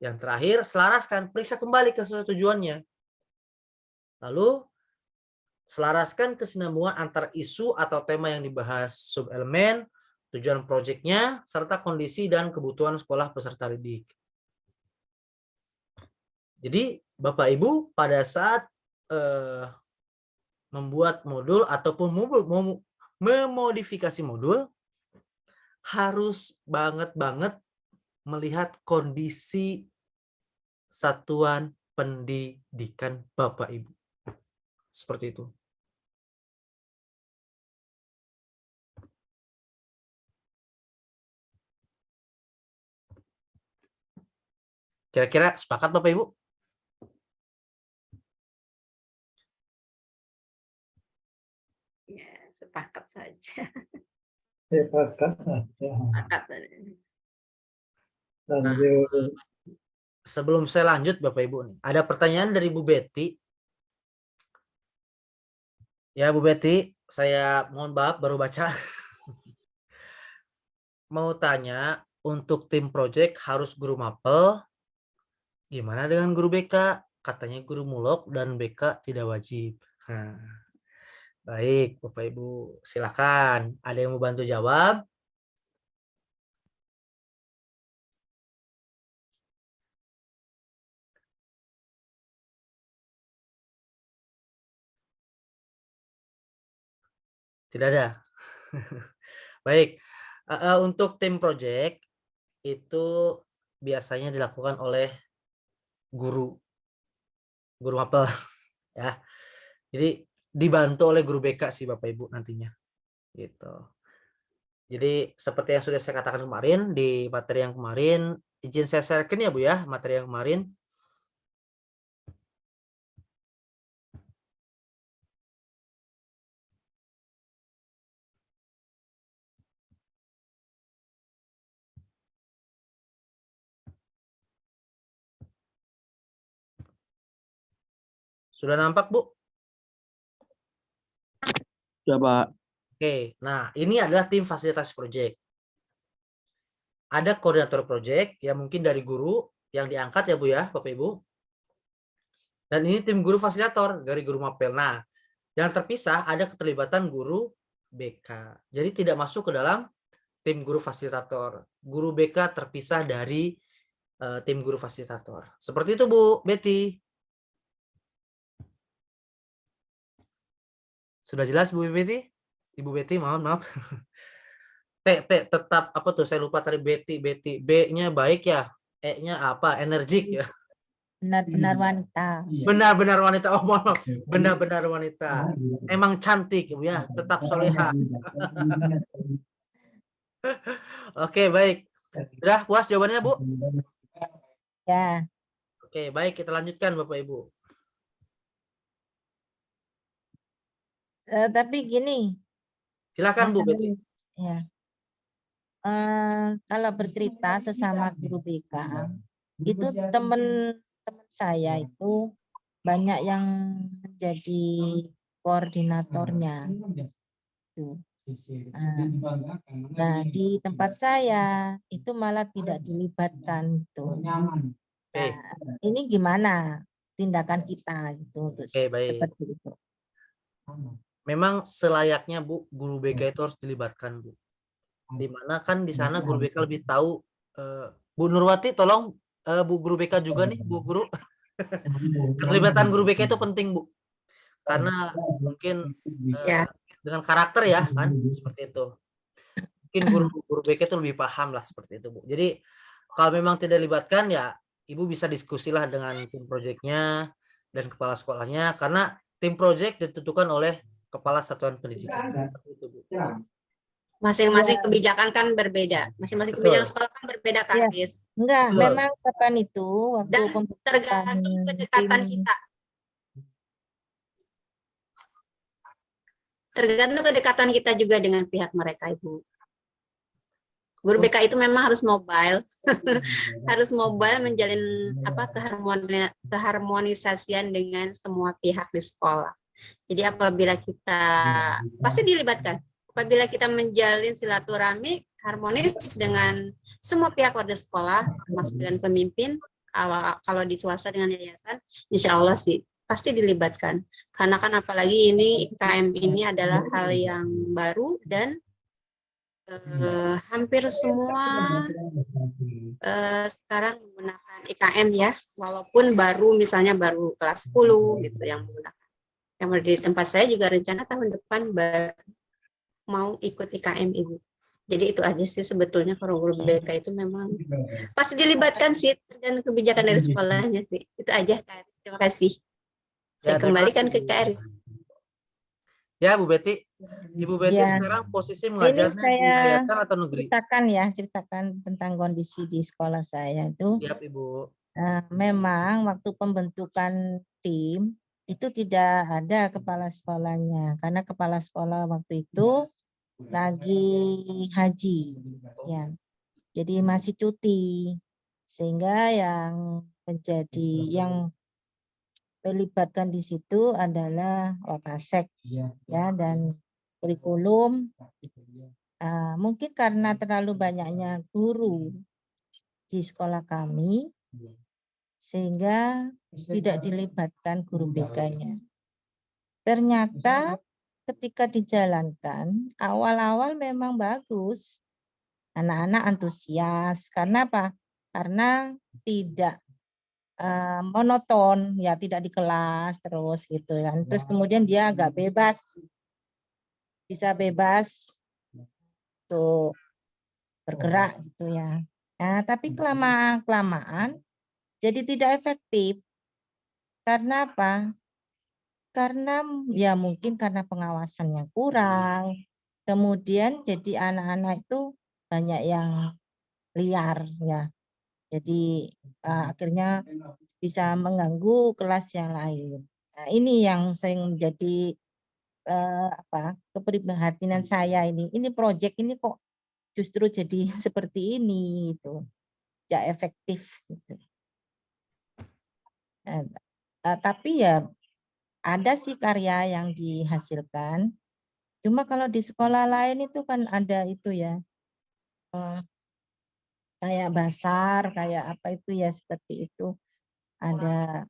Yang terakhir, selaraskan, periksa kembali kesesuaian tujuannya. Lalu, selaraskan kesinambungan antar isu atau tema yang dibahas, subelemen, tujuan proyeknya, serta kondisi dan kebutuhan sekolah peserta didik. Jadi, Bapak Ibu pada saat membuat modul ataupun memodifikasi modul, harus banget melihat kondisi satuan pendidikan Bapak Ibu. Seperti itu. Kira-kira sepakat Bapak Ibu? Ya, sepakat saja. Sepakat saja. Sepakat. Lanjut. Sebelum saya lanjut Bapak Ibu nih, ada pertanyaan dari Bu Betty. Ya Bu Betty, saya mohon maaf baru baca. Mau tanya, untuk tim project harus guru mapel, gimana dengan guru BK? Katanya guru mulok dan BK tidak wajib. Nah, baik Bapak Ibu, silakan. Ada yang mau bantu jawab? Tidak ada. Baik, untuk tim project itu biasanya dilakukan oleh guru mapel ya. Jadi dibantu oleh guru BK sih Bapak Ibu nantinya. Gitu. Jadi seperti yang sudah saya katakan kemarin di materi yang kemarin, izin saya sharekan ya Bu ya materi yang kemarin. Sudah nampak Bu? Ya Pak. Oke, nah ini adalah tim fasilitasi project. Ada koordinator project yang mungkin dari guru yang diangkat ya Bu ya Bapak Ibu. Dan ini tim guru fasilitator dari guru mapel. Nah, yang terpisah ada keterlibatan guru BK. Jadi tidak masuk ke dalam tim guru fasilitator. Guru BK terpisah dari tim guru fasilitator. Seperti itu Bu Betty. Sudah jelas Bu Betty? Ibu Betty, maaf. Tetap apa tuh? Saya lupa tadi Betty. B-nya baik ya. E-nya apa? Energik ya. Benar-benar wanita. Benar-benar wanita. Oh, maaf. Benar-benar wanita. Emang cantik Bu ya. Tetap soleha. Oke, baik. Sudah puas jawabannya Bu? Ya. Oke, baik. Kita lanjutkan Bapak Ibu. Tapi gini. Silakan Bu Betty. Ya. Kalau bercerita sesama guru BK, itu teman saya itu banyak yang menjadi koordinatornya. Nah, di tempat saya itu malah tidak dilibatkan tuh. Nah, ini gimana tindakan kita gitu seperti itu? Memang selayaknya Bu, guru BK itu harus dilibatkan Bu. Dimana kan di sana guru BK lebih tahu. Bu Nurwati, tolong Bu guru BK juga nih, Bu Guru. Keterlibatan guru BK itu penting Bu, karena mungkin dengan karakter ya kan seperti itu. Mungkin guru BK itu lebih paham lah seperti itu Bu. Jadi kalau memang tidak dilibatkan ya Ibu bisa diskusilah dengan tim proyeknya dan kepala sekolahnya, karena tim proyek ditentukan oleh kepala satuan pendidikan. Masing-masing kebijakan kan berbeda. Masing-masing kebijakan sekolah kan berbeda kan, Riz? Enggak, memang kapan itu waktu dan tergantung kedekatan kita. Tergantung kedekatan kita juga dengan pihak mereka, Ibu. Guru BK itu memang harus mobile, harus mobile menjalin keharmonisasian dengan semua pihak di sekolah. Jadi apabila kita pasti dilibatkan, apabila kita menjalin silaturahmi harmonis dengan semua pihak warga sekolah, termasuk dengan pemimpin, kalau di swasta dengan yayasan, insya Allah sih pasti dilibatkan. Karena kan apalagi ini IKM ini adalah hal yang baru dan hampir semua sekarang menggunakan IKM ya, walaupun misalnya baru kelas 10 gitu yang menggunakan. Yang di tempat saya juga rencana tahun depan mau ikut IKM Ibu. Jadi itu aja sih sebetulnya kalau guru BK itu memang pasti dilibatkan sih dan kebijakan dari sekolahnya sih. Itu aja Kak Aris. Terima kasih. Saya kembalikan ke Kak Aris. Ya Bu Betty. Ibu Betty sekarang posisi mengajarnya di yayasan atau negeri? Ceritakan tentang kondisi di sekolah saya itu. Siap Ibu. Memang waktu pembentukan tim itu tidak ada kepala sekolahnya karena kepala sekolah waktu itu lagi haji, ya. Jadi masih cuti, sehingga yang melibatkan di situ adalah Wakasek, ya, dan kurikulum. Mungkin karena terlalu banyaknya guru di sekolah kami, sehingga tidak dilibatkan guru BK-nya. Ternyata ketika dijalankan, awal-awal memang bagus. Anak-anak antusias. Karena apa? Karena tidak monoton, ya, tidak di kelas terus gitu kan. Terus kemudian dia agak bebas, bisa bebas untuk bergerak gitu ya. Nah, tapi kelamaan jadi tidak efektif. Karena apa? Karena ya mungkin karena pengawasannya kurang. Kemudian jadi anak-anak itu banyak yang liar, ya. Jadi akhirnya bisa mengganggu kelas yang lain. Nah, ini yang sering menjadi keprihatinan saya ini. Ini proyek ini kok justru jadi seperti ini itu. Tidak efektif gitu. Tapi ya ada sih karya yang dihasilkan. Cuma kalau di sekolah lain itu kan ada itu ya. Kayak basar, kayak apa itu ya, seperti itu. Ada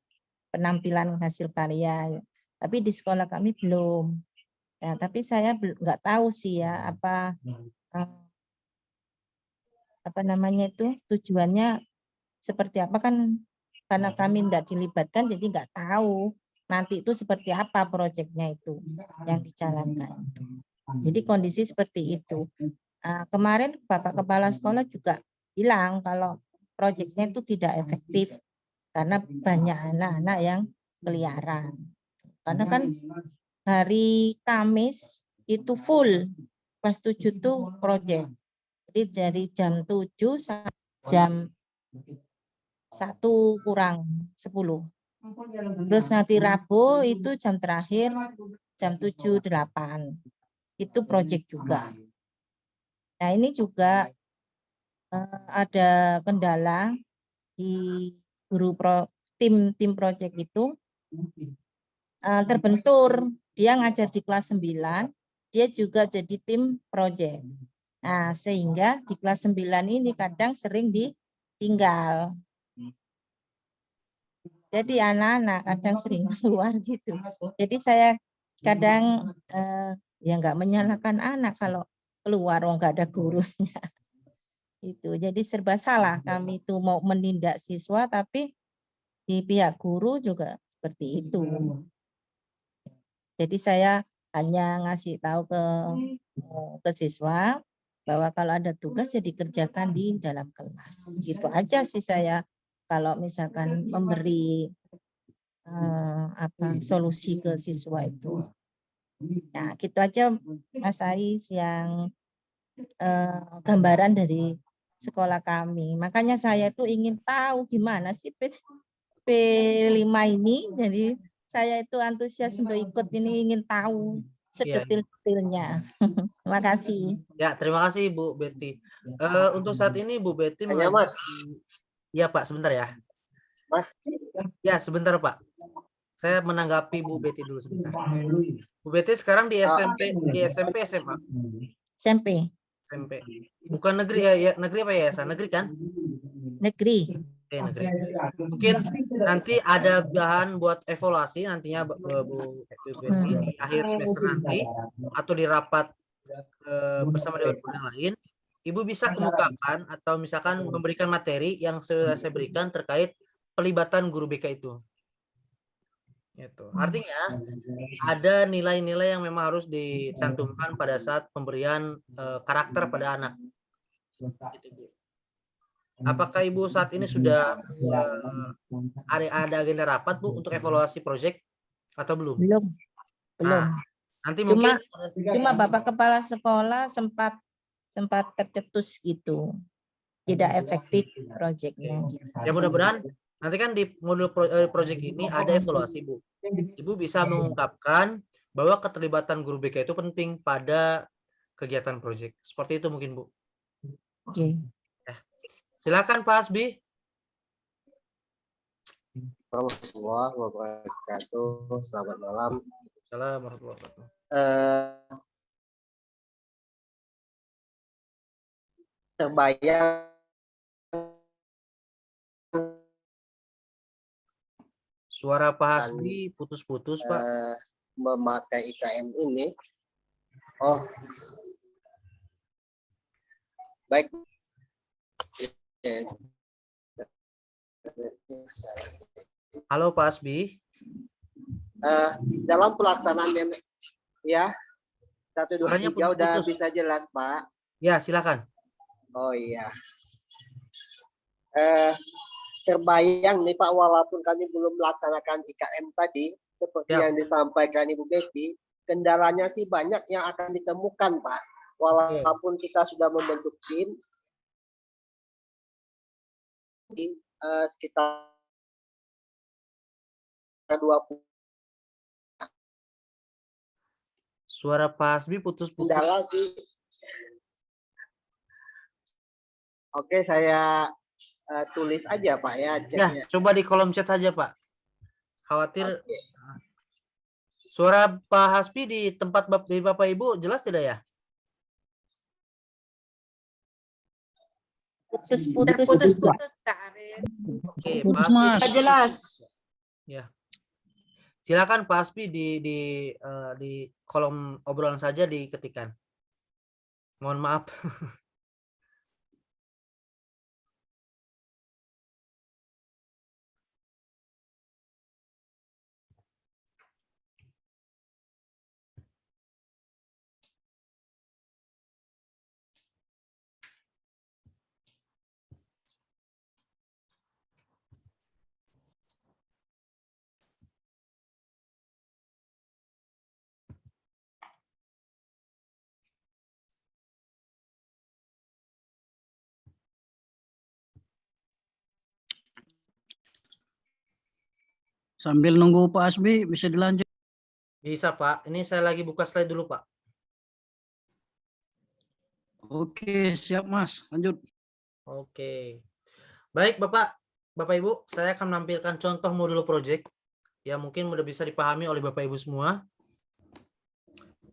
penampilan hasil karya. Tapi di sekolah kami belum. Ya, tapi saya nggak tahu sih ya apa namanya itu tujuannya seperti apa, kan karena kami tidak dilibatkan jadi nggak tahu nanti itu seperti apa proyeknya itu yang dijalankan. Jadi kondisi seperti itu. Kemarin Bapak Kepala Sekolah juga bilang kalau proyeknya itu tidak efektif karena banyak anak-anak yang keliaran. Karena kan hari Kamis itu full kelas 7 itu proyek. Jadi dari jam 7 sampai jam 1 kurang 10. Terus nanti Rabu itu jam terakhir jam 7.08. Itu proyek juga. Nah, ini juga ada kendala di tim proyek itu terbentur. Dia ngajar di kelas 9, dia juga jadi tim proyek. Nah, sehingga di kelas 9 ini kadang sering ditinggal. Jadi anak-anak kadang sering keluar gitu. Jadi saya kadang ya nggak menyalahkan anak kalau keluar, nggak ada gurunya. Itu. Jadi serba salah, kami itu mau menindak siswa, tapi di pihak guru juga seperti itu. Jadi saya hanya ngasih tahu ke siswa bahwa kalau ada tugas ya dikerjakan di dalam kelas. Gitu aja sih saya kalau misalkan memberi solusi ke siswa itu. Nah, gitu aja Mas Ais yang gambaran dari sekolah kami. Makanya saya tuh ingin tahu gimana sih P5 ini. Jadi saya itu antusias untuk ikut ini, ingin tahu sedetil-detilnya. Terima kasih. Ya, terima kasih Bu Betty. Untuk saat ini Bu Betty Hanya Mas. Ya Pak, sebentar ya. Mas. Ya, sebentar Pak. Saya menanggapi Bu Betty dulu sebentar. Bu Betty sekarang di SMP, SMA? SMP. Bukan negeri ya, negeri apa ya? Negeri kan? Negeri. Oke, negeri. Mungkin nanti ada bahan buat evaluasi nantinya Bu Betty di akhir semester nanti atau di rapat bersama dewan yang lain. Ibu bisa kemukakan atau misalkan memberikan materi yang sudah saya berikan terkait pelibatan guru BK itu. Gitu. Artinya ada nilai-nilai yang memang harus dicantumkan pada saat pemberian karakter pada anak. Gitu, Bu. Apakah Ibu saat ini sudah ada agenda rapat Bu untuk evaluasi proyek atau belum? Belum. Nah, nanti mungkin cuma Bapak Kepala Sekolah sempat tercetus gitu. Tidak efektif proyeknya. Ya mudah-mudahan Nanti kan di modul project ini ada evaluasi, Bu. Ibu bisa mengungkapkan bahwa keterlibatan guru BK itu penting pada kegiatan project. Seperti itu mungkin, Bu. Oke. Silakan Pak Hasbi. Warahmatullahi wabarakatuh. Selamat malam. Assalamualaikum warahmatullahi wabarakatuh. Terbayang Suara Pak Hasbi putus-putus, Pak. memakai IKM ini. Oh, baik. Halo Pak Hasbi. Dalam pelaksanaan ya 1, 2, Suaranya 3 udah putus-putus. bisa jelas, Pak. Ya, silakan. Oh iya. Terbayang nih Pak, walaupun kami belum melaksanakan IKM tadi, seperti Ya. yang disampaikan Ibu Betty, kendalanya sih banyak yang akan ditemukan, Pak. Walaupun kita sudah membentuk tim, sekitar 20. Suara Pak Hasbi putus-putus. Kendala sih. Oke, saya tulis aja Pak ya. Ya, chatnya. coba di kolom chat saja, Pak. Khawatir. Suara Pak Hasbi di tempat Bapak Ibu jelas tidak ya? Putus-putus Kak Arif. Oke, Putus, Pak Hasbi. Mas. Jelas. Ya. Silakan Pak Hasbi di kolom obrolan saja diketikkan. Mohon maaf. Sambil nunggu Pak Hasbi bisa dilanjut. Bisa, Pak. Ini saya lagi buka slide dulu, Pak. Oke, siap Mas. Lanjut. Oke. Baik, Bapak Ibu, saya akan menampilkan contoh modul project yang mungkin mudah bisa dipahami oleh Bapak Ibu semua.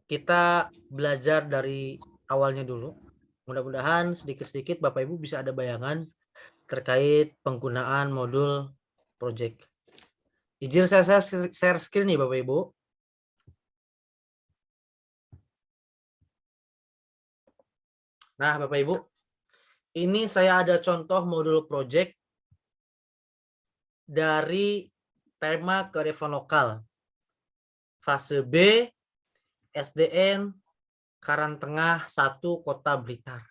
Kita belajar dari awalnya dulu. Mudah-mudahan sedikit-sedikit Bapak Ibu bisa ada bayangan terkait penggunaan modul project. Izin saya share screen nih Bapak Ibu. Nah, Bapak Ibu, ini saya ada contoh modul project dari tema kearifan lokal. Fase B, SDN, Karangtengah 1, Kota Blitar.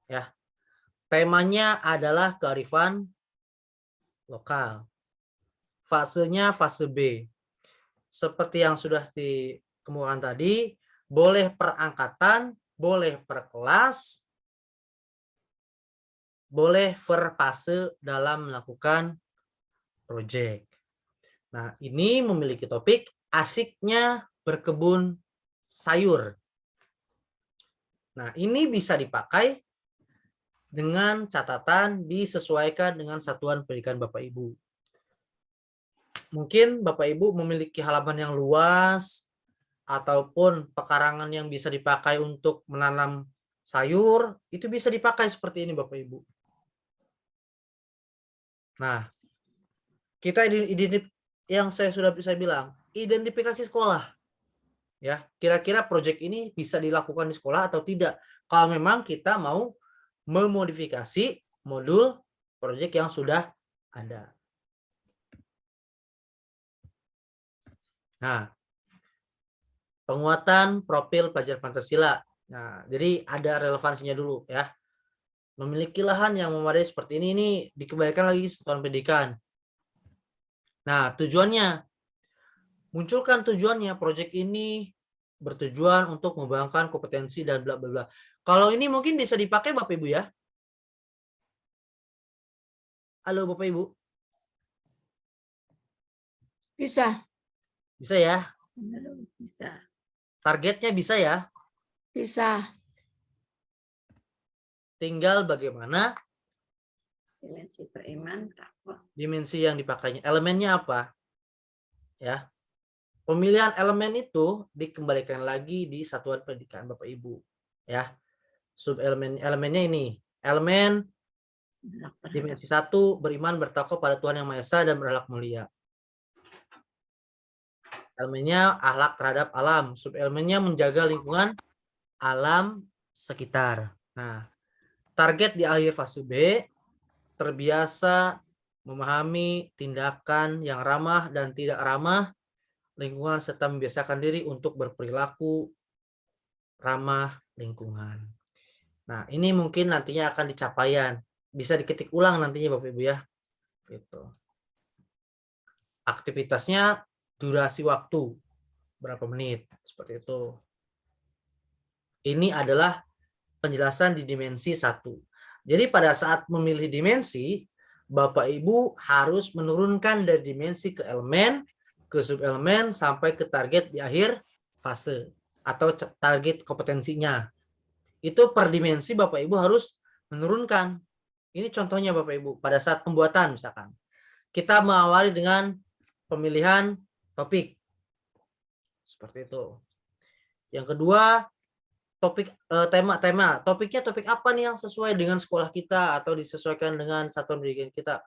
Ya. Temanya adalah kearifan lokal. Fasenya fase B. Seperti yang sudah dikemukakan tadi, boleh per angkatan, boleh per kelas, boleh per fase dalam melakukan proyek. Nah, ini memiliki topik asiknya berkebun sayur. Nah, ini bisa dipakai dengan catatan disesuaikan dengan satuan pendidikan Bapak Ibu. Mungkin Bapak Ibu memiliki halaman yang luas ataupun pekarangan yang bisa dipakai untuk menanam sayur, itu bisa dipakai seperti ini Bapak Ibu. Nah, kita yang saya sudah bisa bilang, identifikasi sekolah. Ya, kira-kira proyek ini bisa dilakukan di sekolah atau tidak. Kalau memang kita mau memodifikasi modul proyek yang sudah ada. Nah, penguatan profil pelajar Pancasila. Nah, jadi ada relevansinya dulu ya. Memiliki lahan yang memadai seperti ini dikembalikan lagi satuan pendidikan. Nah, tujuannya munculkan tujuannya, proyek ini bertujuan untuk mengembangkan kompetensi dan bla bla bla. Kalau ini mungkin bisa dipakai Bapak Ibu ya. Halo Bapak Ibu. Bisa. Bisa ya? Bisa. Targetnya bisa ya? Bisa. Tinggal bagaimana Dimensi beriman, takwa. dimensi yang dipakainya. Elemennya apa? Ya. Pemilihan elemen itu dikembalikan lagi di satuan pendidikan Bapak Ibu. Ya. Elemennya ini. Elemen dimensi 1 beriman bertakwa pada Tuhan Yang Maha Esa dan berakhlak mulia. Elemennya akhlak terhadap alam. Subelemennya menjaga lingkungan alam sekitar. Nah, target di akhir fase B terbiasa memahami tindakan yang ramah dan tidak ramah lingkungan serta membiasakan diri untuk berperilaku ramah lingkungan. Nah, ini mungkin nantinya akan dicapaian. Bisa diketik ulang nantinya Bapak Ibu ya. Gitu. Aktivitasnya durasi waktu berapa menit seperti itu. Ini adalah penjelasan di dimensi 1. Jadi pada saat memilih dimensi, Bapak Ibu harus menurunkan dari dimensi ke elemen, ke subelemen sampai ke target di akhir fase atau target kompetensinya. Itu per dimensi Bapak Ibu harus menurunkan. Ini contohnya Bapak Ibu pada saat pembuatan misalkan. Kita mengawali dengan pemilihan topik. Seperti itu. Yang kedua, topik tema. Topiknya topik apa nih yang sesuai dengan sekolah kita atau disesuaikan dengan satuan pendidikan kita.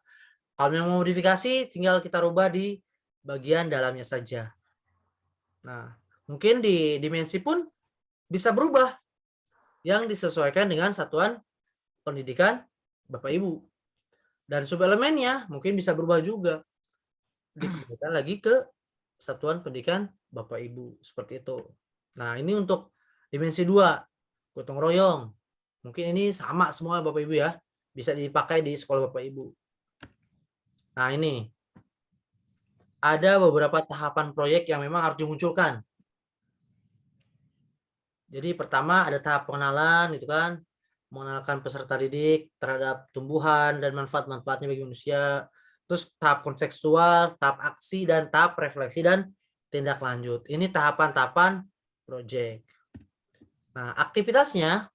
Kalau yang mau modifikasi tinggal kita rubah di bagian dalamnya saja. Nah, mungkin di dimensi pun bisa berubah yang disesuaikan dengan satuan pendidikan Bapak Ibu. Dan subelemennya mungkin bisa berubah juga. Dikembalikan lagi ke satuan pendidikan Bapak Ibu. Seperti itu. Nah, ini untuk dimensi 2. Gotong royong. Mungkin ini sama semua Bapak Ibu ya. Bisa dipakai di sekolah Bapak Ibu. Nah, ini. Ada beberapa tahapan proyek yang memang harus dimunculkan. Jadi pertama ada tahap pengenalan itu kan. Mengenalkan peserta didik terhadap tumbuhan dan manfaat-manfaatnya bagi manusia. Terus tahap kontekstual, tahap aksi, dan tahap refleksi dan tindak lanjut. Ini tahapan-tahapan proyek. Nah, aktivitasnya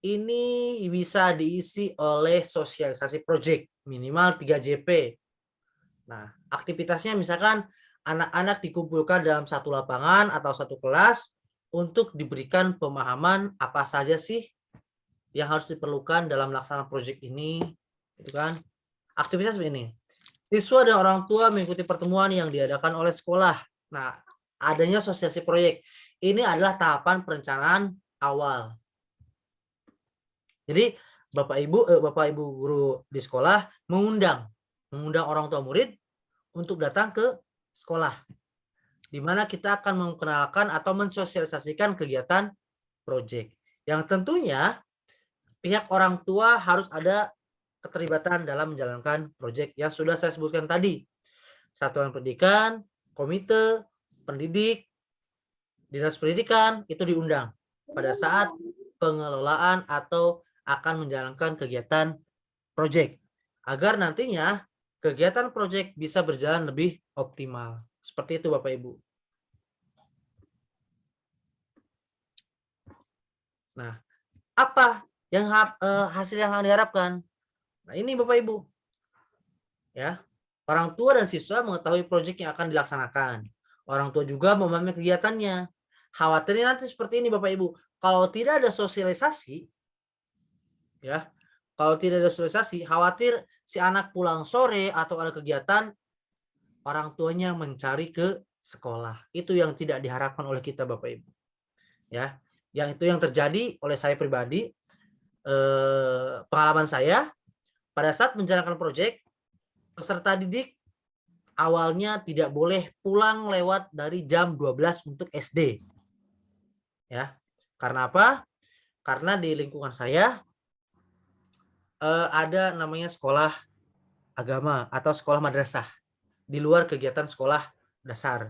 ini bisa diisi oleh sosialisasi proyek minimal 3 JP. Nah, aktivitasnya misalkan anak-anak dikumpulkan dalam satu lapangan atau satu kelas untuk diberikan pemahaman apa saja sih yang harus diperlukan dalam melaksanakan proyek ini, gitu kan? Aktivitas ini. Siswa dan orang tua mengikuti pertemuan yang diadakan oleh sekolah. Nah, adanya sosialisasi proyek. Ini adalah tahapan perencanaan awal. Jadi, Bapak Ibu guru di sekolah mengundang orang tua murid untuk datang ke sekolah. Di mana kita akan mengenalkan atau mensosialisasikan kegiatan proyek. Yang tentunya pihak orang tua harus ada keterlibatan dalam menjalankan proyek yang sudah saya sebutkan tadi. Satuan pendidikan, komite, pendidik, dinas pendidikan itu diundang pada saat pengelolaan atau akan menjalankan kegiatan proyek. Agar nantinya kegiatan proyek bisa berjalan lebih optimal. Seperti itu Bapak Ibu. Nah, apa yang hasil yang diharapkan? Nah, ini Bapak Ibu. Ya. Orang tua dan siswa mengetahui proyek yang akan dilaksanakan. Orang tua juga memahami kegiatannya. Khawatirnya nanti seperti ini Bapak Ibu. Kalau tidak ada sosialisasi, ya. Kalau tidak ada sosialisasi, khawatir si anak pulang sore atau ada kegiatan orang tuanya mencari ke sekolah. Itu yang tidak diharapkan oleh kita Bapak Ibu. Ya, yang itu yang terjadi oleh saya pribadi. Pengalaman saya pada saat menjalankan proyek, peserta didik awalnya tidak boleh pulang lewat dari jam 12 untuk SD. Ya. Karena apa? Karena di lingkungan saya ada namanya sekolah agama atau sekolah madrasah di luar kegiatan sekolah dasar.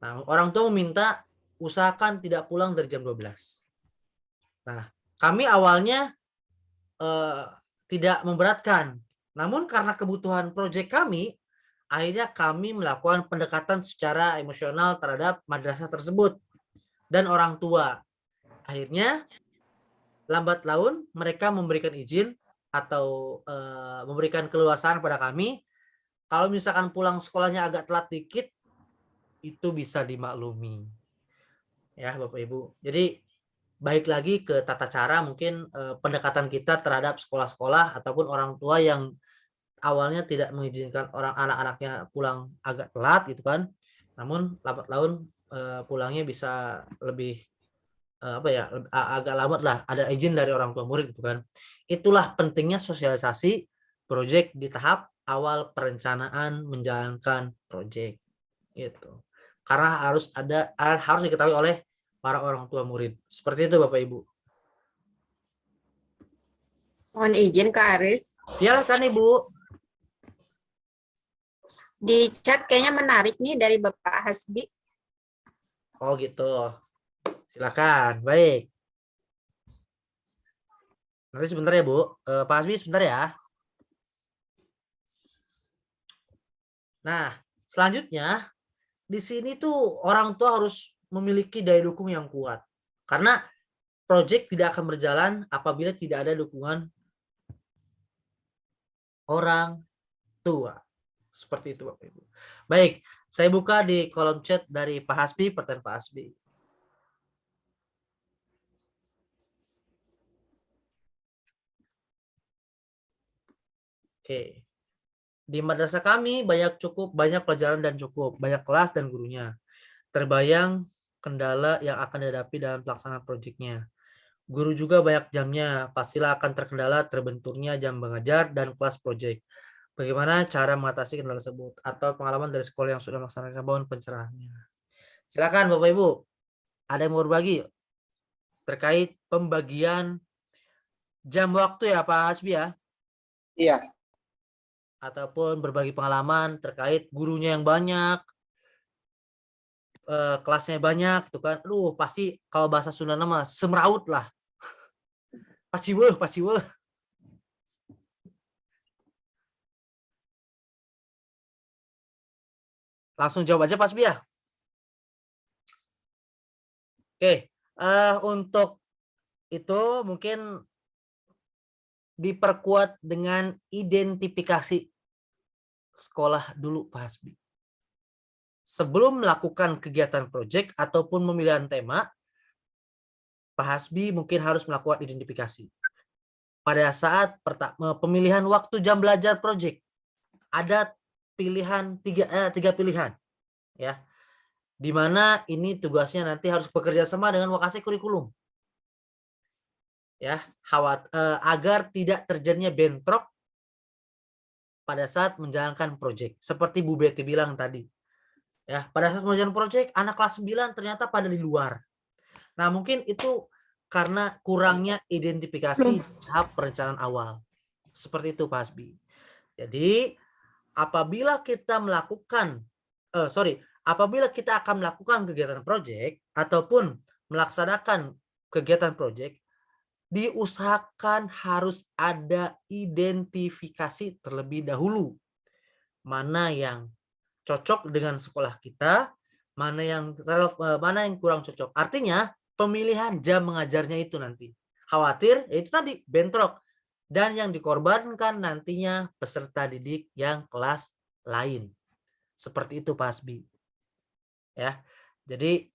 Nah, orang tua meminta usahakan tidak pulang dari jam 12. Nah, kami awalnya tidak memberatkan. Namun karena kebutuhan proyek kami, Akhirnya kami melakukan pendekatan secara emosional terhadap madrasah tersebut dan orang tua. Akhirnya lambat laun mereka memberikan izin atau memberikan keluasan pada kami. Kalau misalkan pulang sekolahnya agak telat dikit, itu bisa dimaklumi. Ya, Bapak Ibu. Jadi baik lagi ke tata cara mungkin pendekatan kita terhadap sekolah-sekolah ataupun orang tua yang awalnya tidak mengizinkan orang anak-anaknya pulang agak telat gitu kan. Namun lambat laun pulangnya bisa lebih agak lambat lah, ada izin dari orang tua murid gitu kan. Itulah pentingnya sosialisasi proyek di tahap awal perencanaan menjalankan proyek gitu. Karena harus diketahui oleh para orang tua murid. Seperti itu Bapak Ibu. Mohon izin Kak Aris. Ya kan Ibu. Di chat kayaknya menarik nih dari Bapak Hasbi. Oh gitu. Silakan. Baik. Nanti sebentar ya Bu. Pak Hasbi sebentar ya. Nah, selanjutnya di sini tuh orang tua harus memiliki daya dukung yang kuat. Karena proyek tidak akan berjalan apabila tidak ada dukungan orang tua. Seperti itu Bapak Ibu. Baik, saya buka di kolom chat dari Pak Hasbi, pertanyaan Pak Hasbi. Oke. Di madrasah kami cukup banyak pelajaran dan cukup banyak kelas dan gurunya. Terbayang kendala yang akan dihadapi dalam pelaksanaan proyeknya. Guru juga banyak jamnya, pastilah akan terkendala terbenturnya jam mengajar dan kelas proyek. Bagaimana cara mengatasi kendala tersebut atau pengalaman dari sekolah yang sudah melaksanakan mohon pencerahannya. Silakan Bapak Ibu, ada yang mau berbagi terkait pembagian jam waktu ya Pak Hasbi ya? Iya. Ataupun berbagi pengalaman terkait gurunya yang banyak, kelasnya banyak, itu kan, aduh pasti kalau bahasa Sunda nama semraut lah, pasti weh. Langsung jawab aja Pak Hasbi ya. Oke, untuk itu mungkin diperkuat dengan identifikasi sekolah dulu Pak Hasbi. Sebelum melakukan kegiatan proyek ataupun pemilihan tema, Pak Hasbi mungkin harus melakukan identifikasi. Pada saat pemilihan waktu jam belajar proyek, ada pilihan tiga pilihan, ya, di mana ini tugasnya nanti harus bekerja sama dengan Wakasek kurikulum. Ya, agar tidak terjadinya bentrok pada saat menjalankan proyek. Seperti Bu Betty bilang tadi. Ya, pada saat menjalankan proyek, anak kelas 9 ternyata pada di luar. Nah, mungkin itu karena kurangnya identifikasi tahap perencanaan awal. Seperti itu Pak Hasbi. Jadi, apabila kita akan melakukan kegiatan proyek ataupun melaksanakan kegiatan proyek, diusahakan harus ada identifikasi terlebih dahulu. Mana yang cocok dengan sekolah kita, mana yang kurang cocok. Artinya pemilihan jam mengajarnya itu nanti. Khawatir itu tadi bentrok dan yang dikorbankan nantinya peserta didik yang kelas lain. Seperti itu Pak Hasbi. Ya. Jadi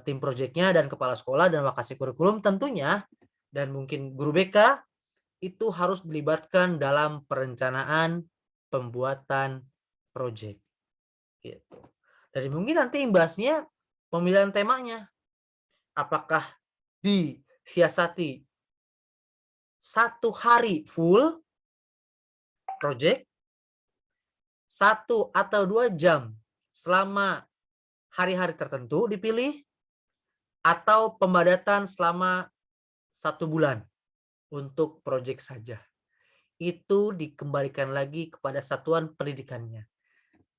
tim proyeknya dan kepala sekolah dan Wakasek kurikulum tentunya dan mungkin guru BK itu harus dilibatkan dalam perencanaan pembuatan proyek. Gitu. Dan mungkin nanti imbasnya pemilihan temanya. Apakah disiasati 1 hari full proyek, 1 atau 2 jam selama hari-hari tertentu dipilih, atau pembadatan selama 1 bulan untuk proyek saja. Itu dikembalikan lagi kepada satuan pendidikannya.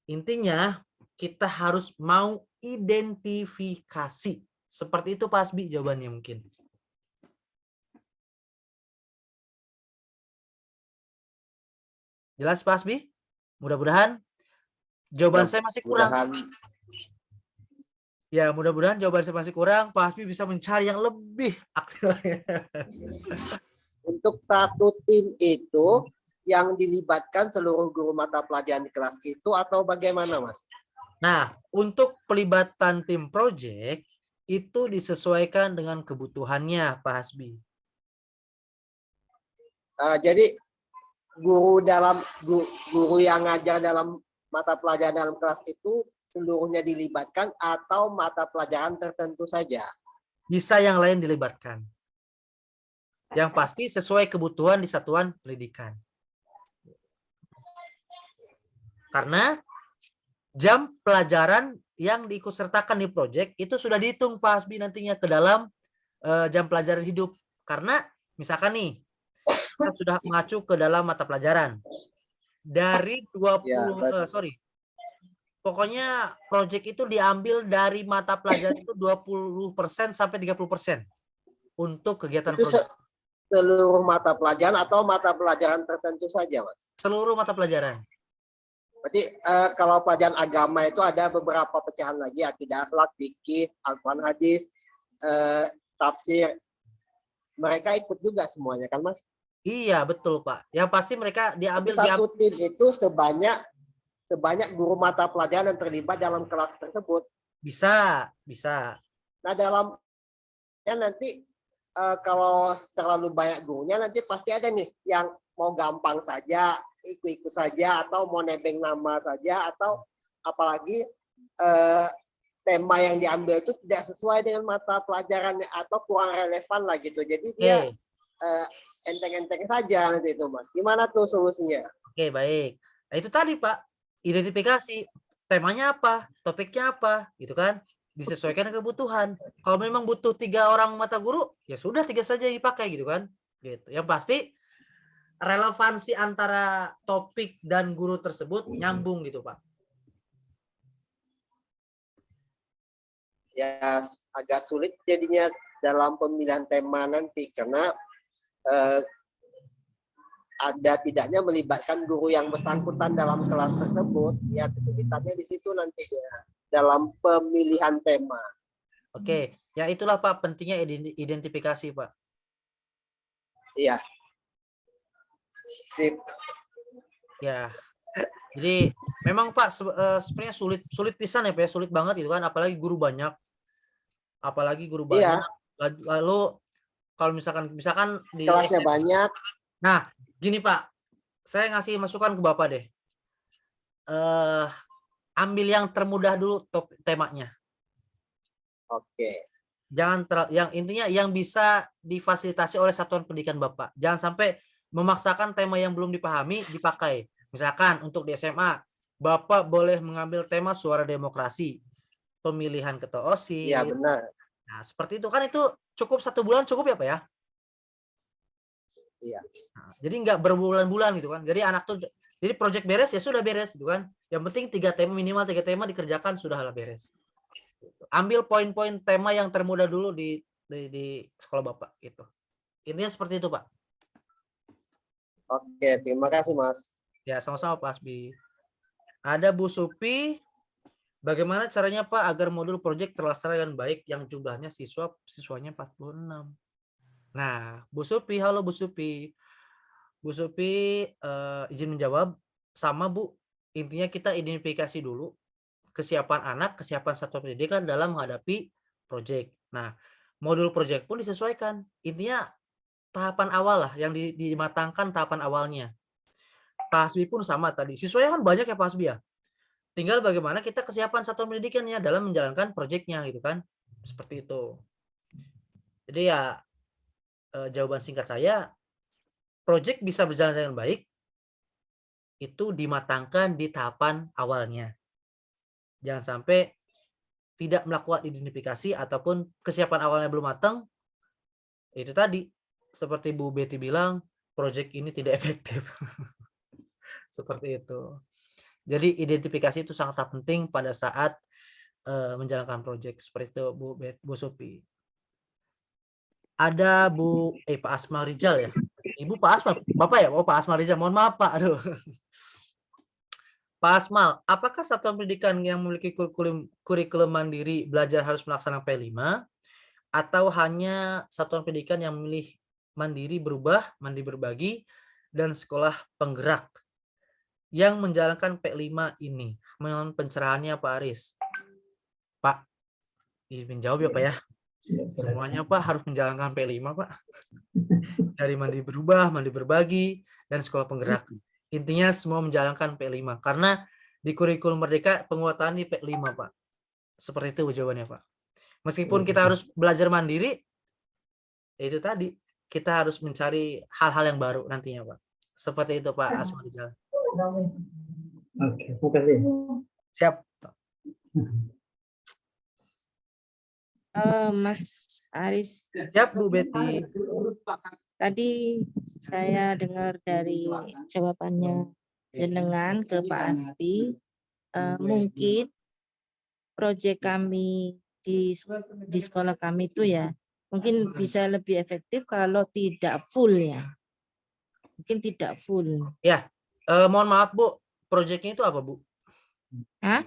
Intinya kita harus mau identifikasi. Seperti itu Pak Hasbi jawabannya mungkin. Jelas Pak Hasbi? Mudah-mudahan Jawaban saya masih kurang. Mudahan Ya, mudah-mudahan jawaban saya masih kurang. Pak Hasbi bisa mencari yang lebih aktif. untuk satu tim itu yang dilibatkan seluruh guru mata pelajaran di kelas itu atau bagaimana, Mas? Nah, untuk pelibatan tim project itu disesuaikan dengan kebutuhannya, Pak Hasbi. Jadi guru yang ngajar dalam mata pelajaran dalam kelas itu seluruhnya dilibatkan atau mata pelajaran tertentu saja? Bisa yang lain dilibatkan. Yang pasti sesuai kebutuhan di satuan pendidikan. Karena jam pelajaran yang diikutsertakan di proyek itu sudah dihitung Pak Hasbi nantinya ke dalam jam pelajaran hidup. Karena misalkan nih, kita sudah mengacu ke dalam mata pelajaran. Dari 20, pokoknya proyek itu diambil dari mata pelajaran itu 20% sampai 30% untuk kegiatan itu proyek. Seluruh mata pelajaran atau mata pelajaran tertentu saja, Mas? Seluruh mata pelajaran. Berarti kalau pelajaran agama itu ada beberapa pecahan lagi, akidah, akhlak, fikih, Al-Quran, hadis, tafsir. Mereka ikut juga semuanya kan, Mas? Iya, betul, Pak. Yang pasti mereka diambil satu tim itu sebanyak guru mata pelajaran yang terlibat dalam kelas tersebut. Bisa. Nah, nanti kalau terlalu banyak gurunya nanti pasti ada nih yang mau gampang saja, ikut-ikut saja, atau mau nebeng nama saja, atau apalagi tema yang diambil itu tidak sesuai dengan mata pelajarannya atau kurang relevan lah gitu. Jadi dia enteng-enteng saja nanti itu, Mas. Gimana tuh solusinya? Oke, baik. Nah, itu tadi, Pak. Identifikasi temanya apa, topiknya apa, gitu kan? Disesuaikan dengan kebutuhan. Kalau memang butuh 3 orang mata guru, ya sudah 3 saja yang dipakai, gitu kan? Gitu. Yang pasti relevansi antara topik dan guru tersebut nyambung gitu, Pak. Ya, agak sulit jadinya dalam pemilihan tema nanti karena ada tidaknya melibatkan guru yang bersangkutan dalam kelas tersebut, ya kesulitannya di situ nantinya dalam pemilihan tema. Oke, ya itulah Pak pentingnya identifikasi, Pak. Iya. Sip. Ya. Jadi memang Pak sebenarnya sulit pisan ya Pak, sulit banget gitu kan, apalagi guru banyak. Iya. Lalu kalau misalkan di kelasnya banyak. Nah, gini Pak, saya ngasih masukan ke Bapak deh. Ambil yang termudah dulu temanya. Oke. Jangan yang intinya yang bisa difasilitasi oleh satuan pendidikan Bapak. Jangan sampai memaksakan tema yang belum dipahami dipakai. Misalkan untuk di SMA, Bapak boleh mengambil tema suara demokrasi, pemilihan ketua OSIS. Iya, benar. Nah, seperti itu kan itu cukup 1 bulan cukup ya Pak ya? Iya. Nah, jadi nggak berbulan-bulan gitu kan. Jadi anak tuh jadi project beres ya sudah beres gitu kan. Yang penting 3 tema minimal 3 tema dikerjakan sudahlah beres. Ambil poin-poin tema yang termudah dulu di sekolah Bapak gitu. Intinya seperti itu, Pak. Oke, terima kasih, Mas. Ya, sama-sama Pak Hasbi. Ada Bu Supi. Bagaimana caranya Pak agar modul proyek terlaksana dengan baik yang jumlahnya siswanya 46? Nah, Bu Supi, halo Bu Supi. Bu Supi izin menjawab. Sama Bu, intinya kita identifikasi dulu kesiapan anak, kesiapan satuan pendidikan dalam menghadapi proyek. Nah, modul proyek pun disesuaikan. Intinya tahapan awal lah yang dimatangkan tahapan awalnya. Pak Hasbi pun sama tadi. Siswanya kan banyak ya Pak Hasbi ya. Tinggal bagaimana kita kesiapan satuan pendidikannya dalam menjalankan proyeknya gitu kan. Seperti itu. Jadi ya jawaban singkat saya, proyek bisa berjalan dengan baik itu dimatangkan di tahapan awalnya. Jangan sampai tidak melakukan identifikasi ataupun kesiapan awalnya belum matang. Itu tadi seperti Bu Betty bilang, proyek ini tidak efektif. Seperti itu. Jadi identifikasi itu sangat penting pada saat menjalankan proyek. Seperti itu Bu Supi. Ada Pak Asma Rizal ya. Ibu Pak Asma, Bapak ya? Oh Pak Asma Rizal, mohon maaf Pak. Aduh. Pak Asmal, apakah satuan pendidikan yang memiliki kurikulum mandiri belajar harus melaksanakan P5 atau hanya satuan pendidikan yang memilih mandiri berubah, mandiri berbagi, dan sekolah penggerak yang menjalankan P5 ini? Mohon pencerahannya Pak Aris. Pak, izin jawab ya Pak ya. Semuanya Pak harus menjalankan P5 Pak. Dari mandiri berubah, mandiri berbagi, dan sekolah penggerak. Intinya semua menjalankan P5. Karena di kurikulum Merdeka penguatan di P5 Pak. Seperti itu jawabannya Pak. Meskipun kita harus belajar mandiri, itu tadi kita harus mencari hal-hal yang baru nantinya Pak. Seperti itu Pak Asma di jalan. Oke, makasih. Siap. Mas Aris. Siap Bu Betty. Tadi saya dengar dari jawabannya jenengan ke Pak Aspi, mungkin proyek kami di sekolah kami itu ya mungkin bisa lebih efektif kalau tidak full ya. Mungkin tidak full. Ya, mohon maaf Bu, proyeknya itu apa Bu? Hah?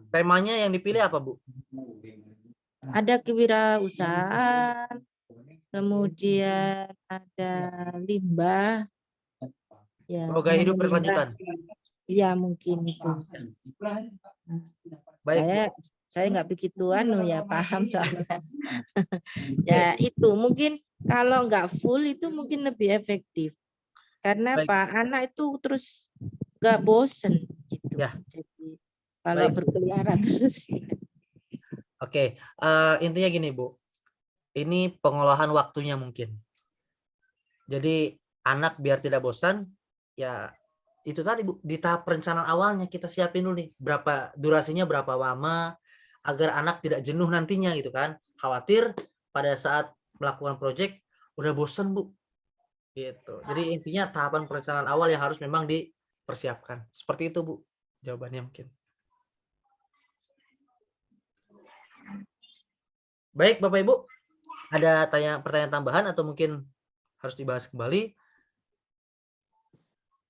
Temanya yang dipilih apa Bu? Ada kewirausahaan, kemudian ada limbah, ya. Gaya hidup berkelanjutan. Ya mungkin itu. Baik. Saya nggak begitu ya paham soalnya. Ya itu mungkin kalau nggak full itu mungkin lebih efektif. Karena Baik. Pak anak itu terus nggak bosen gitu. Ya. Jadi kalau berkeliaran terus. Oke, intinya gini Bu. Ini pengolahan waktunya mungkin. Jadi anak biar tidak bosan, ya itu tadi Bu, di tahap perencanaan awalnya kita siapin dulu nih berapa durasinya, berapa lama agar anak tidak jenuh nantinya gitu kan. Khawatir pada saat melakukan proyek udah bosan Bu. Gitu. Jadi intinya tahapan perencanaan awal yang harus memang dipersiapkan. Seperti itu Bu jawabannya mungkin. Baik Bapak Ibu, ada pertanyaan tambahan atau mungkin harus dibahas kembali?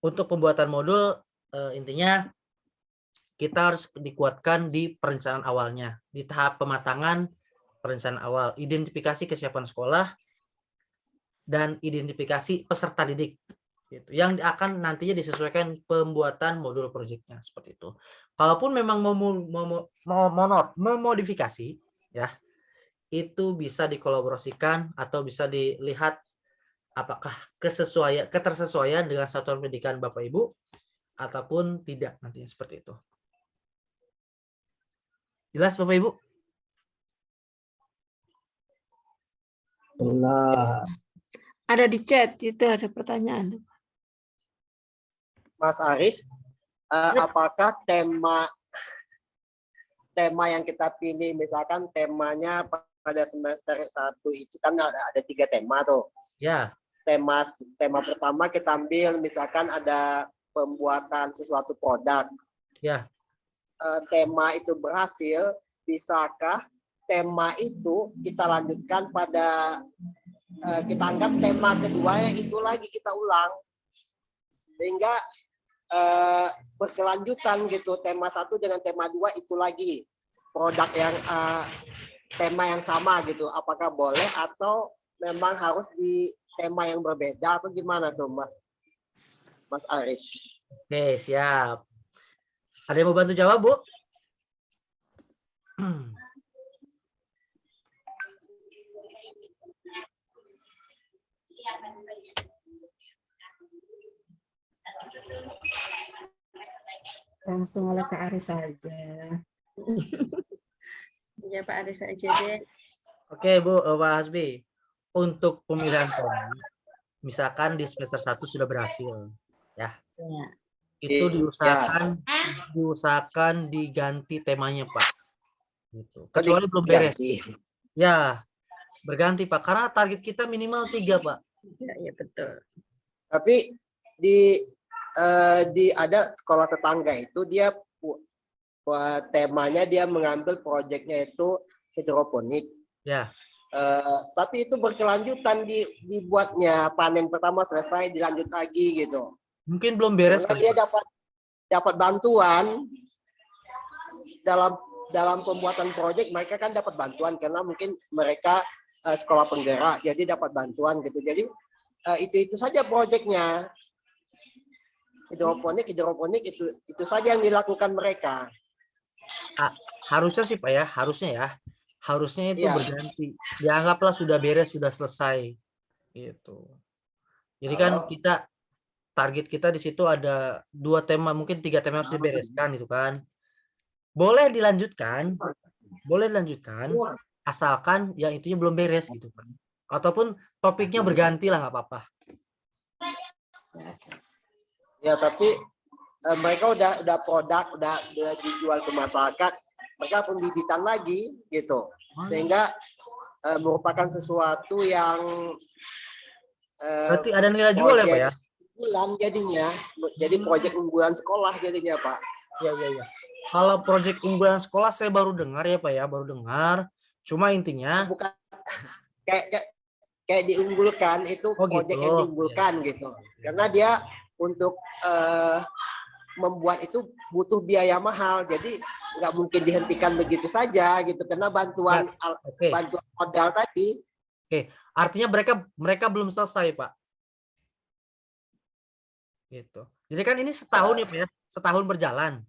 Untuk pembuatan modul intinya kita harus dikuatkan di perencanaan awalnya, di tahap pematangan perencanaan awal, identifikasi kesiapan sekolah dan identifikasi peserta didik gitu, yang akan nantinya disesuaikan pembuatan modul proyeknya seperti itu. Kalaupun memang mau memodifikasi ya, itu bisa dikolaborasikan atau bisa dilihat apakah ketersesuaian dengan satuan pendidikan Bapak Ibu ataupun tidak nantinya seperti itu. Jelas Bapak Ibu? Jelas. Ada di chat itu ada pertanyaan. Mas Aris, apakah tema yang kita pilih, misalkan temanya pada semester 1 itu kan ada 3 tema tuh. Ya. Tema pertama kita ambil misalkan ada pembuatan sesuatu produk. Ya. Tema itu berhasil, bisakah tema itu kita lanjutkan pada kita anggap tema keduanya itu lagi kita ulang sehingga berkelanjutan gitu, tema 1 dengan tema 2 itu lagi produk yang tema yang sama gitu, apakah boleh atau memang harus di tema yang berbeda atau gimana tuh Mas Aris? Oke, siap. Ada yang mau bantu jawab Bu? Langsung oleh Kak Aris saja. Iya Pak Aris aja deh. Oke Bu, Pak Hasbi. Untuk pemilihan tema, misalkan di semester 1 sudah berhasil, ya. Ya. Itu diusahakan diganti temanya Pak. Gitu. Kecuali belum beres. Ya, berganti Pak. Karena target kita minimal 3 Pak. Iya betul. Tapi di ada sekolah tetangga itu dia temanya dia mengambil proyeknya itu hidroponik. Ya. Tapi itu berkelanjutan dibuatnya panen pertama selesai dilanjut lagi gitu. Mungkin belum beres kali. Dia dapat dapat bantuan dalam pembuatan proyek, mereka kan dapat bantuan karena mungkin mereka sekolah penggerak, jadi dapat bantuan gitu. Jadi itu saja proyeknya. Hidroponik itu saja yang dilakukan mereka. Harusnya sih Pak ya, harusnya itu Iya. berganti. Dianggaplah sudah beres, sudah selesai gitu. Jadi kan target kita di situ ada 2 tema, mungkin 3 tema harus dibereskan itu kan. Boleh dilanjutkan, asalkan yang itunya belum beres gitu kan. Ataupun topiknya berganti lah, nggak apa-apa. Ya, tapi mereka udah produk, udah dijual ke masyarakat, mereka pembibitan lagi gitu, sehingga merupakan sesuatu yang berarti ada nilai jual ya Pak ya? Unggulan jadinya, jadi proyek unggulan sekolah jadinya Pak. Iya. Kalau proyek unggulan sekolah saya baru dengar ya Pak ya, baru dengar. Cuma intinya bukan kayak diunggulkan, itu proyek gitu. yang diunggulkan gitu. Karena dia untuk membuat itu butuh biaya mahal, jadi nggak mungkin dihentikan begitu saja gitu, karena bantuan modal tadi. Artinya mereka belum selesai Pak. Gitu. Jadi kan ini setahun ya Pak ya, setahun berjalan.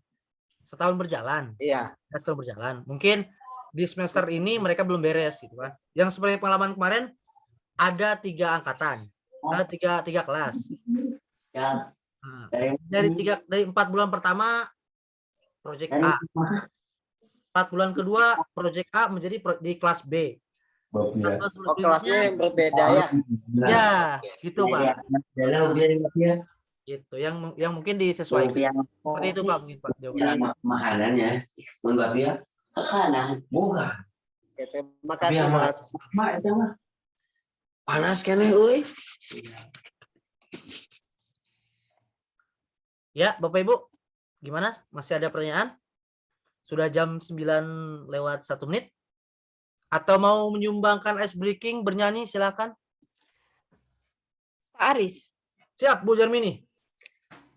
Iya. Setahun berjalan. Mungkin di semester ini mereka belum beres gitu kan. Yang seperti pengalaman kemarin ada 3 angkatan, ada 3 kelas. Ya. Dari 4 bulan pertama proyek A. 4 bulan kedua proyek A menjadi di kelas B. Kelasnya yang berbeda ya. Ya, gitu Pak. Gitu. Yang mungkin disesuaikan. Seperti itu Pak, mungkin Pak jawabannya. Mahalnya, Mbak Bia ke sana, bukan. Terima kasih Mas. Panas kan euy. Ya, Bapak Ibu, gimana? Masih ada pertanyaan? Sudah jam 9 lewat 1 menit? Atau mau menyumbangkan ice breaking, bernyanyi, silakan. Pak Aris. Siap, Bu Jarmini.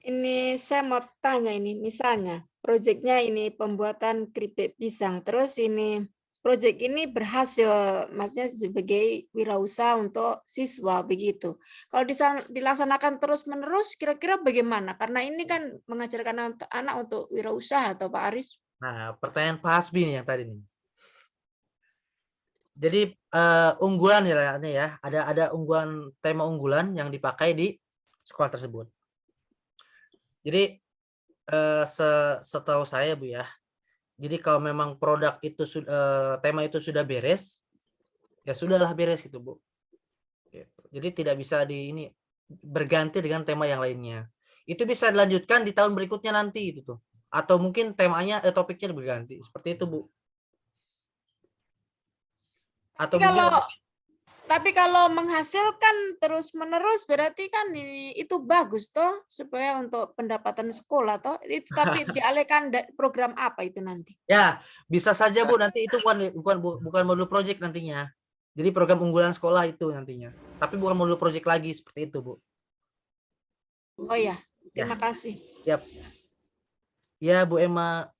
Ini saya mau tanya ini, misalnya proyeknya ini pembuatan keripik pisang, terus ini proyek ini berhasil, maksudnya sebagai wirausaha untuk siswa begitu. Kalau dilaksanakan terus-menerus, kira-kira bagaimana? Karena ini kan mengajarkan anak untuk wirausaha, atau Pak Aris? Nah, pertanyaan Pak Hasbi nih yang tadi nih. Jadi unggulan ya, ada unggulan, tema unggulan yang dipakai di sekolah tersebut. Jadi setahu saya Bu ya, jadi kalau memang produk itu tema itu sudah beres, ya sudahlah beres gitu Bu. Jadi tidak bisa berganti dengan tema yang lainnya. Itu bisa dilanjutkan di tahun berikutnya nanti itu tuh. Atau mungkin temanya topiknya berganti. Seperti itu Bu. Atau tapi kalau menghasilkan terus-menerus berarti kan itu bagus toh, supaya untuk pendapatan sekolah toh. Itu tapi dialihkan program apa itu nanti? Ya, bisa saja Bu, nanti itu bukan modul project nantinya. Jadi program unggulan sekolah itu nantinya. Tapi bukan modul project lagi, seperti itu Bu. Oh ya, terima kasih. Siap. Ya Bu Emma.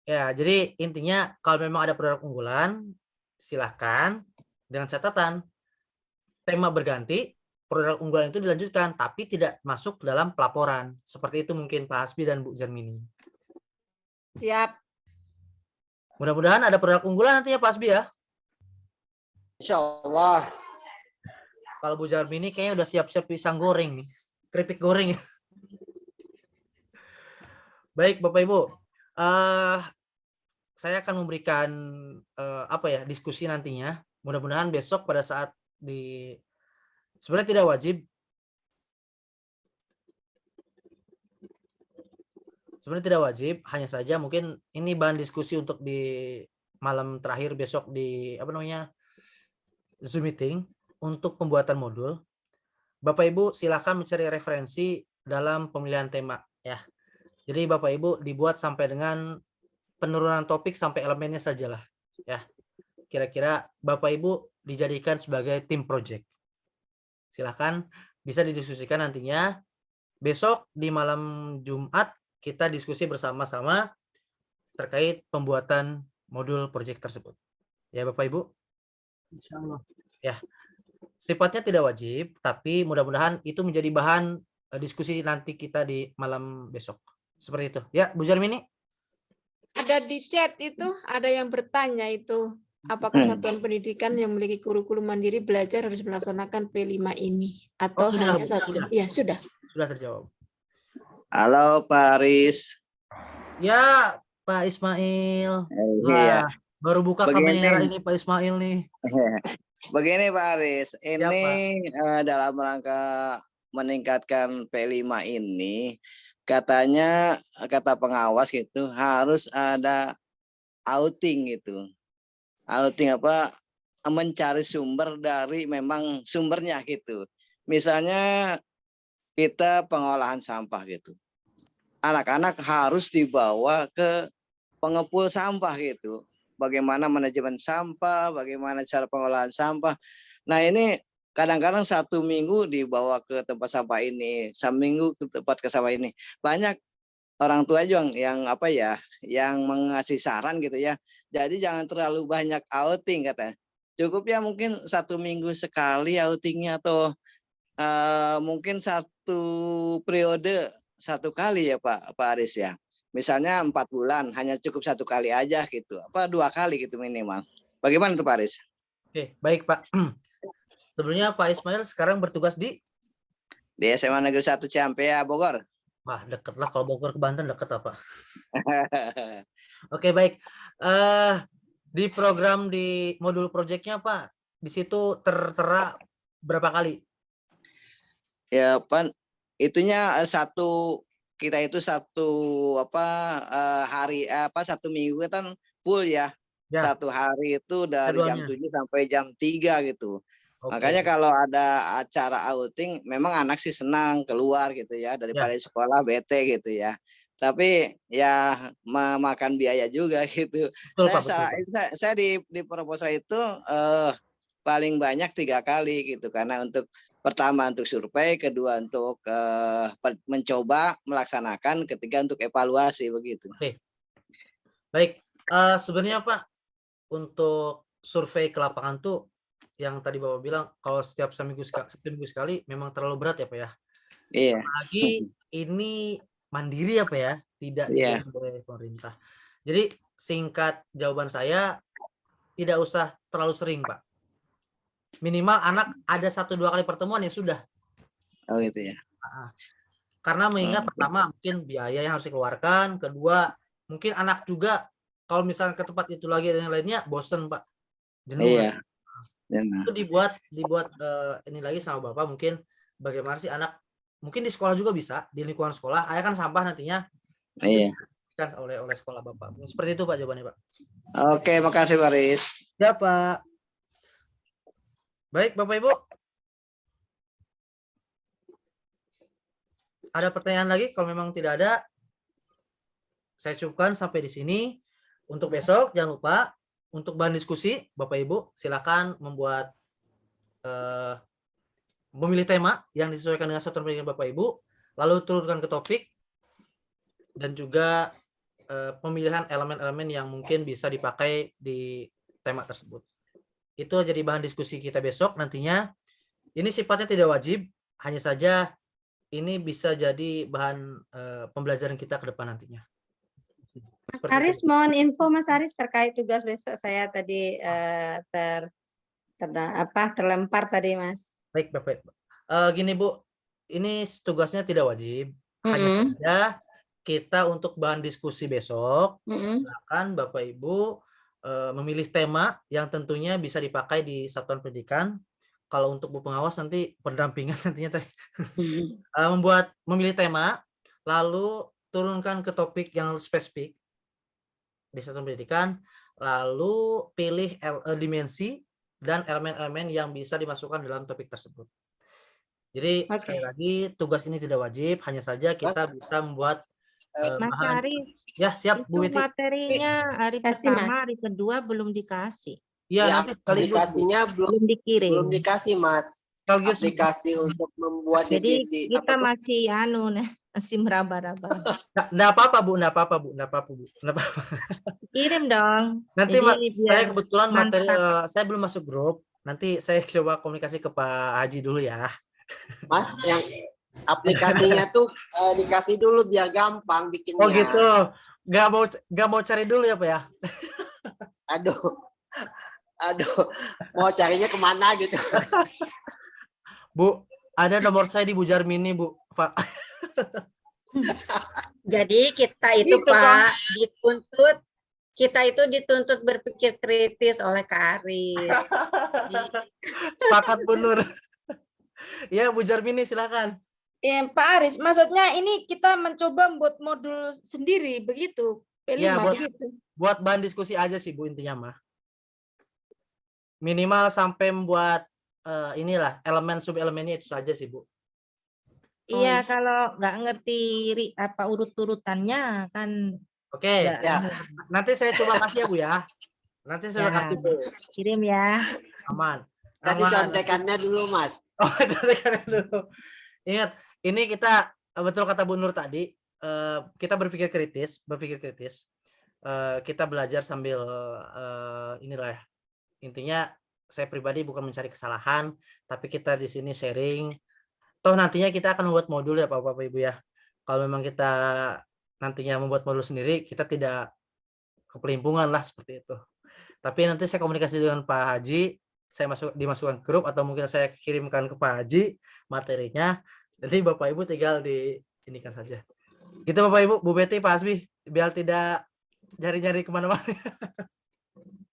Ya, jadi intinya kalau memang ada produk unggulan, silahkan dengan catatan tema berganti, produk unggulan itu dilanjutkan, tapi tidak masuk dalam pelaporan. Seperti itu mungkin Pak Hasbi dan Bu Jarmini. Siap. Mudah-mudahan ada produk unggulan nanti ya Pak Hasbi ya. Insya Allah. Kalau Bu Jarmini kayaknya udah siap-siap pisang goreng nih, keripik goreng ya. Baik Bapak Ibu. Saya akan memberikan diskusi nantinya. Mudah-mudahan besok pada saat sebenarnya tidak wajib. Sebenarnya tidak wajib, hanya saja mungkin ini bahan diskusi untuk di malam terakhir besok di Zoom meeting untuk pembuatan modul. Bapak Ibu silakan mencari referensi dalam pemilihan tema ya. Jadi Bapak Ibu dibuat sampai dengan penurunan topik sampai elemennya sajalah ya. Kira-kira Bapak Ibu dijadikan sebagai tim project. Silakan bisa didiskusikan nantinya besok di malam Jumat kita diskusi bersama-sama terkait pembuatan modul proyek tersebut. Ya Bapak Ibu? Insya Allah. Ya, sifatnya tidak wajib, tapi mudah-mudahan itu menjadi bahan diskusi nanti kita di malam besok. Seperti itu. Ya, Bu Jarmini? Ada di chat itu, ada yang bertanya itu, apakah satuan pendidikan yang memiliki kurikulum mandiri belajar harus melaksanakan P5 ini? Atau sudah, hanya satu? sudah. Ya, sudah. Sudah terjawab. Halo Pak Aris. Ya, Pak Ismail. Iya. Baru buka kamera ini Pak Ismail nih. Begini Pak Aris, ini dalam rangka meningkatkan P5 ini, katanya kata pengawas gitu harus ada outing gitu. Outing apa? Mencari sumber dari memang sumbernya gitu. Misalnya kita pengolahan sampah gitu. Anak-anak harus dibawa ke pengepul sampah gitu. Bagaimana manajemen sampah, bagaimana cara pengolahan sampah. Nah ini kadang-kadang 1 minggu dibawa ke tempat sampah ini, 1 minggu ke tempat ke sampah ini. Banyak orang tua juga yang apa ya, yang mengasih saran gitu ya. Jadi jangan terlalu banyak outing katanya. Cukup ya mungkin 1 minggu sekali outingnya atau mungkin 1 periode 1 kali ya Pak Aris ya. Misalnya 4 bulan hanya cukup 1 kali aja gitu, apa 2 kali gitu minimal. Bagaimana itu Pak Aris? Oke, baik Pak. Sebelumnya Pak Ismail sekarang bertugas di SMA Negeri 1 Ciampea, Bogor. Wah, deket lah, kalau Bogor ke Banten deket apa? Oke, baik. Di program di modul proyeknya Pak, di situ tertera berapa kali? Ya Pak, itunya kita itu hari 1 minggu kan full ya. 1 hari itu dari jam 7 sampai jam 3 gitu. Makanya kalau ada acara outing memang anak sih senang keluar gitu ya, daripada di sekolah bete gitu ya. Tapi ya memakan biaya juga gitu. Saya di proposal itu paling banyak 3 kali gitu, karena untuk pertama untuk survei, kedua untuk mencoba melaksanakan, ketiga untuk evaluasi begitu. Oke. Baik, sebenarnya Pak, untuk survei ke lapangan tuh yang tadi Bapak bilang kalau setiap seminggu sekali memang terlalu berat ya Pak ya. Iya. Apalagi ini mandiri ya Pak ya, tidak dilakukan oleh pemerintah. Jadi singkat jawaban saya, tidak usah terlalu sering Pak. Minimal anak ada 1-2 kali pertemuan ya sudah. Oh gitu ya. Karena mengingat pertama mungkin biaya yang harus dikeluarkan, kedua mungkin anak juga kalau misalnya ke tempat itu lagi dan yang lainnya bosen Pak, jenuh. Iya. Itu dibuat ini lagi sama Bapak, mungkin bagaimana sih anak mungkin di sekolah juga bisa, di lingkungan sekolah ayah kan sampah nantinya kan oleh sekolah Bapak. Seperti itu Pak jawabannya Pak. Oke, makasih Pak Aris. Ya Pak. Baik Bapak Ibu. Ada pertanyaan lagi? Kalau memang tidak ada, saya cukupkan sampai di sini. Untuk besok jangan lupa untuk bahan diskusi Bapak Ibu silakan membuat memilih tema yang disesuaikan dengan satuan pendidikan Bapak Ibu, lalu turunkan ke topik dan juga pemilihan elemen-elemen yang mungkin bisa dipakai di tema tersebut. Itu jadi bahan diskusi kita besok nantinya. Ini sifatnya tidak wajib, hanya saja ini bisa jadi bahan pembelajaran kita ke depan nantinya. Mas Aris, mohon info Mas Aris terkait tugas besok saya tadi terlempar tadi Mas. Baik Bapak. Gini Bu, ini tugasnya tidak wajib, hanya saja kita untuk bahan diskusi besok, silakan Bapak Ibu memilih tema yang tentunya bisa dipakai di satuan pendidikan. Kalau untuk Bu pengawas nanti pendampingan nantinya memilih tema, lalu turunkan ke topik yang spesifik di satuan pendidikan, lalu pilih dimensi dan elemen-elemen yang bisa dimasukkan dalam topik tersebut. Jadi sekali lagi tugas ini tidak wajib, hanya saja kita bisa membuat Mas bahan. Aris, Ya siap Bu Witi. materinya hari pertama, hari kedua belum dikasih. Iya nanti sekaligus aplikasinya belum dikirim. Belum dikasih Mas. aplikasi untuk membuat Jadi divisi kita apa tuh? masih masih meraba-raba. Nggak apa-apa Bu, nggak apa-apa Bu, nggak apa-apa Bu, nggak apa-apa. Kirim dong. Nanti Jadi saya biar kebetulan materi mantap. saya belum masuk grup. Nanti saya coba komunikasi ke Pak Haji dulu ya. Mas, yang aplikasinya tuh dikasih dulu biar gampang bikinnya. Oh gitu. Nggak mau cari dulu ya Pak ya. Aduh, aduh, mau carinya kemana gitu? Bu, ada nomor saya di Bujar Mini Bu, Pak. Jadi kita itu Gitu, Pak dituntut berpikir kritis oleh Kak Aris. Sepakat Bu Nur. Ya, Bujar Mini silakan. Ya, Pak Aris, maksudnya ini kita mencoba membuat modul sendiri begitu. P5 Ya, begitu. buat bahan diskusi aja sih Bu intinya mah. Minimal sampai membuat inilah elemen sub elemennya itu saja sih Bu. Iya, kalau nggak ngerti apa urut-urutannya kan. Oke, nggak- ya. Nanti saya coba kasih ya Bu ya. Nanti saya Ya, kasih Bu. kirim ya. Aman. Kasih contekannya dulu, Mas. Oh, contekannya dulu. Ingat, ini kita betul kata Bu Nur tadi, kita berpikir kritis. Kita belajar sambil inilah ya. Intinya saya pribadi bukan mencari kesalahan, tapi kita di sini sharing. Toh nantinya kita akan membuat modul ya Bapak Ibu ya. Kalau memang kita nantinya membuat modul sendiri, kita tidak kepelimpungan lah seperti itu. Tapi nanti saya komunikasi dengan Pak Haji, saya dimasukkan ke grup atau mungkin saya kirimkan ke Pak Haji materinya. Nanti Bapak Ibu tinggal inikan saja. Gitu Bapak Ibu, Bu Betty, Pak Hasbi, biar tidak nyari-nyari kemana-mana.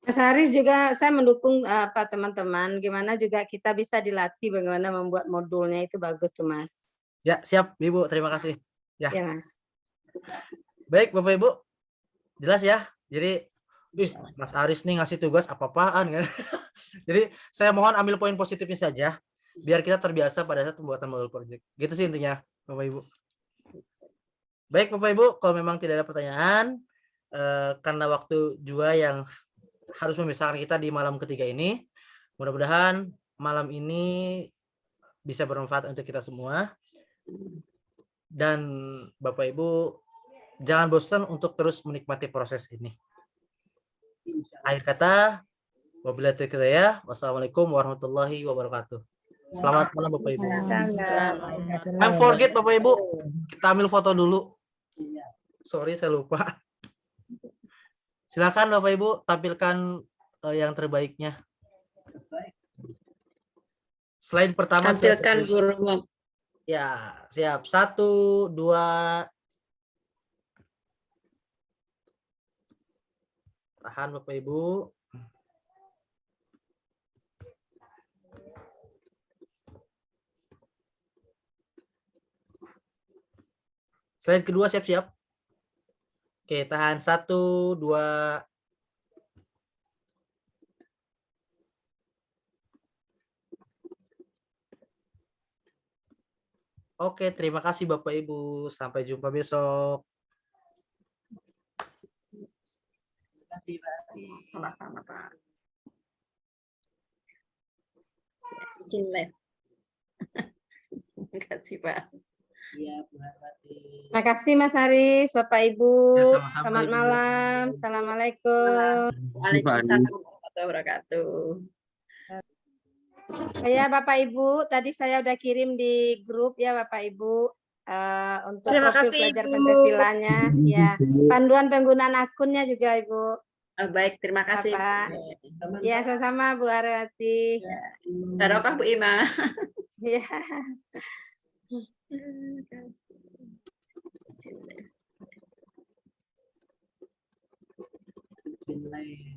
Mas Haris juga saya mendukung apa teman-teman, gimana juga kita bisa dilatih bagaimana membuat modulnya itu bagus tuh Mas. Ya siap Ibu, terima kasih. Ya Mas. Baik Bapak Ibu, jelas ya. Jadi Mas Haris nih ngasih tugas apa-apaan kan. Jadi saya mohon ambil poin positifnya saja, biar kita terbiasa pada saat pembuatan modul project. Gitu sih intinya Bapak Ibu. Baik Bapak Ibu, kalau memang tidak ada pertanyaan, karena waktu juga yang harus memisahkan kita di malam ketiga ini. Mudah-mudahan malam ini bisa bermanfaat untuk kita semua. Dan Bapak Ibu jangan bosan untuk terus menikmati proses ini. Akhir kata, wabillahi taufiq hidayah. Wassalamualaikum warahmatullahi wabarakatuh. Selamat malam Bapak Ibu. Don't forget Bapak Ibu, kita ambil foto dulu. Sorry saya lupa. Silakan Bapak Ibu tampilkan yang terbaiknya. Slide pertama Tampilkan gurunya. Ya, siap. 1, 2. Tahan Bapak Ibu. Slide kedua siap-siap. Oke, tahan 1, 2. Oke, terima kasih Bapak Ibu. Sampai jumpa besok. Terima kasih Pak. Sama-sama Pak. Terima kasih Pak. Iya, Bu Harwati. Terima kasih Mas Haris, Bapak Ibu. Ya, sama-sama, Selamat Ibu. malam. Assalamualaikum. Waalaikumsalam warahmatullahi wabarakatuh. Ya Bapak Ibu, tadi saya udah kirim di grup ya Bapak Ibu untuk Terima profil kasih, belajar Ibu. Pancasilanya, ya panduan penggunaan akunnya juga Ibu. Baik, terima kasih. Bapak. Ya sama-sama Bu Harwati. Barokah Bu Ima. Ya. Cinlay.